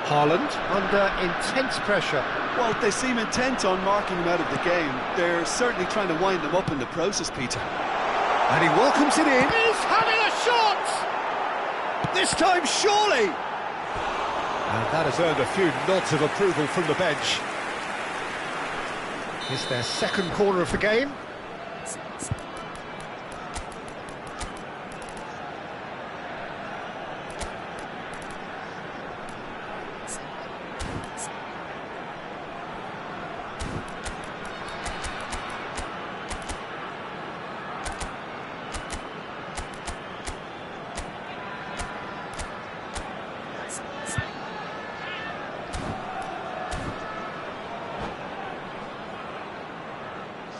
Speaker 1: Haaland under intense pressure.
Speaker 2: Well, they seem intent on marking him out of the game. They're certainly trying to wind him up in the process, Peter.
Speaker 1: And he welcomes it in. He's having a shot! This time, surely! And that has earned a few nods of approval from the bench. Is their second corner of the game.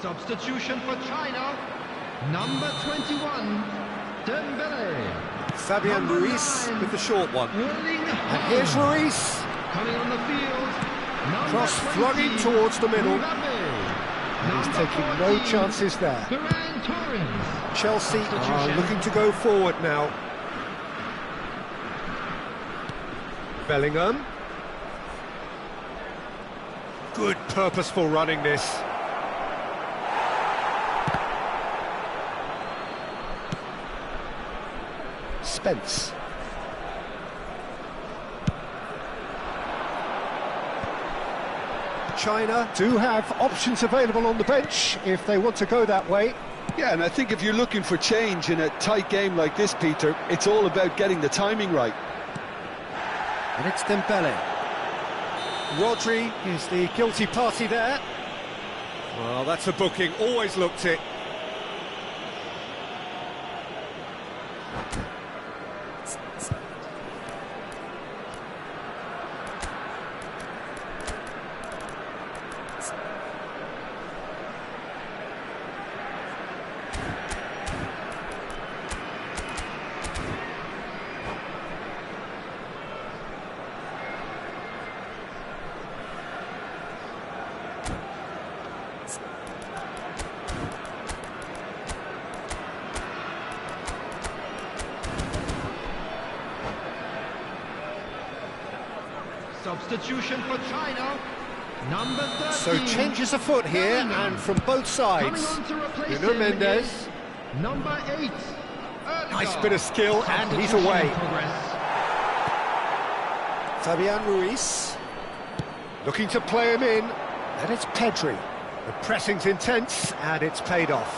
Speaker 3: Substitution for China, number 21, Dembele.
Speaker 1: Fabian
Speaker 3: Number
Speaker 1: Ruiz
Speaker 3: 9,
Speaker 1: with the short one.
Speaker 3: Erling
Speaker 1: And here's
Speaker 3: Haaland.
Speaker 1: Ruiz.
Speaker 3: Coming on the field, number
Speaker 1: Cross
Speaker 3: 20,
Speaker 1: flung in towards the middle.
Speaker 3: Mbappe.
Speaker 1: And he's
Speaker 3: Number
Speaker 1: taking
Speaker 3: 14,
Speaker 1: no chances there.
Speaker 3: Ferran Torres.
Speaker 1: Chelsea are
Speaker 3: Substitution.
Speaker 1: looking to go forward now. Bellingham. Good purposeful running this. Spence. China do have options available on the bench if they want to go that way.
Speaker 2: Yeah, and I think if you're looking for change in a tight game like this, Peter, it's all about getting the timing right.
Speaker 1: And it's Dembele. Rodri is the guilty party there. Well, that's a booking, always looked it.
Speaker 3: Substitution for China. Number 13.
Speaker 1: So changes afoot here, and from both sides.
Speaker 3: Coming on to replace
Speaker 1: Nuno
Speaker 3: him
Speaker 1: Mendes.
Speaker 3: is Number 8.
Speaker 1: Nice bit of skill, and he's away. Fabian Ruiz. Looking to play him in, and it's Pedri. The pressing's intense, and it's paid off.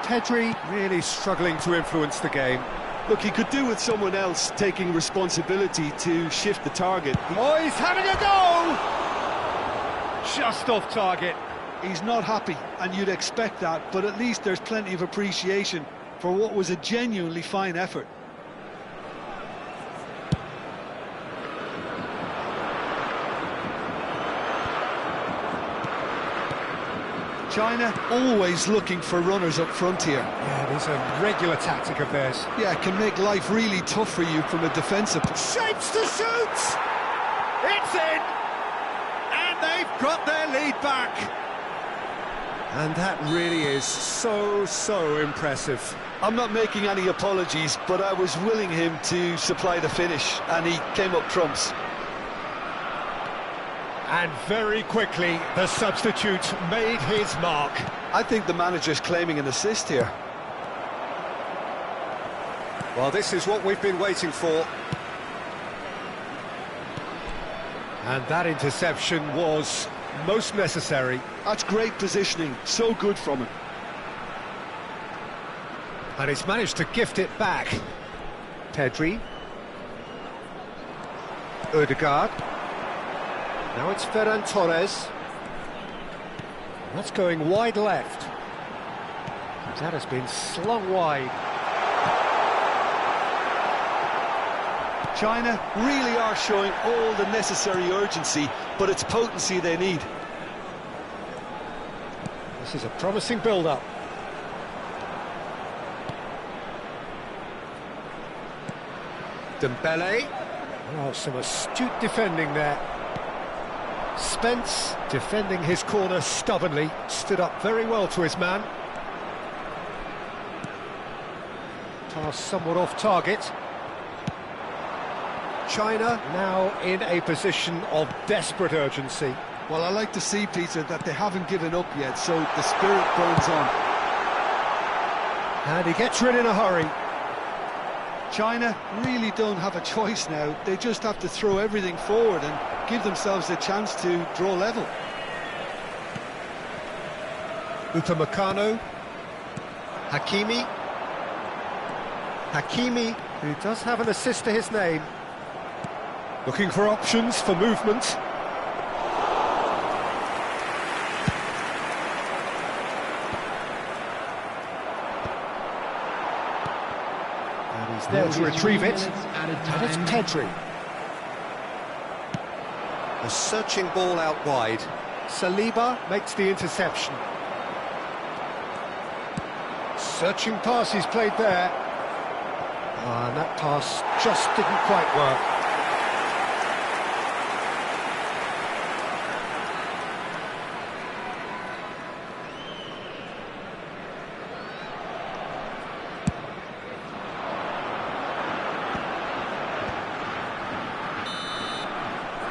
Speaker 1: Pedri really struggling to influence the game.
Speaker 2: Look, he could do with someone else taking responsibility to shift the target.
Speaker 1: Oh, he's having a go! Just off target.
Speaker 2: He's not happy, and you'd expect that, but at least there's plenty of appreciation for what was a genuinely fine effort. China always looking for runners up front here.
Speaker 1: Yeah, it is a regular tactic of theirs.
Speaker 2: Yeah, it can make life really tough for you from a defensive...
Speaker 1: Shapes to shoot! It's in! And they've got their lead back. And that really is so impressive.
Speaker 2: I'm not making any apologies, but I was willing him to supply the finish, and he came up trumps.
Speaker 1: And very quickly, the substitute made his mark.
Speaker 2: I think the manager's claiming an assist here.
Speaker 1: Well, this is what we've been waiting for. And that interception was most necessary.
Speaker 2: That's great positioning, so good from him.
Speaker 1: And he's managed to gift it back. Pedri. Odegaard. Now it's Ferran Torres. That's going wide left. That has been slung wide.
Speaker 2: China really are showing all the necessary urgency, but it's potency they need.
Speaker 1: This is a promising build-up. Dembele. Oh, some astute defending there. Spence, defending his corner stubbornly, stood up very well to his man. Pass somewhat off target. China now in a position of desperate urgency.
Speaker 2: Well, I like to see, Peter, that they haven't given up yet, so the spirit burns on.
Speaker 1: And he gets rid in a hurry.
Speaker 2: China really don't have a choice now. They just have to throw everything forward and give themselves a chance to draw level.
Speaker 1: Upamecano. Hakimi. Hakimi, who does have an assist to his name. Looking for options for movement. And he's there to retrieve it. And it's Pedri. A searching ball out wide. Saliba makes the interception. Searching pass he's played there. And that pass just didn't quite work.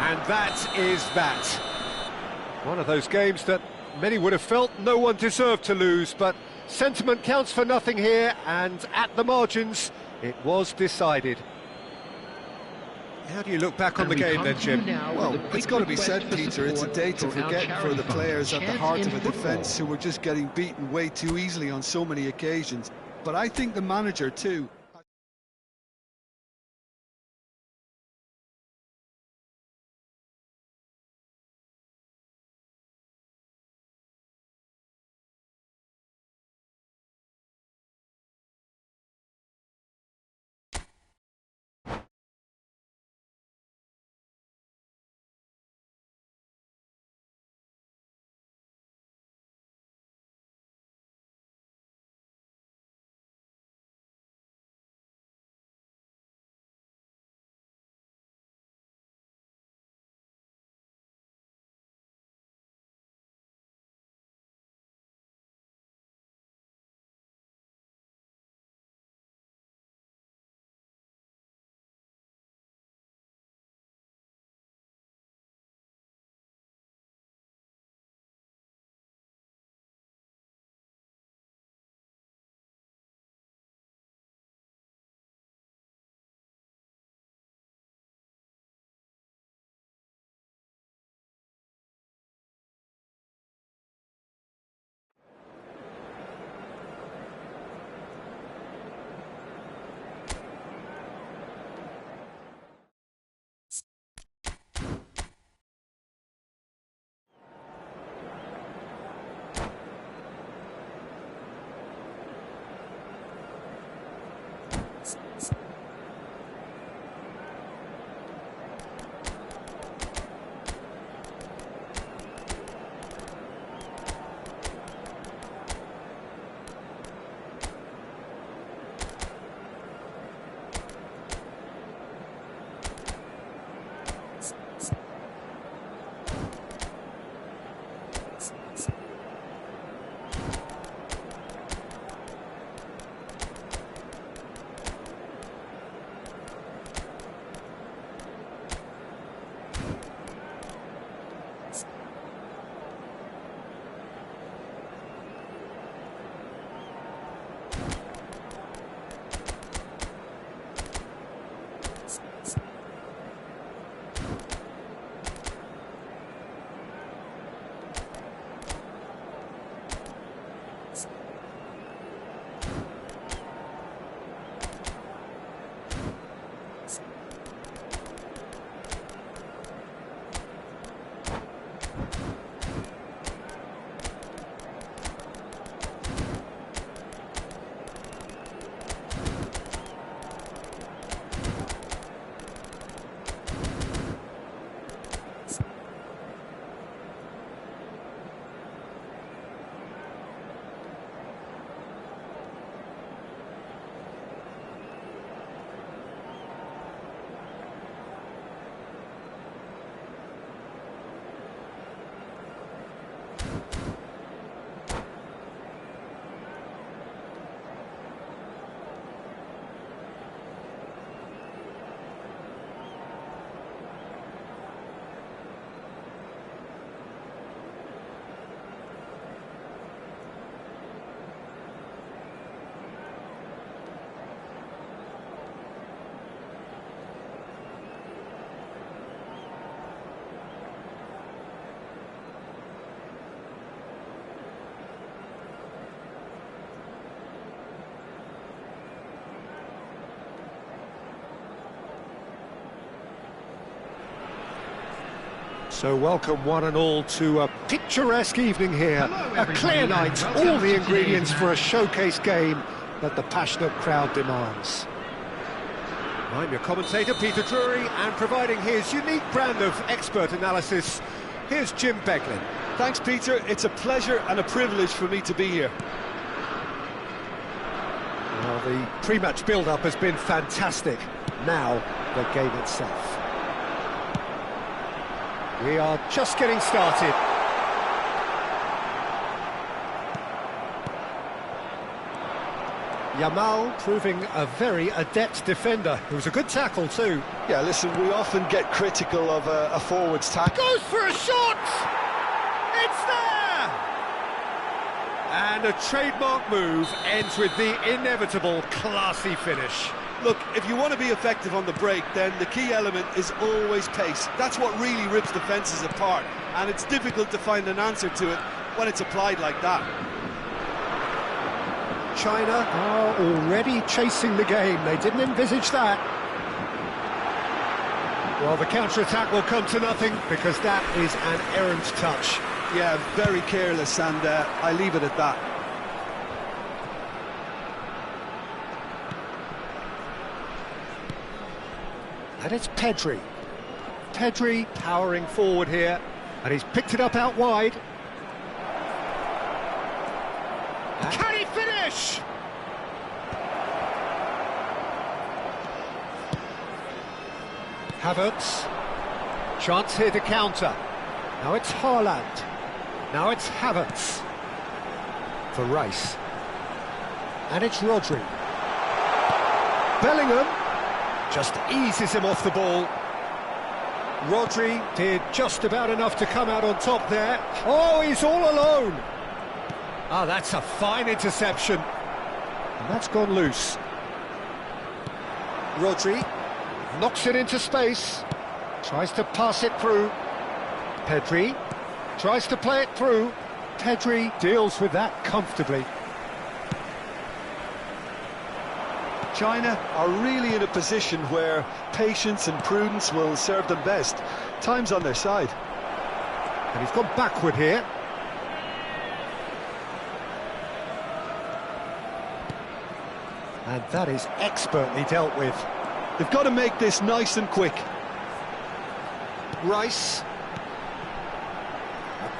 Speaker 1: And that is that. One of those games that many would have felt no one deserved to lose, but sentiment counts for nothing here, and at the margins, it was decided. How do you look back on the game then, Jim?
Speaker 2: Well, it's got to be said, Peter, it's a day to forget for the players at the heart of a defence who were just getting beaten way too easily on so many occasions. But I think the manager, too,
Speaker 1: So welcome one and all to a picturesque evening here.
Speaker 3: Hello,
Speaker 1: A clear
Speaker 3: everybody,
Speaker 1: night,
Speaker 3: and welcome
Speaker 1: all the
Speaker 3: to
Speaker 1: ingredients
Speaker 3: today's
Speaker 1: for a showcase game that the passionate crowd demands. I'm your commentator, Peter Drury, and providing his unique brand of expert analysis, here's Jim Beglin.
Speaker 2: Thanks, Peter. It's a pleasure and a privilege for me to be here.
Speaker 1: Well, the pre-match build-up has been fantastic. Now, the game itself. We are just getting started. Yamal proving a very adept defender. It was a good tackle too.
Speaker 2: Yeah, listen, we often get critical of a forward's tackle.
Speaker 1: Goes for a shot! It's there! And a trademark move ends with the inevitable classy finish.
Speaker 2: Look, if you want to be effective on the break, then the key element is always pace. That's what really rips defences apart, and it's difficult to find an answer to it when it's applied like that.
Speaker 1: China are already chasing the game. They didn't envisage that. Well, the counter-attack will come to nothing because that is an errant touch.
Speaker 2: Yeah, very careless, and I leave it at that.
Speaker 1: And it's Pedri. Pedri powering forward here, and he's picked it up out wide. Can he finish? Havertz. Chance here to counter. Now it's Haaland. Now it's Havertz. For Rice. And it's Rodri. Bellingham just eases him off the ball. Rodri did just about enough to come out on top there. Oh, he's all alone. Ah, that's a fine interception. And that's gone loose. Rodri knocks it into space. Tries to pass it through. Pedri tries to play it through. Pedri deals with that comfortably.
Speaker 2: China are really in a position where patience and prudence will serve them best. Time's on their side.
Speaker 1: And he's gone backward here. And that is expertly dealt with.
Speaker 2: They've got to make this nice and quick.
Speaker 1: Rice. A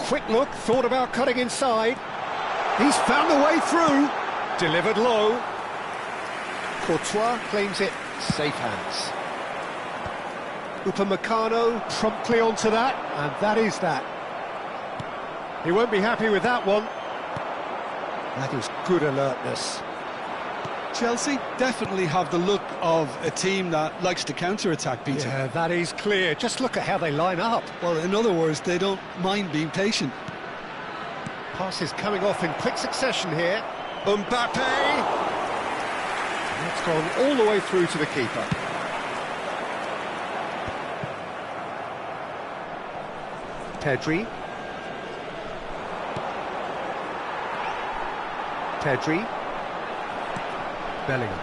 Speaker 1: quick look, thought about cutting inside. He's found the way through. Delivered low. Courtois claims it, safe hands. Upamecano promptly onto that, and that is that. He won't be happy with that one. That is good alertness.
Speaker 2: Chelsea definitely have the look of a team that likes to counter-attack, Peter.
Speaker 1: Yeah, that is clear. Just look at how they line up.
Speaker 2: Well, in other words, they don't mind being patient.
Speaker 1: Passes coming off in quick succession here. Mbappe! It's gone all the way through to the keeper. Pedri. Pedri. Bellingham.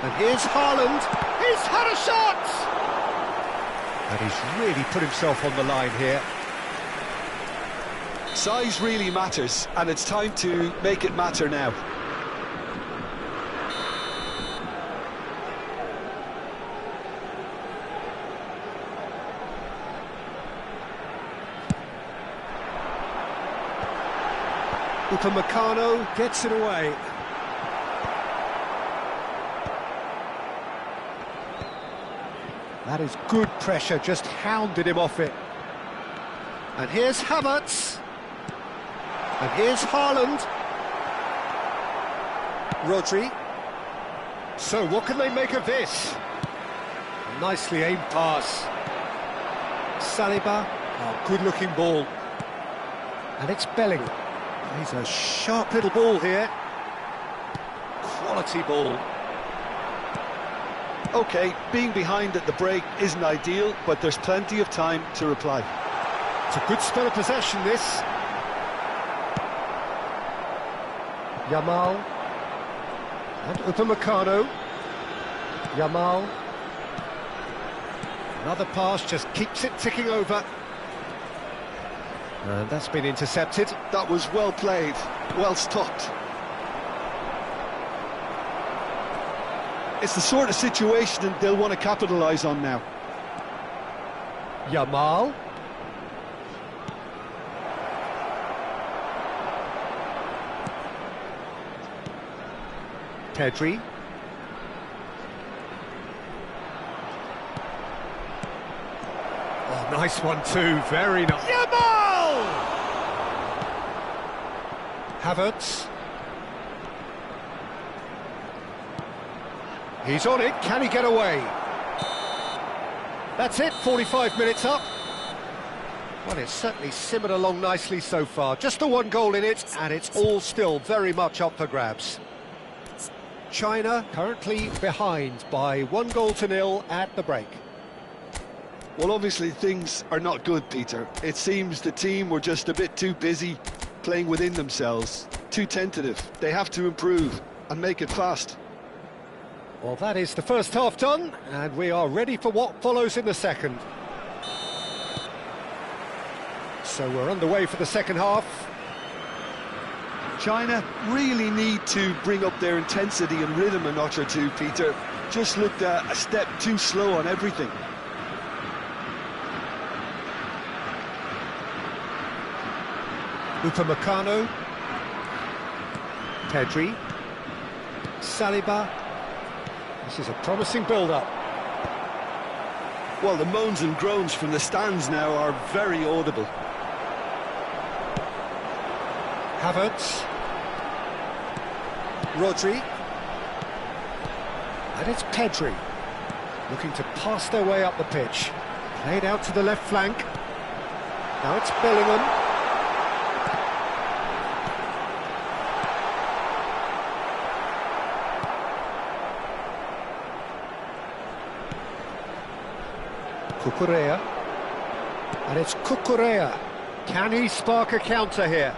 Speaker 1: And here's Haaland. He's had a shot! And he's really put himself on the line here.
Speaker 2: Size really matters, and it's time to make it matter now.
Speaker 1: Upamecano gets it away. That is good pressure, just hounded him off it. And here's Havertz. And here's Haaland. Rodri. So what can they make of this? Nicely aimed pass. Saliba. Oh, good-looking ball. And it's Bellingham. He's a sharp little ball here. Quality ball.
Speaker 2: OK, being behind at the break isn't ideal, but there's plenty of time to reply.
Speaker 1: It's a good spell of possession, this. Yamal. And Upamecano. Yamal. Another pass just keeps it ticking over. And that's been intercepted.
Speaker 2: That was well played, well stopped. It's the sort of situation that they'll want to capitalise on now.
Speaker 1: Yamal. Pedri. Oh, nice one too, very nice. Yamal! Havertz. He's on it, can he get away? That's it, 45 minutes up. Well, it's certainly simmered along nicely so far. Just the one goal in it, and it's all still very much up for grabs. China currently behind by 1-0 at the break.
Speaker 2: Well, obviously things are not good, Peter. It seems the team were just a bit too busy playing within themselves, too tentative. They have to improve and make it fast.
Speaker 1: Well, that is the first half done, and we are ready for what follows in the second. So we're underway for the second half.
Speaker 2: China really need to bring up their intensity and rhythm a notch or two, Peter. Just looked a step too slow on everything.
Speaker 1: Upamecano. Pedri. Saliba. This is a promising build-up.
Speaker 2: Well, the moans and groans from the stands now are very audible.
Speaker 1: Havertz. Rodri. And it's Pedri. Looking to pass their way up the pitch. Played out to the left flank. Now it's Bellingham. Cucurella. And it's Cucurella. Can he spark a counter here?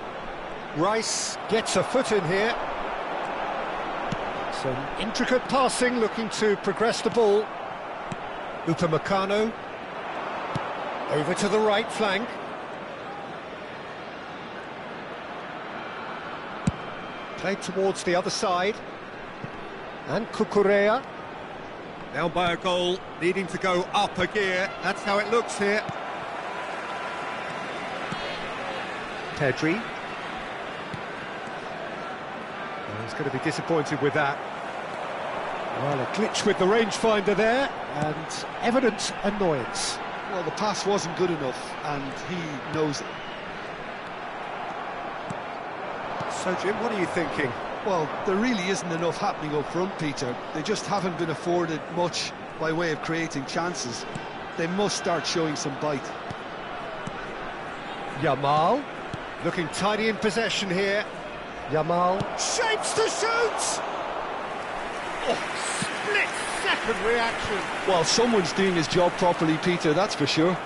Speaker 1: Rice gets a foot in here. Some intricate passing, looking to progress the ball. Upamecano. Over to the right flank. Played towards the other side. And Cucurella. Down by a goal, needing to go up a gear. That's how it looks here. Pedri. Well, he's going to be disappointed with that. Well, a glitch with the rangefinder there, and evident annoyance.
Speaker 2: Well, the pass wasn't good enough, and he knows it.
Speaker 1: So, Jim, what are you thinking?
Speaker 2: Well, there really isn't enough happening up front, Peter. They just haven't been afforded much by way of creating chances. They must start showing some bite.
Speaker 1: Yamal, looking tidy in possession here. Yamal shapes to shoot! Oh, split-second reaction.
Speaker 2: Well, someone's doing his job properly, Peter, that's for sure.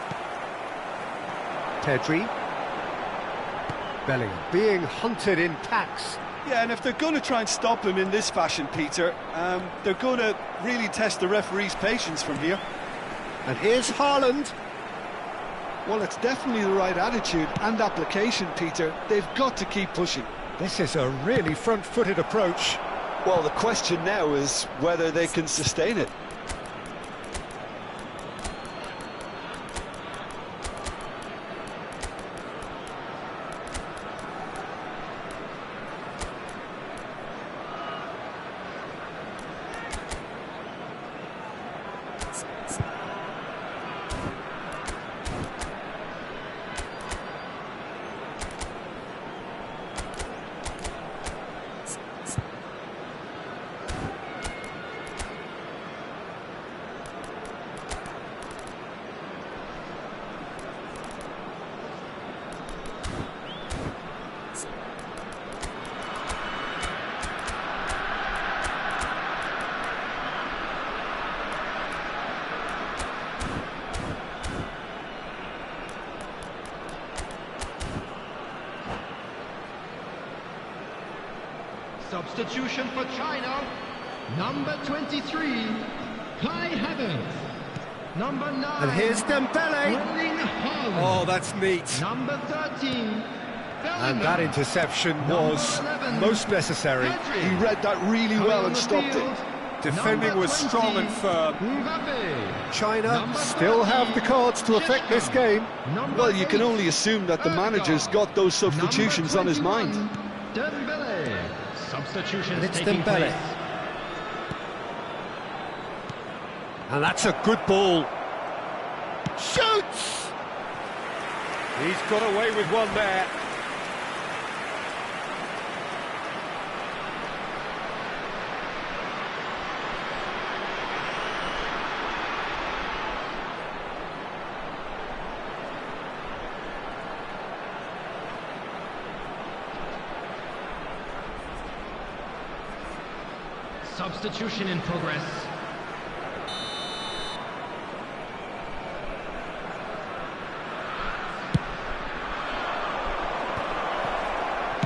Speaker 1: Pedri. Bellingham being hunted in packs.
Speaker 2: Yeah, and if they're going to try and stop him in this fashion, Peter, they're going to really test the referee's patience from here.
Speaker 1: And here's Haaland.
Speaker 2: Well, it's definitely the right attitude and application, Peter. They've got to keep pushing.
Speaker 1: This is a really front-footed approach.
Speaker 2: Well, the question now is whether they can sustain it.
Speaker 3: Substitution for China, number 23, Kai Havertz. Number 9.
Speaker 1: And here's Dembele.
Speaker 3: Erling Haaland.
Speaker 1: Oh, that's neat.
Speaker 3: Number 13.
Speaker 1: And that interception was most necessary.
Speaker 2: He read that really well and stopped it.
Speaker 1: Defending was strong and firm.
Speaker 3: Mbappe.
Speaker 1: China still have the cards to affect this game.
Speaker 2: Well, you can only assume that the manager's got those substitutions on his mind.
Speaker 3: Dembele. Substitutions
Speaker 1: It's
Speaker 3: taking
Speaker 1: Dembele.
Speaker 3: place.
Speaker 1: And that's a good ball. Shoots! He's got away with one there.
Speaker 3: Substitution in progress.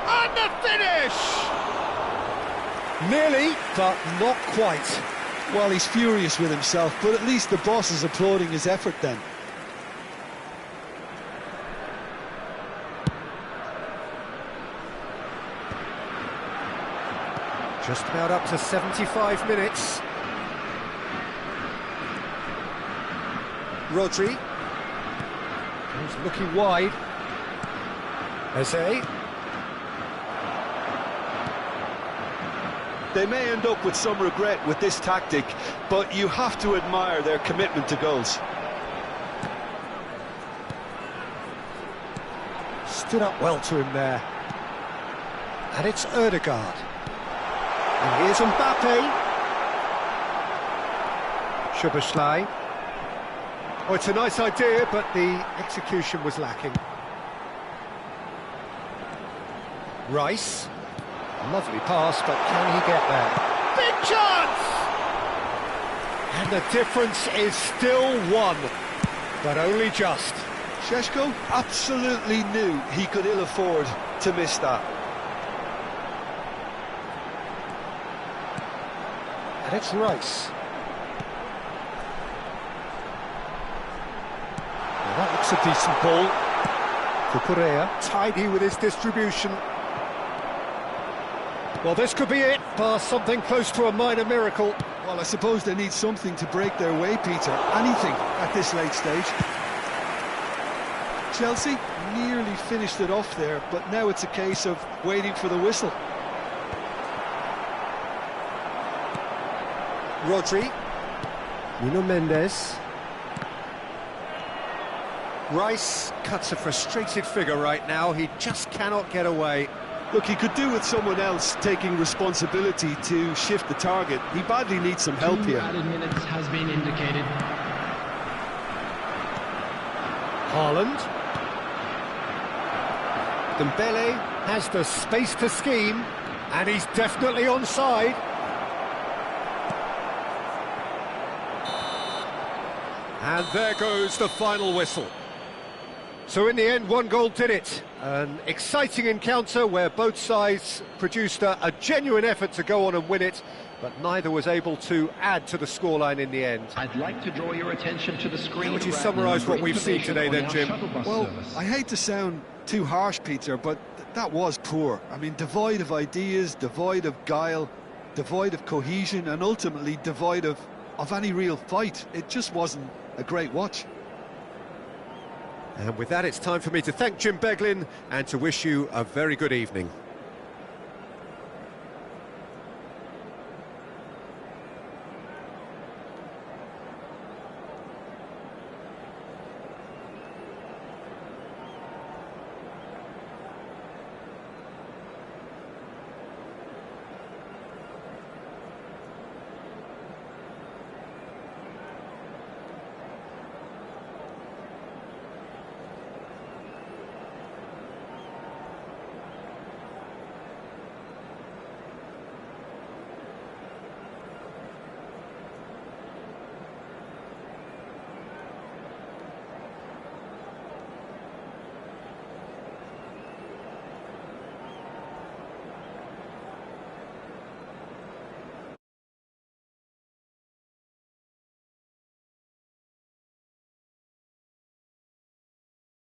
Speaker 1: And the finish! Nearly, but not quite.
Speaker 2: Well, he's furious with himself, but at least the boss is applauding his effort then.
Speaker 1: Just about up to 75 minutes. Rodri. He's looking wide. Eze.
Speaker 2: They may end up with some regret with this tactic, but you have to admire their commitment to goals.
Speaker 1: Stood up well to him there. And it's Ødegaard. And here's Mbappe. Szoboszlai. Oh, it's a nice idea, but the execution was lacking. Rice. Lovely pass, but can he get there? Big chance! And the difference is still one, but only just.
Speaker 2: Šeško absolutely knew he could ill afford to miss that.
Speaker 1: And it's Rice. Well, that looks a decent ball. Cucurella, tidy with his distribution. Well, this could be it, bar something close to a minor miracle.
Speaker 2: Well, I suppose they need something to break their way, Peter. Anything at this late stage. Chelsea nearly finished it off there, but now it's a case of waiting for the whistle.
Speaker 1: Rodri. Nuno Mendes. Rice cuts a frustrated figure right now. He just cannot get away.
Speaker 2: Look, he could do with someone else taking responsibility to shift the target. He badly needs some help here.
Speaker 3: 2 added minutes has been indicated.
Speaker 1: Haaland. Dembele has the space to scheme, and he's definitely onside. And there goes the final whistle. So in the end, one goal did it. An exciting encounter where both sides produced a genuine effort to go on and win it, but neither was able to add to the scoreline in the end.
Speaker 3: I'd like to draw your attention to the screen.
Speaker 1: How would you summarise what we've seen today then, Jim?
Speaker 2: Well, I hate to sound too harsh, Peter, but that was poor. I mean, devoid of ideas, devoid of guile, devoid of cohesion, and ultimately devoid of any real fight. It just wasn't a great watch.
Speaker 1: And with that, it's time for me to thank Jim Beglin and to wish you a very good evening.